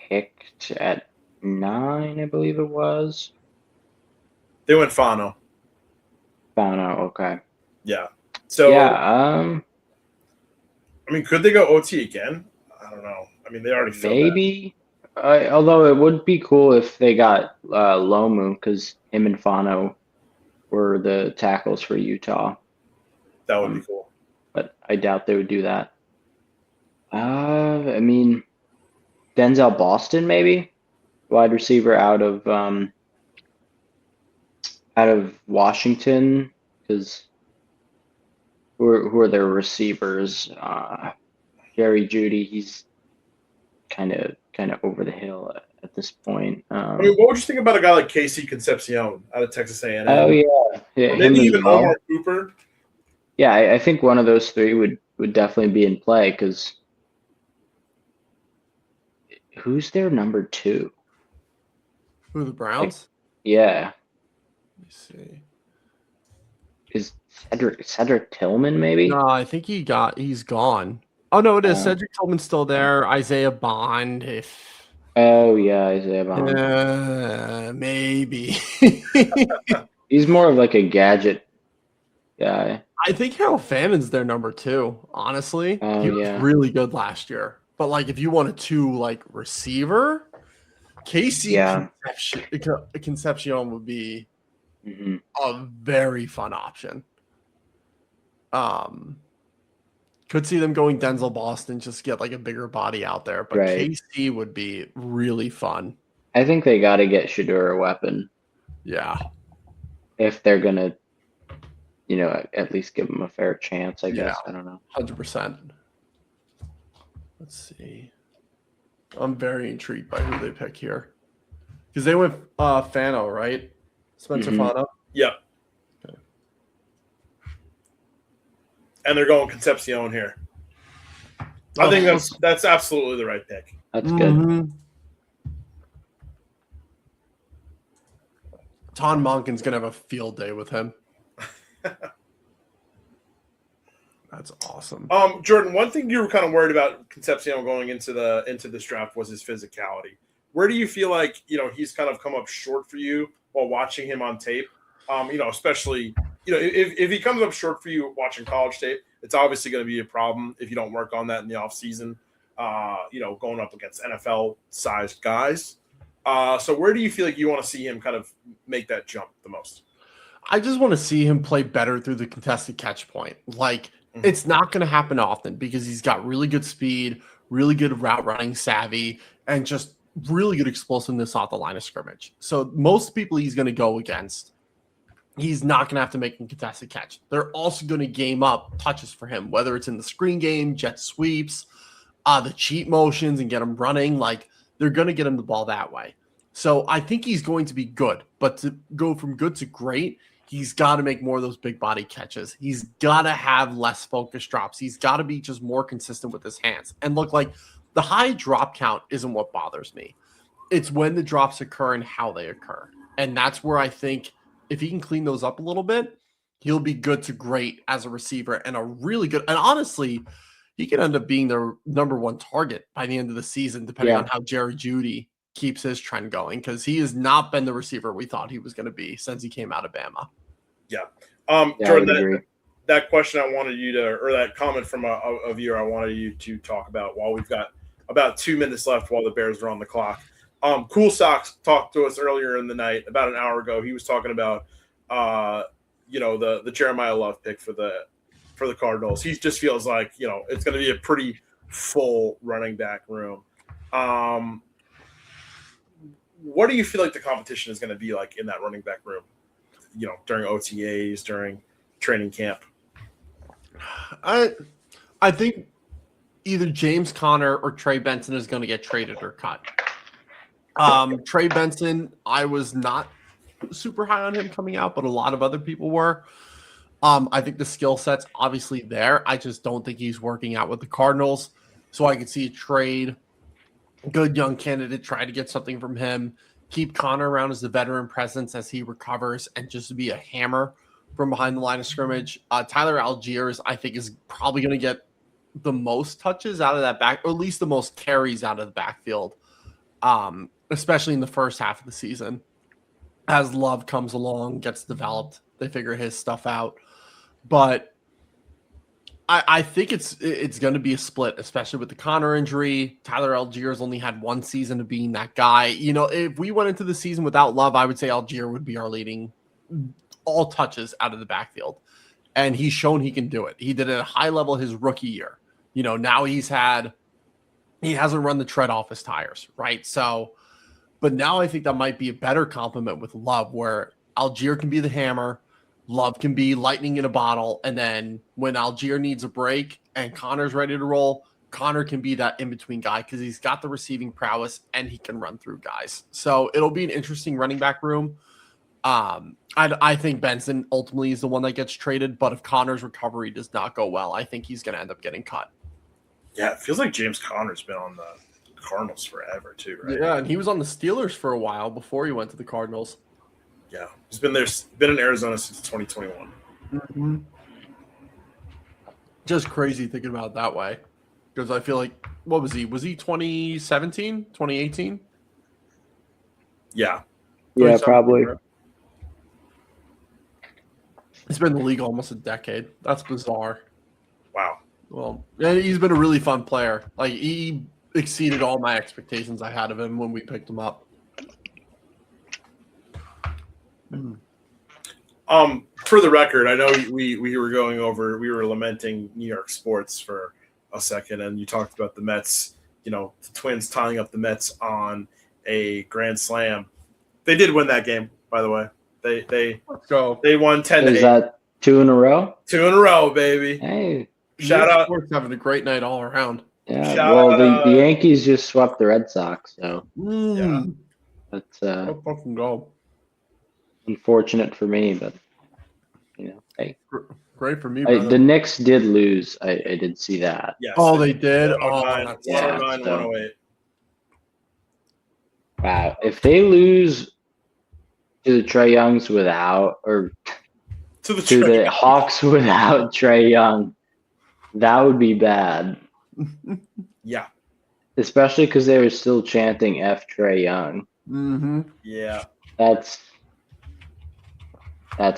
picked at 9, I believe it was. They went Fano. Okay. Yeah. So yeah, I mean, could they go OT again? I don't know. I mean, they already filled maybe. Although it would be cool if they got Lomu, because him and Fano were the tackles for Utah. That would be cool. But I doubt they would do that. I mean, Denzel Boston maybe, wide receiver out of Washington, because who are their receivers? Jerry Jeudy, he's kind of over the hill at this point. I mean, what would you think about a guy like Casey Concepcion out of Texas A&M? Oh yeah, Or him maybe as even well. Omar Cooper. Yeah, I think one of those three would definitely be in play, because who's their number 2? Who, the Browns? Yeah, Let me see. is Cedric Tillman maybe? No, I think he's gone. Oh no, it is. Oh. Cedric Tillman's still there. Isaiah Bond, if Oh yeah, Isaiah Bond. maybe. He's more of like a gadget guy. I think Harold Fannon's their number 2, honestly. Oh, He was yeah. really good last year. But like if you want a 2 like receiver, Casey Yeah. Concepcion would be hmm a very fun option. Could see them going Denzel Boston, just get like a bigger body out there. But Right. KC would be really fun. I think they got to get Shedeur a weapon Yeah. if they're gonna, at least give him a fair chance. I guess. Yeah. I don't know. 100%. Let's see. I'm very intrigued by who they pick here. Because they went Fano, right? Spencer Mhm. Fano. Yeah. Okay. And they're going Concepcion here. I think that's absolutely the right pick. That's good. Mhm. Ton Monken's going to have a field day with him. That's awesome. Jordan, one thing you were kind of worried about Concepcion going into this draft was his physicality. Where do you feel like he's kind of come up short for you while watching him on tape? Especially if he comes up short for you watching college tape, it's obviously going to be a problem if you don't work on that in the offseason. Going up against NFL-sized guys. So where do you feel like you want to see him kind of make that jump the most? I just want to see him play better through the contested catch point. Like, it's not going to happen often because he's got really good speed, really good route running savvy, and just really good explosiveness off the line of scrimmage. So most people he's going to go against, he's not going to have to make a contested catch. They're also going to game up touches for him, whether it's in the screen game, jet sweeps, the cheat motions, and get him running. Like, they're going to get him the ball that way. So I think he's going to be good, but to go from good to great, he's got to make more of those big body catches. He's got to have less focus drops. He's got to be just more consistent with his hands. And look, like, the high drop count isn't what bothers me. It's when the drops occur and how they occur. And that's where I think if he can clean those up a little bit, he'll be good to great as a receiver and a really good. And honestly, he could end up being their number 1 target by the end of the season, depending on how Jerry Jeudy keeps his trend going, because he has not been the receiver we thought he was going to be since he came out of Bama. Yeah. Jordan, I that question I wanted you to, or that comment from a viewer I wanted you to talk about while we've got about 2 minutes left while the Bears are on the clock. Cool Socks talked to us earlier in the night, about an hour ago. He was talking about, the Jeremiah Love pick for the Cardinals. He just feels like, it's going to be a pretty full running back room. What do you feel like the competition is going to be like in that running back room, during OTAs, during training camp? I think either James Conner or Trey Benson is going to get traded or cut. Trey Benson, I was not super high on him coming out, but a lot of other people were. I think the skill set's obviously there. I just don't think he's working out with the Cardinals. So I could see a trade. Good young candidate, try to get something from him. Keep Connor around as the veteran presence as he recovers and just to be a hammer from behind the line of scrimmage. Tyler Algiers, I think, is probably going to get the most touches out of that back, or at least the most carries out of the backfield, especially in the first half of the season. As Love comes along, gets developed, they figure his stuff out. But I think it's going to be a split, especially with the Connor injury. Tyler Algiers only had 1 season of being that guy. If we went into the season without Love, I would say Algier would be our leading all touches out of the backfield. and he's shown he can do it. He did it at a high level his rookie year. Now he hasn't run the tread off his tires, right? So, but now I think that might be a better complement with Love, where Algier can be the hammer, Love can be lightning in a bottle, and then when Algier needs a break and Connor's ready to roll, Connor can be that in-between guy because he's got the receiving prowess and he can run through guys. So it'll be an interesting running back room. I think Benson ultimately is the one that gets traded, but if Connor's recovery does not go well, I think he's going to end up getting cut. Yeah, it feels like James Conner's been on the Cardinals forever too, right? Yeah, and he was on the Steelers for a while before he went to the Cardinals. Yeah, he's been in Arizona since 2021. Mm-hmm. Just crazy thinking about it that way. Because I feel like, what was he? Was he 2017, 2018? Yeah. Yeah, probably. He's been in the league almost a decade. That's bizarre. Wow. Well, and he's been a really fun player. Like, he exceeded all my expectations I had of him when we picked him up. For the record, I know we were lamenting New York sports for a second, and you talked about the Mets, the Twins tying up the Mets on a grand slam. They did win that game, by the way. Let's go. They won 10-8. Is that 2 in a row? 2 in a row, baby. Hey. Shout out. Sports having a great night all around. Yeah. Shout out, the Yankees just swept the Red Sox, so Yeah. that's Let's fucking go. unfortunate for me, but hey. Great for me, The Knicks did lose. I did see that. Yes. Oh, they did? 109, that's 109, so- 108. Wow. If they lose to the Trae Youngs without, or To the to the trade. Hawks without Trae Young, that would be bad. Yeah. Especially because they were still chanting F Trae Young. Mm-hmm. Yeah. That's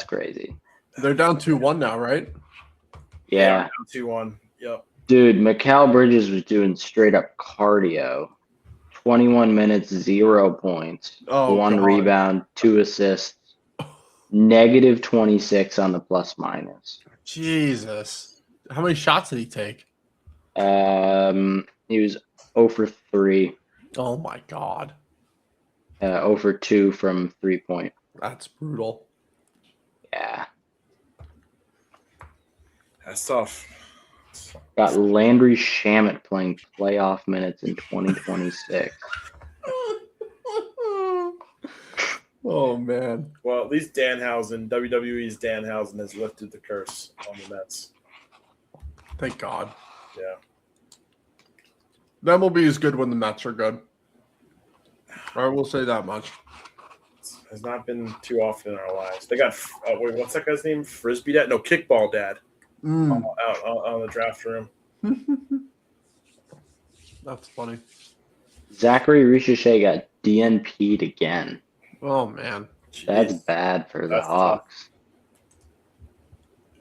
crazy. They're down 2-1 now, right? Yeah. 2-1. Yep. Dude, Mikal Bridges was doing straight up cardio. 21 minutes, 0 points, Oh, 1 God. rebound, 2 assists, negative 26 on the plus minus. Jesus. How many shots did he take? He was 0 for 3, Oh, my God. 0 for 2 from 3-point. That's brutal. Yeah. That's tough. Got Landry Shamet playing playoff minutes in 2026. Oh, man. Well, at least WWE's Danhausen has lifted the curse on the Mets. Thank God. Yeah. That will be as good when the Mets are good. I will say that much. Has not been too often in our lives. They got what's that guy's name? Frisbee Dad? No, Kickball Dad. Out on the draft room. That's funny. Zachary Ricochet got DNP'd again. Oh, man. Jeez. That's bad for the That's Hawks.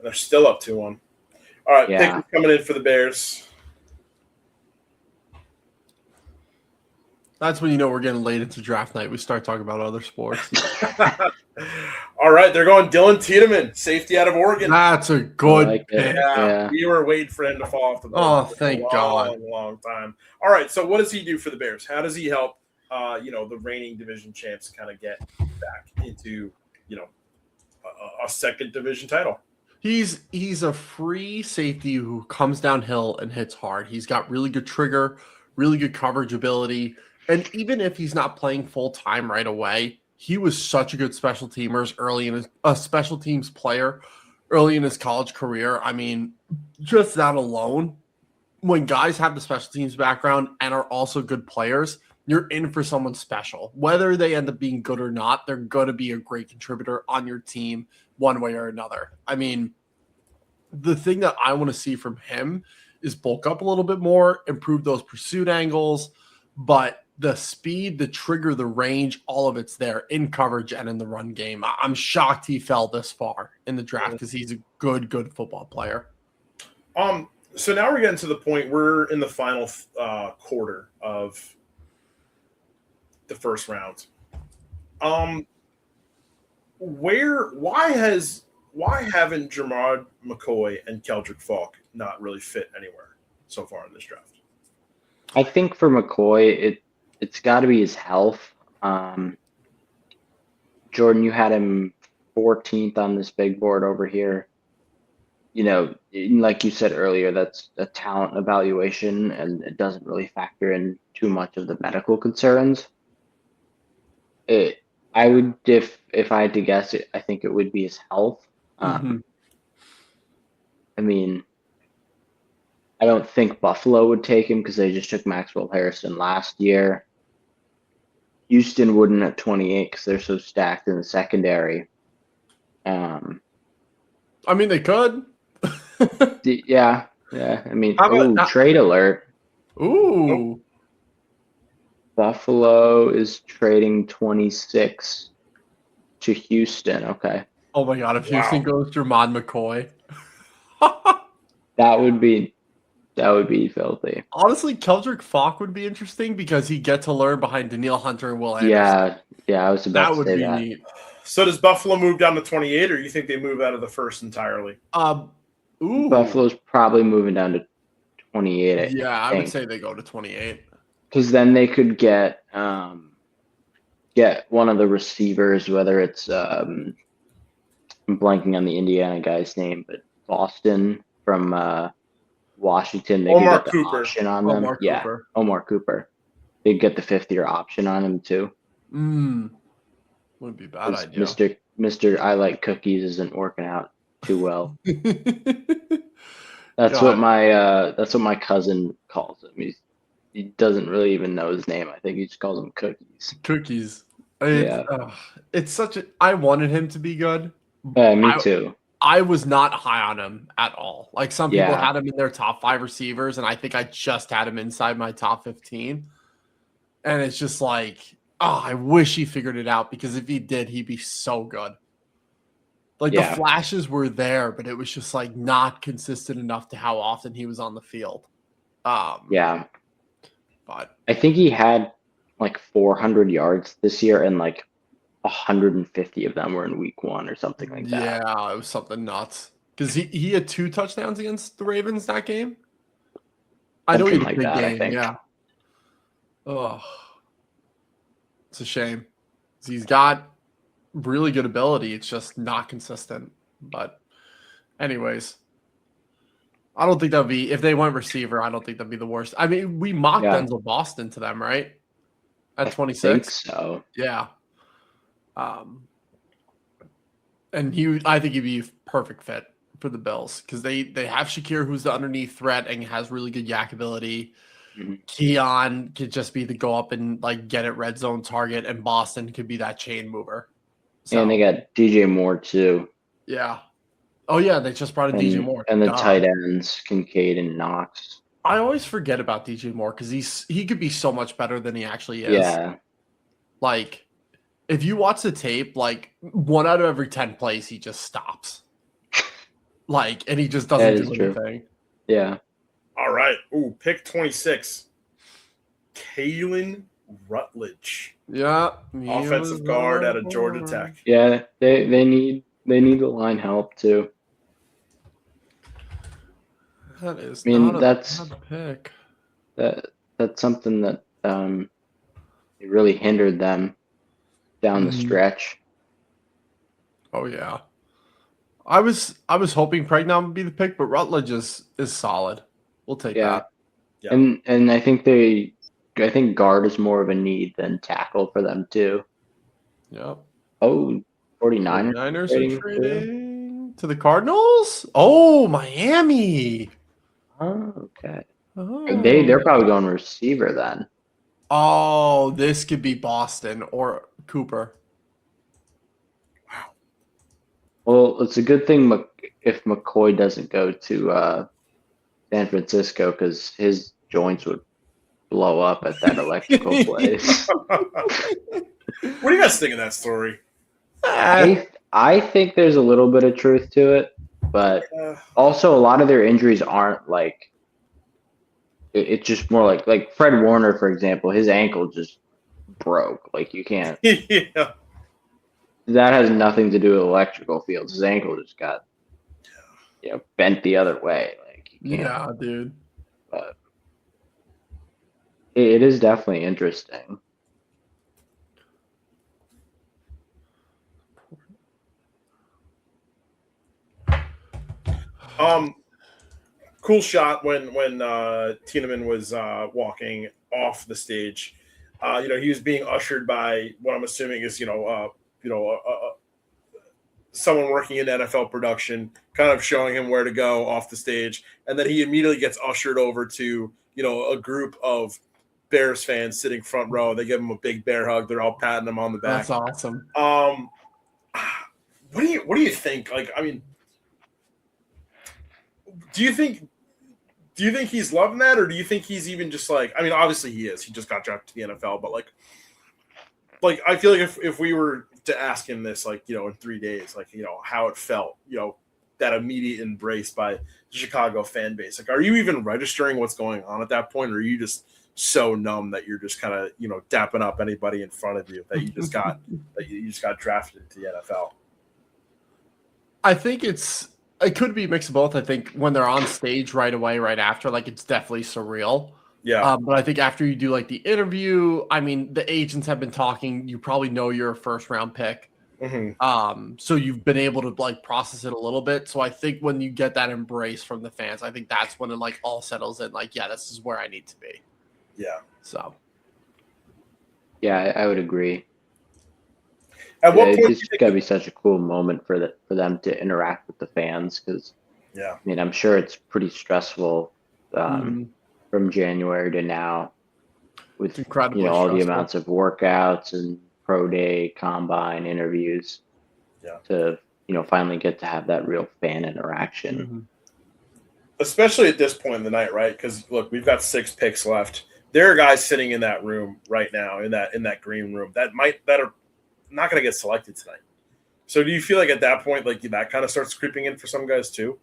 They're still up 2-1. All right, Yeah. pick coming in for the Bears. That's when you know we're getting late into draft night. We start talking about other sports. All right, they're going Dylan Tiedemann, safety out of Oregon. That's a good I like it. pick. Yeah, we were waiting for him to fall off the board Oh, for thank a long, God. long time. All right, so what does he do for the Bears? How does he help, the reigning division champs kind of get back into, a second division title? He's a free safety who comes downhill and hits hard. He's got really good trigger, really good coverage ability. And even if he's not playing full time right away, he was such a good special teamers early in a special teams player early in his college career. I mean, just that alone, when guys have the special teams background and are also good players, you're in for someone special. Whether they end up being good or not, they're going to be a great contributor on your team one way or another. I mean, the thing that I want to see from him is bulk up a little bit more, improve those pursuit angles, but the speed, the trigger, the range, all of it's there in coverage and in the run game. I'm shocked he fell this far in the draft because he's a good football player. So now we're getting to the point we're in the final quarter of the first round. Why has why haven't Jermard McCoy and Keldrick Falk not really fit anywhere so far in this draft? I think for McCoy, it's got to be his health. Jordan, you had him 14th on this big board over here. Like you said earlier, that's a talent evaluation, and it doesn't really factor in too much of the medical concerns. I would, if I had to guess it, I think it would be his health. I mean, I don't think Buffalo would take him because they just took Maxwell Harrison last year. Houston wouldn't at 28 because they're so stacked in the secondary. I mean, they could. Yeah. I mean, How trade alert. Ooh. Buffalo is trading 26 to Houston. Okay. Oh my God! If Houston goes Jermond McCoy, that would be filthy. Honestly, Keldrick Falk would be interesting because he'd get to learn behind Danielle Hunter and Will Anderson. Yeah. I was about to say that. Neat. So does Buffalo move down to 28, or you think they move out of the first entirely? Buffalo's probably moving down to 28. I would say they go to 28. Because then they could get one of the receivers, whether it's I'm blanking on the Indiana guy's name, but Boston from Washington. They Omar could get the Cooper. option on them. Cooper. Omar Cooper. They'd get the 5th-year option on him too. Wouldn't be a bad idea. Mr. I like cookies isn't working out too well. That's what my cousin calls him. He doesn't really even know his name. I think he just calls them cookies. Cookies. Yeah. It's such a. I wanted him to be good. Me too. I was not high on him at all. Like some people had him in their top 5 receivers, and I think I just had him inside my top 15. And it's just like, I wish he figured it out, because if he did, he'd be so good. Like the flashes were there, but it was just like not consistent enough to how often he was on the field. But I think he had like 400 yards this year, and like 150 of them were in week 1 or something like that. Yeah, it was something nuts. Because he had 2 touchdowns against the Ravens that game. I know he had a big game. I think. Yeah. Oh, it's a shame. He's got really good ability. It's just not consistent. But anyways, I don't think that'd be, if they went receiver, I don't think that'd be the worst. I mean, we mocked Denzel Boston to them, right? At 26. I think so. Yeah. And I think he'd be a perfect fit for the Bills, because they have Shakir, who's the underneath threat and has really good yak ability. Keon could just be the go up and like get it red zone target, and Boston could be that chain mover. So, and they got DJ Moore too. Yeah. Oh yeah, they just brought in DJ Moore. And the tight ends, Kincaid and Knox. I always forget about DJ Moore because he could be so much better than he actually is. Yeah. Like, if you watch the tape, like 1 out of every 10 plays, he just stops. Like, and he just doesn't do anything. Yeah. All right. Ooh, pick 26. Kalen Rutledge. Yeah. Offensive guard out of Georgia Tech. Yeah, they need the line help too. That is that's a pick. That's something that it really hindered them down the stretch. Oh yeah. I was hoping Pregnon would be the pick, but Rutledge is solid. We'll take that. Yeah. And I think guard is more of a need than tackle for them too. Yep. Oh, 49ers. 49ers are trading to the Cardinals? Oh, Miami. Oh, okay. Oh. They're probably going receiver then. Oh, this could be Boston or Cooper. Wow. Well, it's a good thing if McCoy doesn't go to San Francisco, because his joints would blow up at that electrical place. What do you guys think of that story? I think there's a little bit of truth to it, but also a lot of their injuries aren't like, it's just more like Fred Warner, for example, his ankle just broke. Like, you can't. Yeah. That has nothing to do with electrical fields. His ankle just got, bent the other way. Like you can't. Yeah, dude. But it is definitely interesting. Cool shot when Tiedemann was walking off the stage. He was being ushered by what I'm assuming is someone working in NFL production, kind of showing him where to go off the stage, and then he immediately gets ushered over to a group of Bears fans sitting front row. They give him a big bear hug. They're all patting him on the back. That's awesome. What do you think? Like, I mean, do you think he's loving that, or do you think he's even just like? I mean, obviously he is. He just got drafted to the NFL, but like I feel like if we were to ask him this, like in 3 days, like how it felt, that immediate embrace by the Chicago fan base. Like, are you even registering what's going on at that point, or are you just so numb that you're just kind of dapping up anybody in front of you that you just got drafted into the NFL? I think it could be a mix of both. I think when they're on stage right away, right after, like it's definitely surreal. Yeah. But I think after you do like the interview, I mean, the agents have been talking. You probably know you're a first round pick. Mm-hmm. So you've been able to like process it a little bit. So I think when you get that embrace from the fans, I think that's when it like all settles in. Like, yeah, this is where I need to be. Yeah. So. Yeah, I would agree. At what point it's got to be such a cool moment for them to interact with the fans because, yeah, I mean, I'm sure it's pretty stressful from January to now with incredibly all stressful. the amounts of workouts and pro day, combine interviews. Yeah. To finally get to have that real fan interaction. Mm-hmm. Especially at this point in the night, right? Because look, we've got 6 picks left. There are guys sitting in that room right now, in that green room, that are not going to get selected tonight. So do you feel like at that point, like that kind of starts creeping in for some guys too?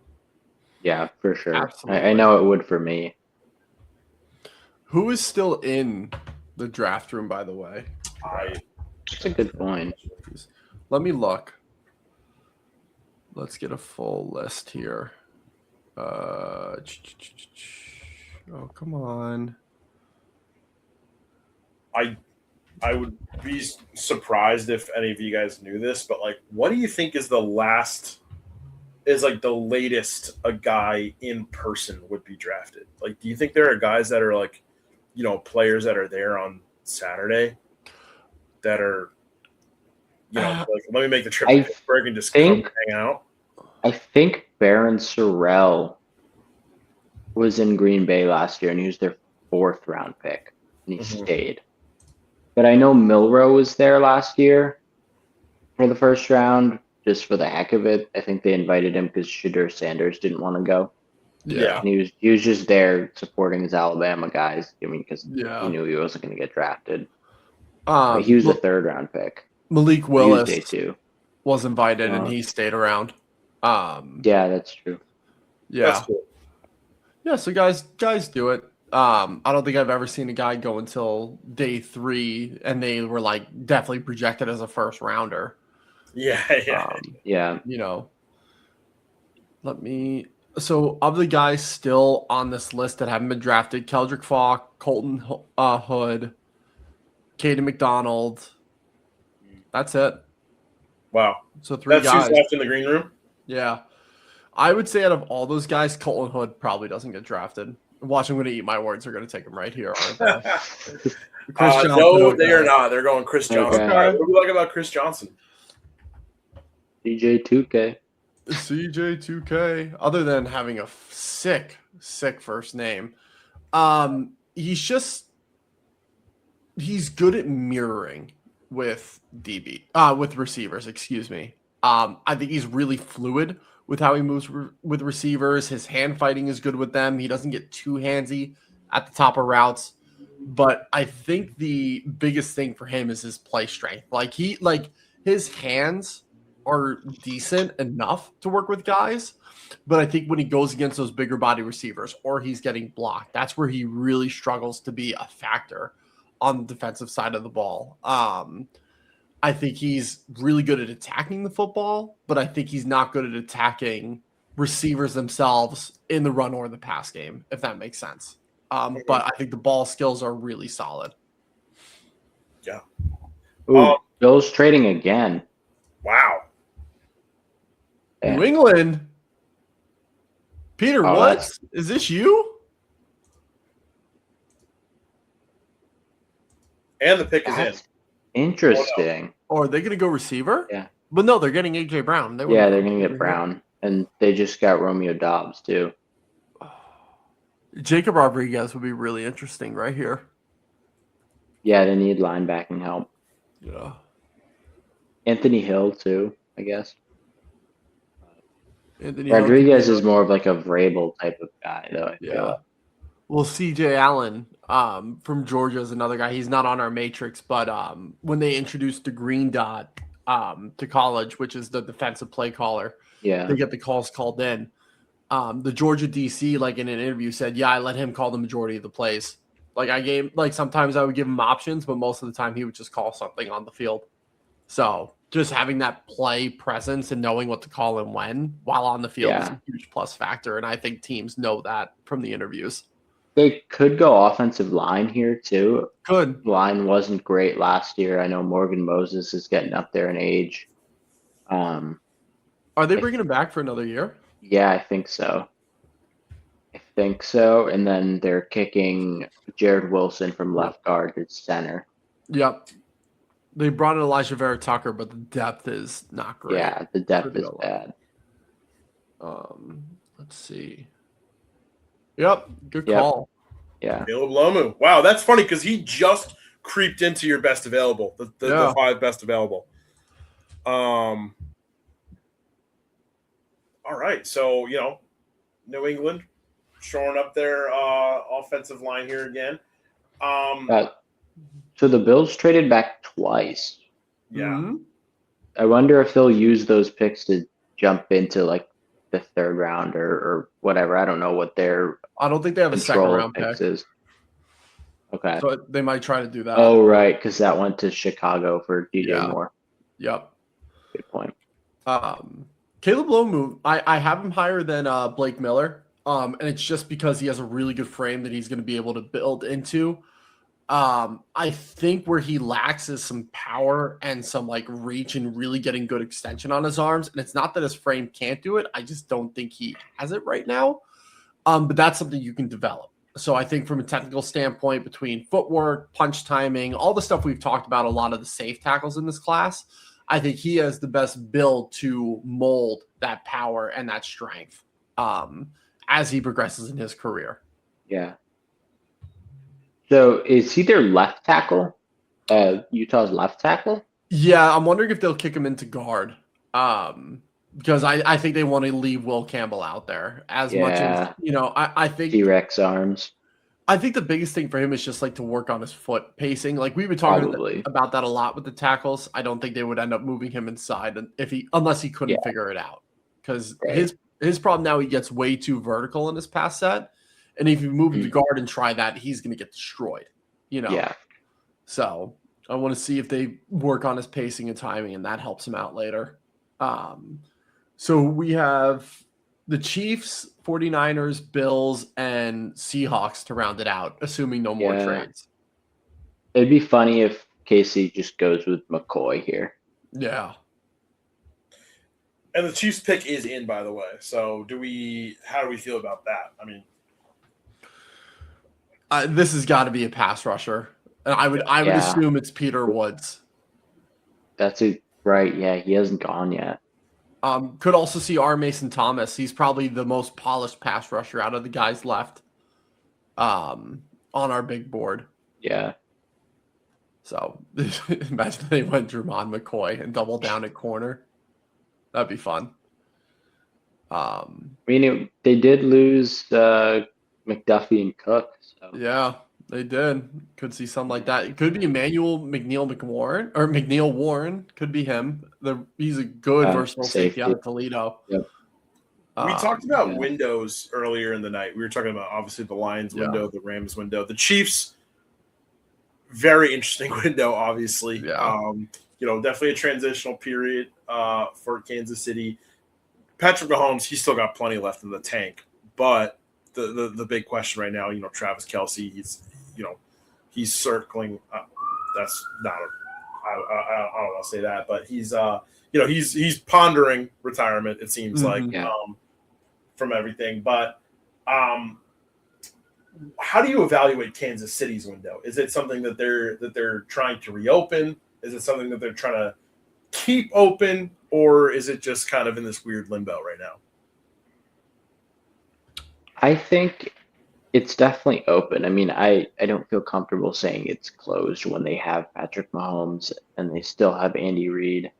Yeah, for sure. Absolutely. I know it would for me. Who is still in the draft room, by the way? That's a good point. Let me look. Let's get a full list here. Oh, come on. I would be surprised if any of you guys knew this, but like, what do you think is the latest a guy in person would be drafted? Like, do you think there are guys that are like, players that are there on Saturday that are, like, let me make the trip to Pittsburgh and just come hang out? I think Baron Sorrell was in Green Bay last year, and he was their 4th round pick, and he stayed. But I know Milroe was there last year for the first round, just for the heck of it. I think they invited him because Shadur Sanders didn't want to go. Yeah. And he was just there supporting his Alabama guys. I mean, because he knew he wasn't going to get drafted. But he was a 3rd round pick. Malik Willis day 2. was invited and he stayed around. Yeah, that's true. Yeah. That's cool. Yeah, so guys do it. I don't think I've ever seen a guy go until day 3 and they were like definitely projected as a first rounder. Yeah. So of the guys still on this list that haven't been drafted, Keldrick Falk, Colton Hood, Caden McDonald. That's it. Wow. So 3 guys. That's who's left in the green room? Yeah. I would say out of all those guys, Colton Hood probably doesn't get drafted. Watch, I'm going to eat my words. They're going to take him right here, aren't they? No, they are not. They're going Chris Johnson. Okay. All right, what do you like about Chris Johnson? CJ2K. CJ2K. Other than having a sick first name, he's good at mirroring with with receivers. Excuse me. I think he's really fluid with how he moves with receivers. His hand fighting is good with them. He doesn't get too handsy at the top of routes. But I think the biggest thing for him is his play strength. His hands are decent enough to work with guys. But I think when he goes against those bigger body receivers or he's getting blocked, that's where he really struggles to be a factor on the defensive side of the ball. I think he's really good at attacking the football, but I think he's not good at attacking receivers themselves in the run or the pass game, if that makes sense. But I think the ball skills are really solid. Yeah. Ooh, Bill's trading again. Wow. Yeah. New England. Peter Oh, Woods, is this you? And the pick is in. That's interesting. Or are they going to go receiver? Yeah. But no, they're getting AJ Brown. They're going to get Brown. And they just got Romeo Dobbs, too. Jacob Rodriguez would be really interesting right here. Yeah, they need linebacking help. Yeah. Anthony Hill, too, I guess. Anthony Rodriguez is more of like a Vrabel type of guy, though. I feel like. Well, CJ Allen from Georgia is another guy. He's not on our matrix, but when they introduced the green dot to college, which is the defensive play caller, they get the calls called in. The Georgia DC, like in an interview, said, "Yeah, I let him call the majority of the plays. Sometimes I would give him options, but most of the time he would just call something on the field. So just having that play presence and knowing what to call and when while on the field is a huge plus factor, and I think teams know that from the interviews. They could go offensive line here too. Could. Line wasn't great last year. I know Morgan Moses is getting up there in age. Are they bringing him back for another year? Yeah, I think so. And then they're kicking Jared Wilson from left guard to center. Yep. They brought in Elijah Vera Tucker, but the depth is not great. Yeah, the depth is bad. Let's see. Yep, good call. Yeah. Caleb Lomu. Wow, that's funny because he just creeped into your best available, the 5 best available. All right, so New England shoring up their offensive line here again. So the Bills traded back twice. Yeah. Mm-hmm. I wonder if they'll use those picks to jump into like the 3rd round or whatever. I don't know what their I don't think they have a 2nd round pick. Is. Okay. So they might try to do that. Oh, right, because that went to Chicago for DJ Moore. Yep. Good point. Caleb Lomu, I have him higher than Blake Miller. And it's just because he has a really good frame that he's going to be able to build into. I think where he lacks is some power and some like reach and really getting good extension on his arms. And it's not that his frame can't do it. I just don't think he has it right now. But that's something you can develop. So I think from a technical standpoint, between footwork, punch timing, all the stuff we've talked about, a lot of the safe tackles in this class, I think he has the best build to mold that power and that strength as he progresses in his career. Yeah. So is he their left tackle? Utah's left tackle? Yeah, I'm wondering if they'll kick him into guard. Because I think they want to leave Will Campbell out there as much as, I think T-Rex arms. I think the biggest thing for him is just like to work on his foot pacing. Like we've been talking about that a lot with the tackles. I don't think they would end up moving him inside unless he couldn't figure it out. Because his problem now, he gets way too vertical in his pass set. And if you move him to guard and try that, he's going to get destroyed, Yeah. So I want to see if they work on his pacing and timing, and that helps him out later. So we have the Chiefs, 49ers, Bills, and Seahawks to round it out, assuming no more trades. It'd be funny if Casey just goes with McCoy here. Yeah. And the Chiefs pick is in, by the way. So how do we feel about that? I mean, this has got to be a pass rusher. And I would assume it's Peter Woods. That's right. Yeah, he hasn't gone yet. Could also see R. Mason Thomas. He's probably the most polished pass rusher out of the guys left on our big board. Yeah. So imagine they went Drummond McCoy and double down at corner. That'd be fun. They did lose McDuffie and Cook. So. Yeah, they did. Could see something like that. It could be Emmanuel McNeil Warren. Could be him. He's a good versatile safety out of Toledo. Yep. We talked about windows earlier in the night. We were talking about obviously the Lions window, the Rams window, the Chiefs. Very interesting window, obviously. Yeah. definitely a transitional period for Kansas City. Patrick Mahomes, he's still got plenty left in the tank, but the big question right now, Travis Kelce, he's circling. That's not I don't want to say that, but he's pondering retirement. It seems like from everything. But how do you evaluate Kansas City's window? Is it something that they're trying to reopen? Is it something that they're trying to keep open, or is it just kind of in this weird limbo right now? I think it's definitely open. I mean, I don't feel comfortable saying it's closed when they have Patrick Mahomes and they still have Andy Reid.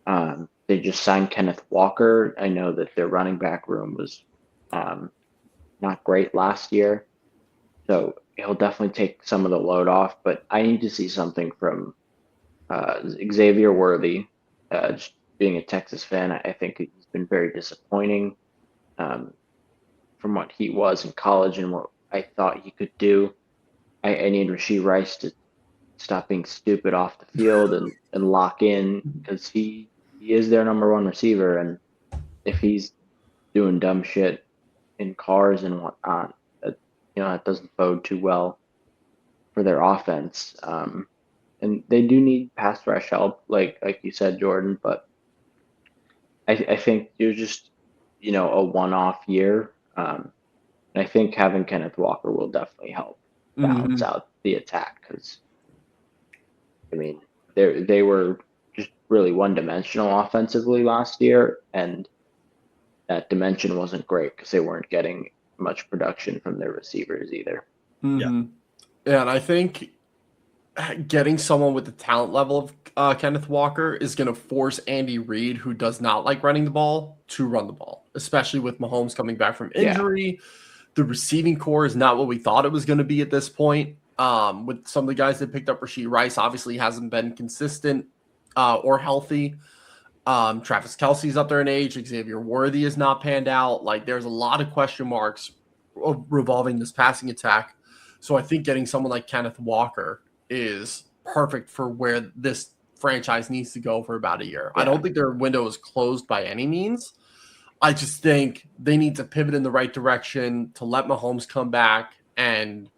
They just signed Kenneth Walker. I know that their running back room was not great last year, so he'll definitely take some of the load off. But I need to see something from Xavier Worthy. Just being a Texas fan, I think he's been very disappointing from what he was in college and what I thought he could do. I need Rashee Rice to stop being stupid off the field and lock in, because he is their number one receiver. And if he's doing dumb shit in cars and whatnot, that doesn't bode too well for their offense. And they do need pass rush help, like you said, Jordan. But I think you're just a one-off year. And I think having Kenneth Walker will definitely help balance out the attack, because I mean they were just really one-dimensional offensively last year, and that dimension wasn't great because they weren't getting much production from their receivers either. Yeah, and I think getting someone with the talent level of Kenneth Walker is going to force Andy Reid, who does not like running the ball, to run the ball, especially with Mahomes coming back from injury. Yeah. The receiving core is not what we thought it was going to be at this point. With some of the guys that picked up, Rashee Rice obviously hasn't been consistent or healthy. Travis Kelce's up there in age. Xavier Worthy is not panned out. Like, there's a lot of question marks revolving this passing attack. So I think getting someone like Kenneth Walker is perfect for where this franchise needs to go for about a year. Yeah. I don't think their window is closed by any means. I just think they need to pivot in the right direction to let Mahomes come back and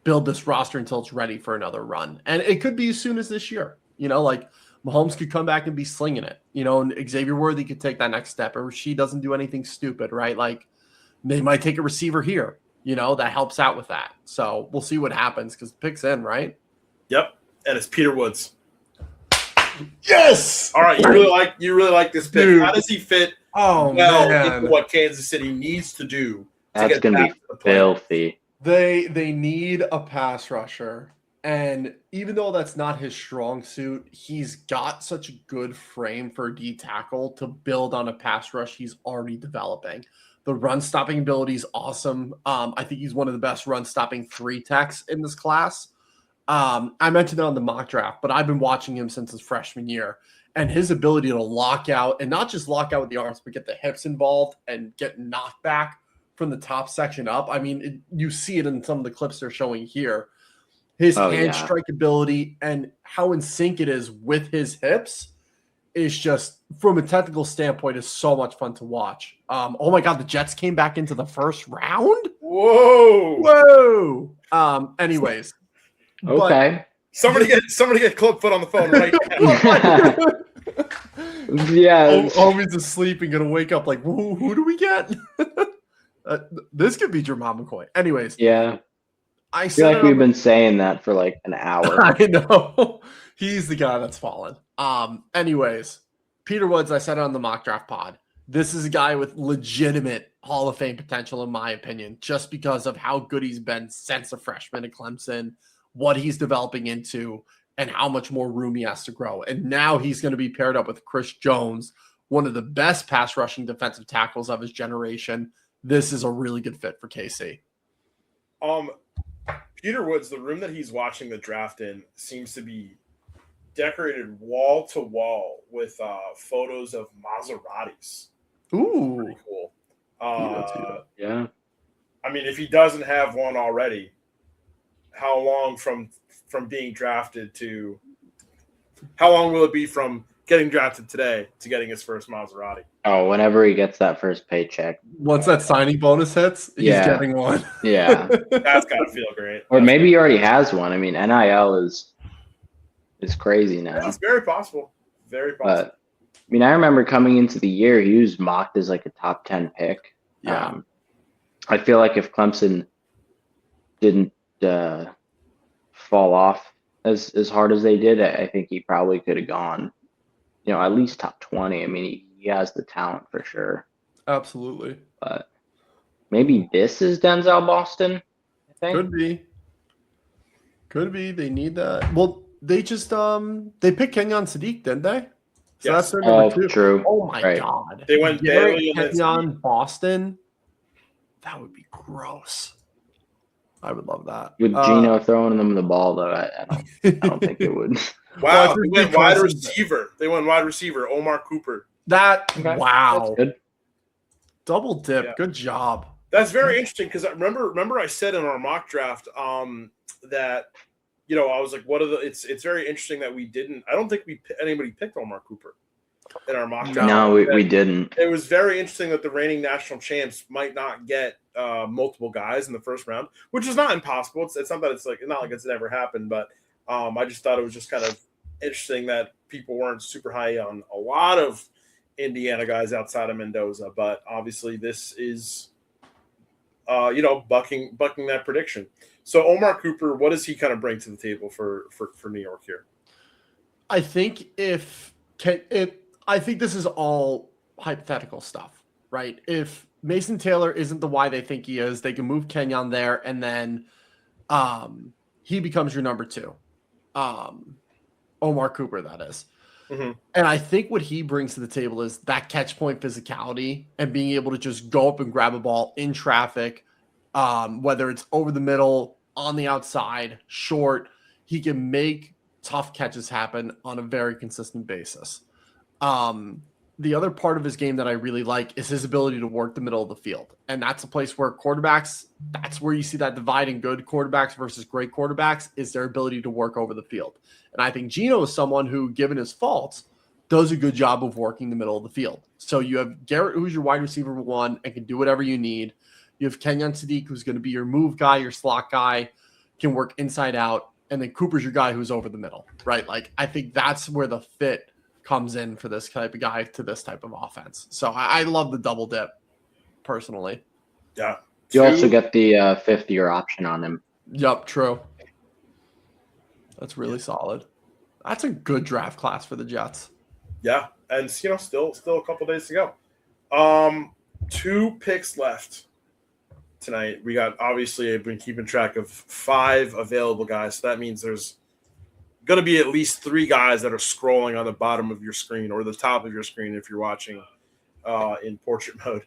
build this roster until it's ready for another run. And it could be as soon as this year. Like Mahomes could come back and be slinging it, and Xavier Worthy could take that next step, or she doesn't do anything stupid, right? Like they might take a receiver here, that helps out with that. So we'll see what happens, because the pick's in, right? Yep. And it's Peter Woods. Yes. All right. You really like this pick. Dude. How does he fit into what Kansas City needs to do? That's going to be filthy. They need a pass rusher. And even though that's not his strong suit, he's got such a good frame for a D tackle to build on a pass rush he's already developing. The run stopping ability is awesome. I think he's one of the best run stopping 3 techs in this class. I mentioned it on the mock draft, but I've been watching him since his freshman year, and his ability to lock out, and not just lock out with the arms, but get the hips involved and get knocked back from the top section up. I mean, you see it in some of the clips they're showing here. His hand strike ability and how in sync it is with his hips is just, from a technical standpoint, is so much fun to watch. Oh my God, the Jets came back into the first round? Whoa! Anyways. Okay. Somebody get Clubfoot on the phone right now. Yeah. Homie's asleep and gonna wake up like, who do we get? This could be Jermon McCoy. Anyways. Yeah. I feel like we've been saying that for like an hour. I know. He's the guy that's fallen. Anyways, Peter Woods, I said it on the mock draft pod. This is a guy with legitimate Hall of Fame potential, in my opinion, just because of how good he's been since a freshman at Clemson, what he's developing into, and how much more room he has to grow. And now he's going to be paired up with Chris Jones, one of the best pass rushing defensive tackles of his generation. This is a really good fit for KC. Peter Woods, the room that he's watching the draft in seems to be decorated wall to wall with photos of Maseratis. Ooh. Pretty cool. Yeah. I mean, if he doesn't have one already, how long from being drafted to How long will it be from getting drafted today to getting his first Maserati? Oh, whenever he gets that first paycheck. Once that signing bonus hits, he's Yeah. getting one. Yeah. That's got to feel great. Or maybe he already has one. I mean, NIL is crazy now. That's very possible. Very possible. But I mean, I remember coming into the year, he was mocked as like a top 10 pick. Yeah. I feel like if Clemson didn't fall off as hard as they did, I think he probably could have gone, at least top 20. I mean, he has the talent for sure. Absolutely. But maybe this is Denzel Boston, I think. Could be. Could be. They need that. Well, they just they picked Kenyon Sadiq, didn't they? So Yes. that's their number 2. True. Oh my Right. god. They went Garrett Bailey and then Kenyon Boston. That would be gross. I would love that. With Gino throwing them the ball, though, I don't think it would. Wow, Well, they went wide receiver. They went wide receiver, Omar Cooper. That Okay. wow. That's good. Double dip. Yeah. Good job. That's very interesting because I remember I said in our mock draft that I was like, what are the? It's very interesting that we didn't. I don't think anybody picked Omar Cooper in our mock draft. No, we didn't. It was very interesting that the reigning national champs might not get multiple guys in the first round, which is not impossible. It's not that it's not like it's never happened, but I just thought it was just kind of interesting that people weren't super high on a lot of Indiana guys outside of Mendoza. But obviously, this is bucking that prediction. So Omar Cooper, what does he kind of bring to the table for New York here? I think I think this is all hypothetical stuff, right? If Mason Taylor isn't the why they think he is, they can move Kenyon there, and then he becomes your number 2. Omar Cooper, that is. Mm-hmm. And I think what he brings to the table is that catch point physicality and being able to just go up and grab a ball in traffic, whether it's over the middle, on the outside, short. He can make tough catches happen on a very consistent basis. The other part of his game that I really like is his ability to work the middle of the field. And that's a place where quarterbacks, that's where you see that divide in good quarterbacks versus great quarterbacks, is their ability to work over the field. And I think Gino is someone who, given his faults, does a good job of working the middle of the field. So you have Garrett, who's your wide receiver 1 and can do whatever you need. You have Kenyon Sadiq, who's going to be your move guy, your slot guy, can work inside out. And then Cooper's your guy who's over the middle, right? Like, I think that's where the fit comes in for this type of guy to this type of offense. So I love the double dip personally. Yeah. You also get the 5th-year option on him. Yep, true. That's really solid. That's a good draft class for the Jets. Yeah, and still a couple days to go. 2 picks left tonight. We got, obviously, I've been keeping track of 5 available guys. So that means there's going to be at least 3 guys that are scrolling on the bottom of your screen or the top of your screen if you're watching in portrait mode.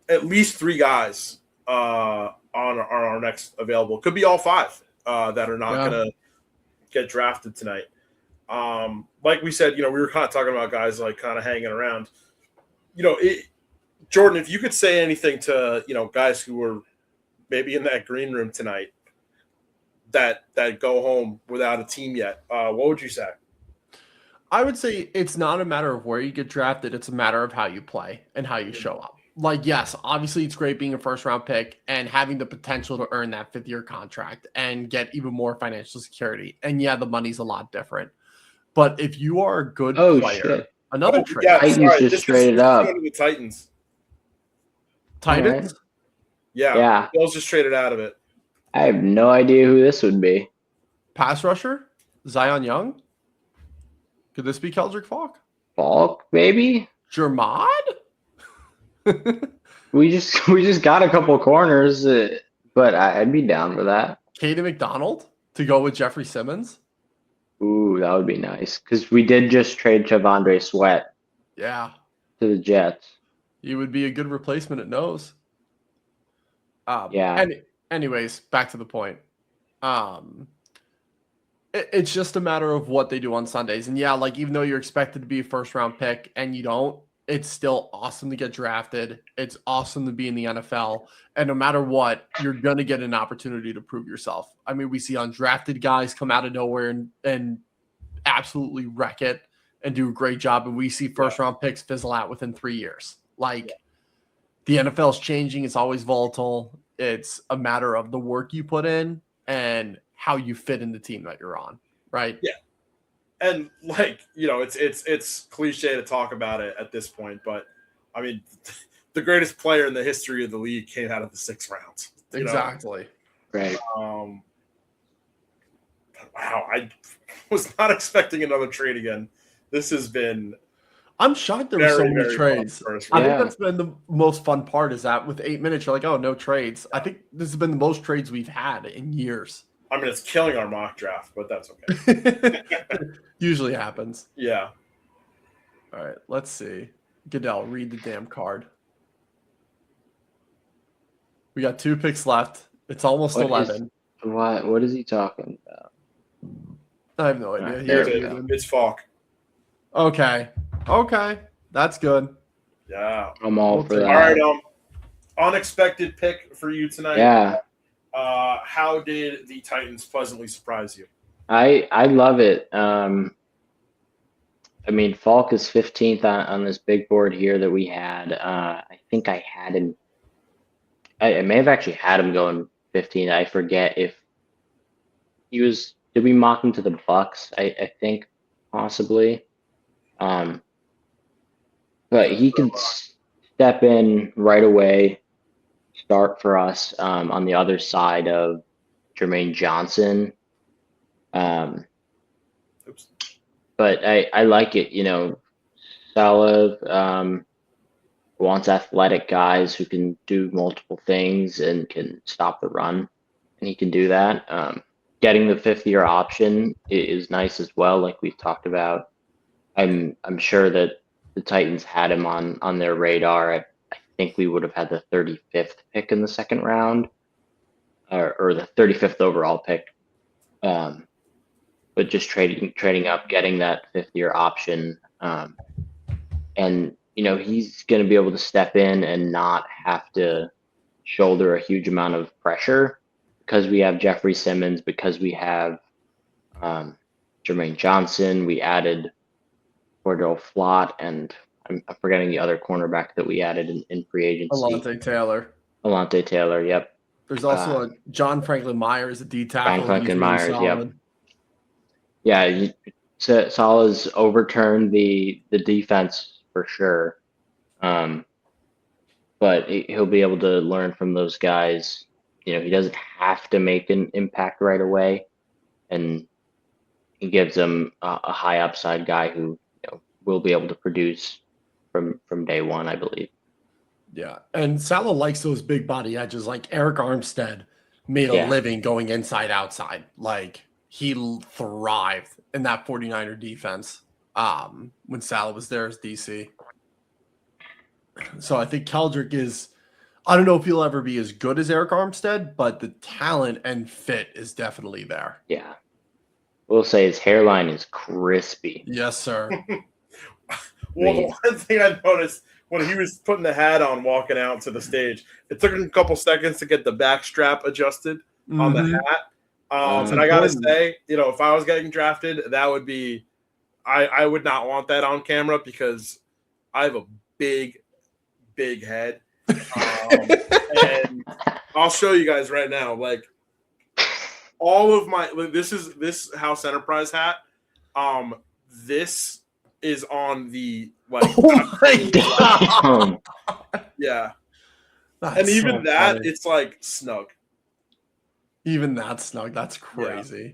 At least 3 guys on our next available. Could be all 5 that are not going to get drafted tonight. Like we said, we were kind of talking about guys like kind of hanging around. Jordan, if you could say anything to guys who were maybe in that green room tonight that go home without a team yet, what would you say? I would say it's not a matter of where you get drafted. It's a matter of how you play and how you show up. Like, yes, obviously it's great being a first-round pick and having the potential to earn that 5th-year contract and get even more financial security. And, yeah, the money's a lot different. But if you are a good player, shit. another trade. Yeah, Titans just traded up. The Titans. Titans? Yeah. Bills just traded out of it. I have no idea who this would be. Pass rusher? Zion Young? Could this be Keldrick Falk? Falk, maybe? Jermod? We just got a couple corners, but I'd be down for that. Caden McDonald to go with Jeffrey Simmons? Ooh, that would be nice. Because we did just trade Chavondre Sweat Yeah. to the Jets. He would be a good replacement at nose. Yeah. Anyways, back to the point. It's just a matter of what they do on Sundays. And yeah, like, even though you're expected to be a first-round pick and you don't, it's still awesome to get drafted. It's awesome to be in the NFL. And no matter what, you're going to get an opportunity to prove yourself. I mean, we see undrafted guys come out of nowhere and absolutely wreck it and do a great job. And we see first-round picks fizzle out within 3 years. Like, the NFL is changing. It's always volatile. It's a matter of the work you put in and how you fit in the team that you're on, right? Yeah. And like, it's cliche to talk about it at this point, but I mean, the greatest player in the history of the league came out of the 6th round. Exactly. Right. Wow, I was not expecting another trade again. This has been. I'm shocked there were so many trades. I think that's been the most fun part, is that with 8 minutes, you're like, oh, no trades. I think this has been the most trades we've had in years. I mean, it's killing our mock draft, but that's okay. Usually happens. Yeah. All right, let's see. Goodell, read the damn card. We got 2 picks left. It's almost 11. What is he talking about? I have no idea. It's Falk. Okay. That's good. Yeah. I'm all for that. All right. Unexpected pick for you tonight. Yeah. How did the Titans pleasantly surprise you? I love it. I mean, Falk is 15th on this big board here that we had. I think I had him. I may have actually had him going 15. I forget if he was. Did we mock him to the Bucks? I think possibly. But he can step in right away, start for us on the other side of Jermaine Johnson. But I like it. Salah wants athletic guys who can do multiple things and can stop the run, and he can do that. Getting the 5th-year option is nice as well, like we've talked about. I'm sure that the Titans had him on their radar. I think we would have had the 35th pick in the 2nd round, or the 35th overall pick. But just trading up, getting that 5th-year option, and he's going to be able to step in and not have to shoulder a huge amount of pressure because we have Jeffrey Simmons, because we have Jermaine Johnson. We added Cordell Flott, and I'm forgetting the other cornerback that we added in free agency. Alontae Taylor, yep. There's also a John Franklin Myers, a D tackle. John Franklin Myers, yep. Yeah, Salah's overturned the defense for sure. But he'll be able to learn from those guys. He doesn't have to make an impact right away, and he gives them a high upside guy who will be able to produce from day one, I believe. Yeah, and Salah likes those big body edges. Like Eric Armstead made a living going inside outside. Like he thrived in that 49er defense when Salah was there as DC. So I think Keldrick is, I don't know if he'll ever be as good as Eric Armstead, but the talent and fit is definitely there. Yeah. We'll say his hairline is crispy. Yes, sir. Well, the one thing I noticed when he was putting the hat on walking out to the stage, it took him a couple seconds to get the back strap adjusted on the hat. And I got to say, if I was getting drafted, that would be – I would not want that on camera because I have a big head. And I'll show you guys right now. Like, all of my – this House Enterprise hat. This is on the – like. Oh, my God. Yeah. That's and even so that, funny. it's like snug. Even that snug. That's crazy. Yeah.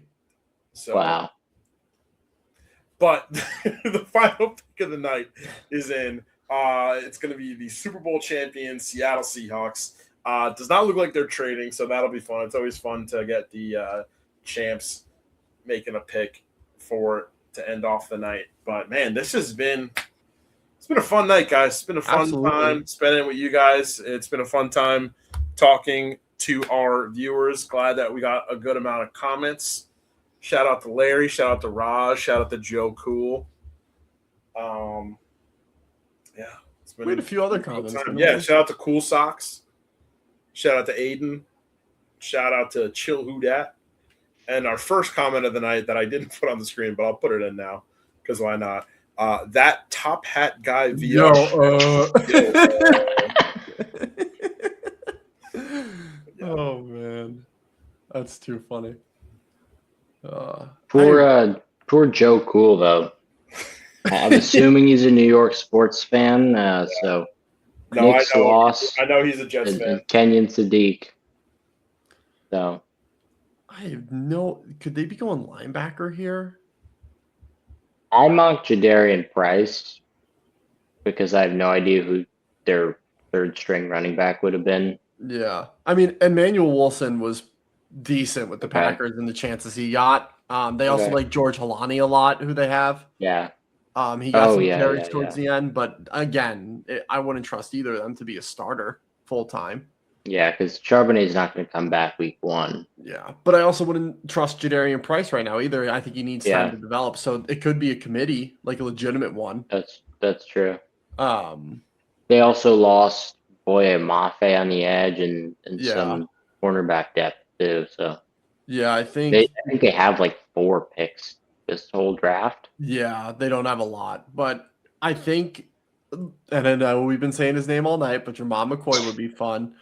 So, wow. But the final pick of the night is in. It's going to be the Super Bowl champion Seattle Seahawks. Does not look like they're trading, so that'll be fun. It's always fun to get the champs making a pick to end off the night. But man, it's been a fun night, guys. It's been a fun time spending with you guys. It's been a fun time talking to our viewers. Glad that we got a good amount of comments. Shout out to Larry. Shout out to Raj. Shout out to Joe Cool. Yeah, We had a few other comments. Yeah, shout out to Cool Socks. Shout out to Aiden. Shout out to Chill Who Dat. And our first comment of the night that I didn't put on the screen, but I'll put it in now because why not? That top hat guy via. Oh man, that's too funny. Poor Joe Cool though. I'm assuming he's a New York sports fan. So no, Knicks lost. I know he's a Jets fan. And Kenyon Sadiq. So I have no. Could they be going linebacker here? I mocked Jadarian Price because I have no idea who their third string running back would have been. Yeah, I mean, Emmanuel Wilson was decent with the Packers and the chances he got. They also like George Halani a lot, who they have. Yeah. He got some carries towards the end, but again, I wouldn't trust either of them to be a starter full time. Yeah, because Charbonnet's not going to come back week 1. Yeah, but I also wouldn't trust Jadarian Price right now either. I think he needs time to develop, so it could be a committee, like a legitimate one. That's true. They also lost Boye Mafe on the edge and some cornerback depth too. So yeah, I think they have like 4 picks this whole draft. Yeah, they don't have a lot, but I think, and I know we've been saying his name all night, but Jermon McCoy would be fun.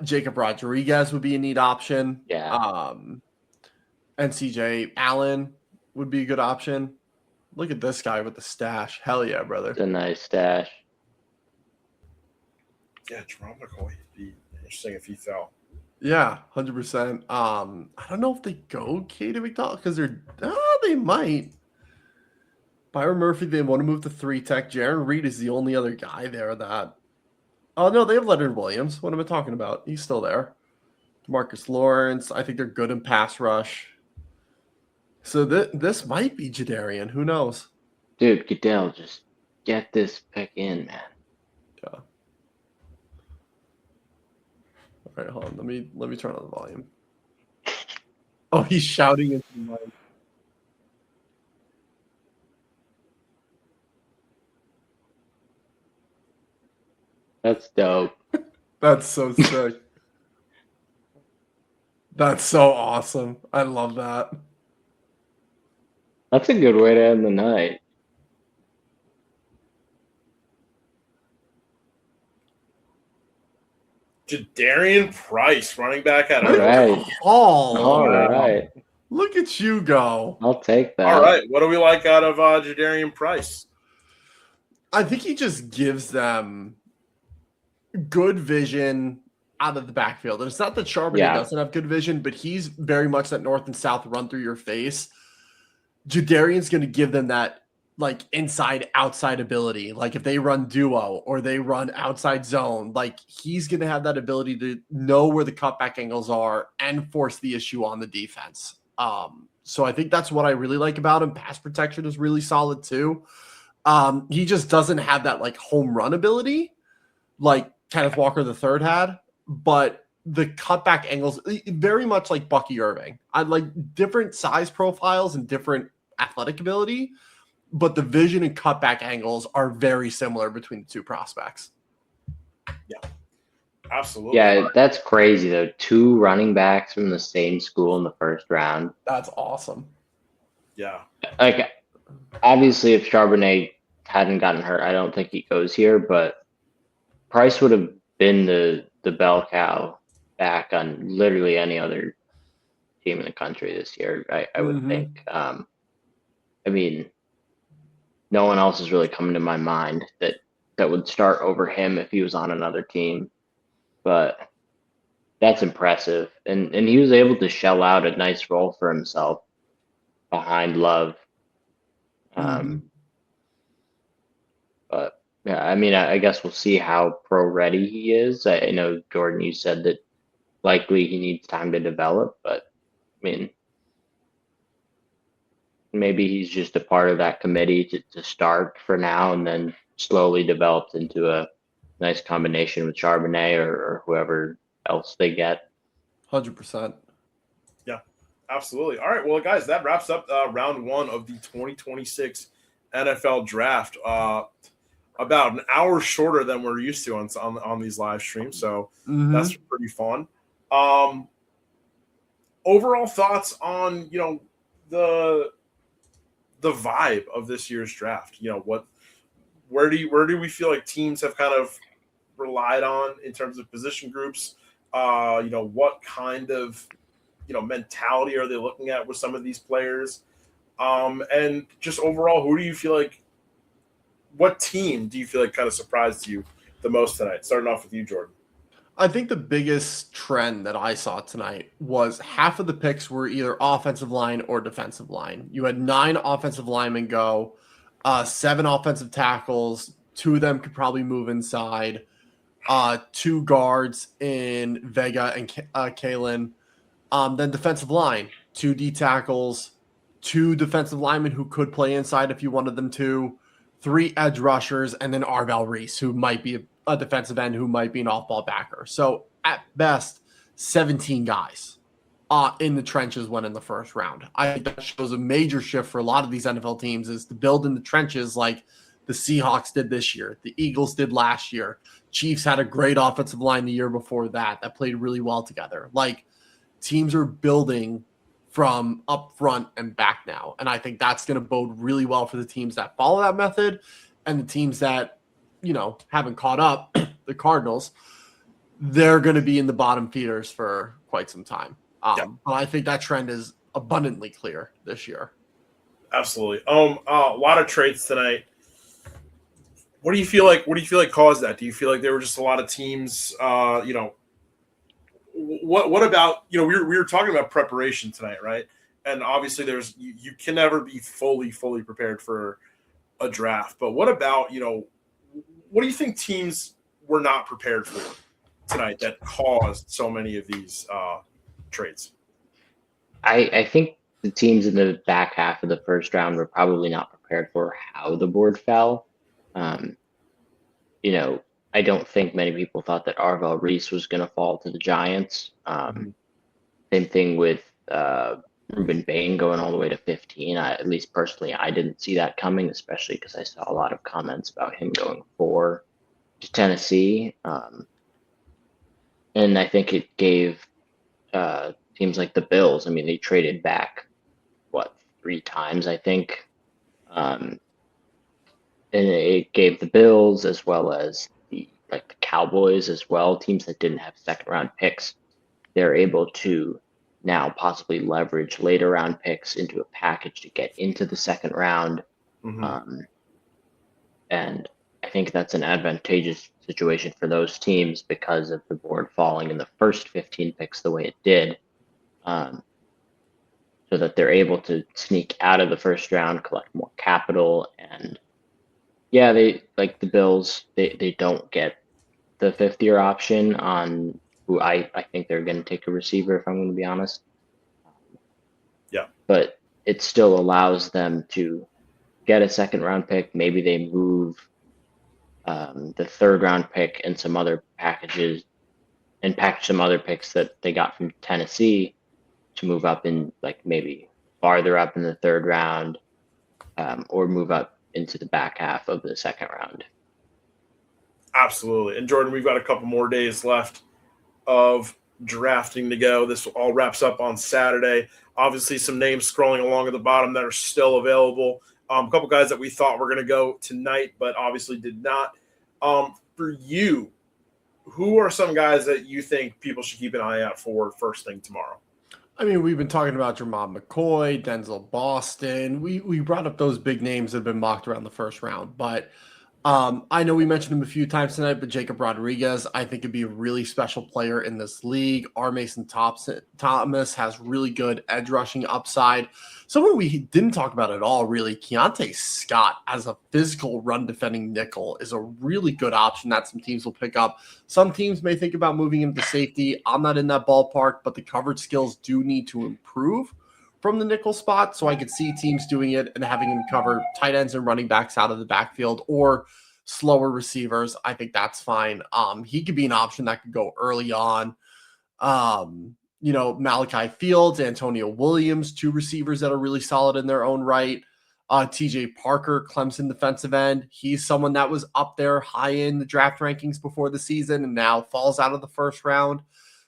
Jacob Rodriguez would be a neat option. Yeah. And CJ Allen would be a good option. Look at this guy with the stash. Hell yeah, brother. It's a nice stash. Yeah, Jerome McCoy would be interesting if he fell. Yeah, 100%. I don't know if they go Katie McDonald because they might. Byron Murphy, they want to move to 3-tech. Jaron Reed is the only other guy there that. Oh, no, they have Leonard Williams. What am I talking about? He's still there. Marcus Lawrence. I think they're good in pass rush. So this might be Jadarian. Who knows? Dude, Goodell, just get this pick in, man. Yeah. All right, hold on. Let me turn on the volume. Oh, he's shouting into the mic. That's dope. That's so sick. That's so awesome. I love that. That's a good way to end the night. Jadarian Price, running back out of All right. Look at you go. I'll take that. All right. What do we like out of Jadarian Price? I think he just gives them good vision out of the backfield. And it's not that Charbonnet doesn't have good vision, but he's very much that north and south run through your face. Jadarian's going to give them that like inside outside ability. Like if they run duo or they run outside zone, like he's going to have that ability to know where the cutback angles are and force the issue on the defense. So I think that's what I really like about him. Pass protection is really solid too. He just doesn't have that like home run ability like Kenneth Walker III had, but the cutback angles, very much like Bucky Irving. I like different size profiles and different athletic ability, but the vision and cutback angles are very similar between the two prospects. Yeah, absolutely. Yeah, that's crazy though. 2 running backs from the same school in the first round. That's awesome. Yeah. Like, obviously, if Charbonnet hadn't gotten hurt, I don't think he goes here, but Price would have been the bell cow back on literally any other team in the country this year, I would think. I mean, no one else is really coming to my mind that would start over him if he was on another team. But that's impressive. And he was able to shell out a nice role for himself behind Love. But yeah, I mean, I guess we'll see how pro ready he is. I know, Jordan, you said that likely he needs time to develop, but I mean, maybe he's just a part of that committee to start for now and then slowly develops into a nice combination with Charbonnet or whoever else they get. 100%. Yeah, absolutely. All right, well, guys, that wraps up round 1 of the 2026 NFL Draft. about an hour shorter than we're used to on these live streams. So that's pretty fun. Overall thoughts on, the vibe of this year's draft. Where do we feel like teams have kind of relied on in terms of position groups? What kind of mentality are they looking at with some of these players? And just overall, what team do you feel like kind of surprised you the most tonight? Starting off with you, Jordan. I think the biggest trend that I saw tonight was half of the picks were either offensive line or defensive line. You had 9 offensive linemen go, 7 offensive tackles. 2 of them could probably move inside. 2 guards in Vega and Kalen. Then defensive line, 2 D tackles, 2 defensive linemen who could play inside if you wanted them to, 3 edge rushers, and then Arvell Reese, who might be a defensive end, who might be an off-ball backer. So at best, 17 guys in the trenches went in the first round. I think that shows a major shift for a lot of these NFL teams is to build in the trenches like the Seahawks did this year, the Eagles did last year. Chiefs had a great offensive line the year before that played really well together. Like, teams are building from up front and back now. And I think that's going to bode really well for the teams that follow that method, and the teams that, haven't caught up, the Cardinals, they're going to be in the bottom feeders for quite some time. But I think that trend is abundantly clear this year. Absolutely. A lot of trades tonight. What do you feel like caused that? Do you feel like there were just a lot of teams, what about, we were talking about preparation tonight, right? And obviously you can never be fully prepared for a draft, but what about, what do you think teams were not prepared for tonight that caused so many of these trades? I think the teams in the back half of the first round were probably not prepared for how the board fell. I don't think many people thought that Arvell Reese was going to fall to the Giants. Same thing with Ruben Bain going all the way to 15. At least personally, I didn't see that coming, especially because I saw a lot of comments about him going 4 to Tennessee. And I think it gave teams like the Bills, they traded back, 3 times, I think. And it gave the Bills as well as the Cowboys as well, teams that didn't have second round picks. They're able to now possibly leverage later round picks into a package to get into the second round. And I think that's an advantageous situation for those teams because of the board falling in the first 15 picks the way it did. So that they're able to sneak out of the first round, collect more capital, and they, like the Bills, they don't get the 5th-year option on who I think they're going to take a receiver, if I'm going to be honest. But it still allows them to get a second-round pick. Maybe they move the third-round pick and some other packages and package some other picks that they got from Tennessee to move up in maybe farther up in the third round, or move up into the back half of the second round. Absolutely. And Jordan, we've got a couple more days left of drafting to go. This all wraps up on Saturday. Obviously, some names scrolling along at the bottom that are still available. A couple guys that we thought were going to go tonight, but obviously did not. For you, who are some guys that you think people should keep an eye out for first thing tomorrow? We've been talking about Jermon McCoy, Denzel Boston. We brought up those big names that have been mocked around the first round, but I know we mentioned him a few times tonight, but Jacob Rodriguez, I think, could be a really special player in this league. R. Mason Thomas has really good edge rushing upside. Someone we didn't talk about at all, really, Keontae Scott as a physical run defending nickel is a really good option that some teams will pick up. Some teams may think about moving him to safety. I'm not in that ballpark, but the coverage skills do need to improve from the nickel spot, so I could see teams doing it and having him cover tight ends and running backs out of the backfield or slower receivers. I think that's fine. He could be an option that could go early on. Malachi Fields, Antonio Williams, 2 receivers that are really solid in their own right. TJ Parker, Clemson defensive end. He's someone that was up there high in the draft rankings before the season and now falls out of the first round.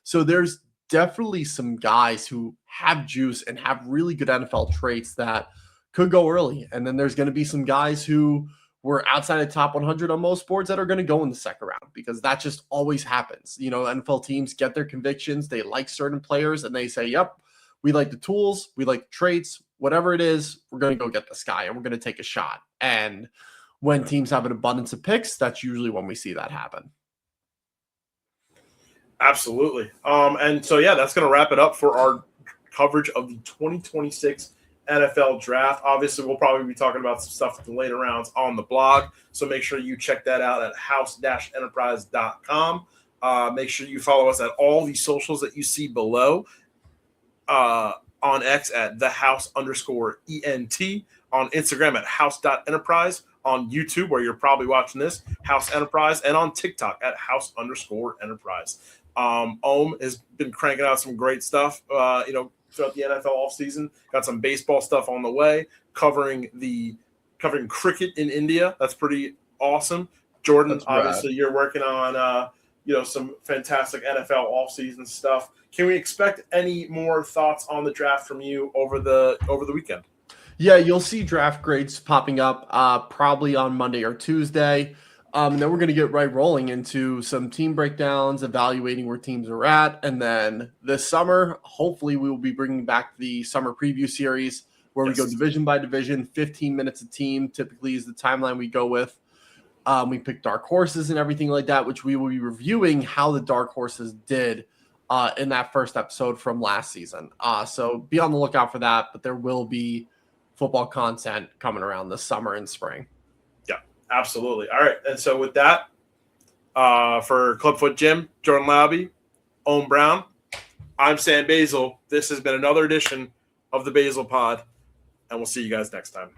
So there's definitely some guys who have juice and have really good NFL traits that could go early. And then there's going to be some guys who were outside the top 100 on most boards that are going to go in the second round because that just always happens. You know, NFL teams get their convictions. They like certain players and they say, yep, we like the tools, we like the traits, whatever it is, we're going to go get this guy and we're going to take a shot. And when teams have an abundance of picks, that's usually when we see that happen. Absolutely. And so, yeah, that's going to wrap it up for our coverage of the 2026 NFL draft. Obviously, we'll probably be talking about some stuff in the later rounds on the blog. So make sure you check that out at house-enterprise.com. Make sure you follow us at all the socials that you see below. On X at thehouse_ENT, on Instagram at house.enterprise, on YouTube, where you're probably watching this, House Enterprise, and on TikTok at house_enterprise. Ohm has been cranking out some great stuff, throughout the NFL offseason. Got some baseball stuff on the way, covering cricket in India. That's pretty awesome. Jordan, obviously, you're working on some fantastic NFL offseason stuff. Can we expect any more thoughts on the draft from you over the weekend? Yeah, you'll see draft grades popping up probably on Monday or Tuesday. And then we're going to get right rolling into some team breakdowns, evaluating where teams are at. And then this summer, hopefully we will be bringing back the summer preview series where we go division by division, 15 minutes a team typically is the timeline we go with. We pick dark horses and everything like that, which we will be reviewing how the dark horses did in that first episode from last season. So be on the lookout for that, but there will be football content coming around this summer and spring. Yeah, absolutely. All right. And so with that, for Clubfoot Jim, Jordan Laube, Ohm Brown, I'm Sam Basel. This has been another edition of the Basel Pod, and we'll see you guys next time.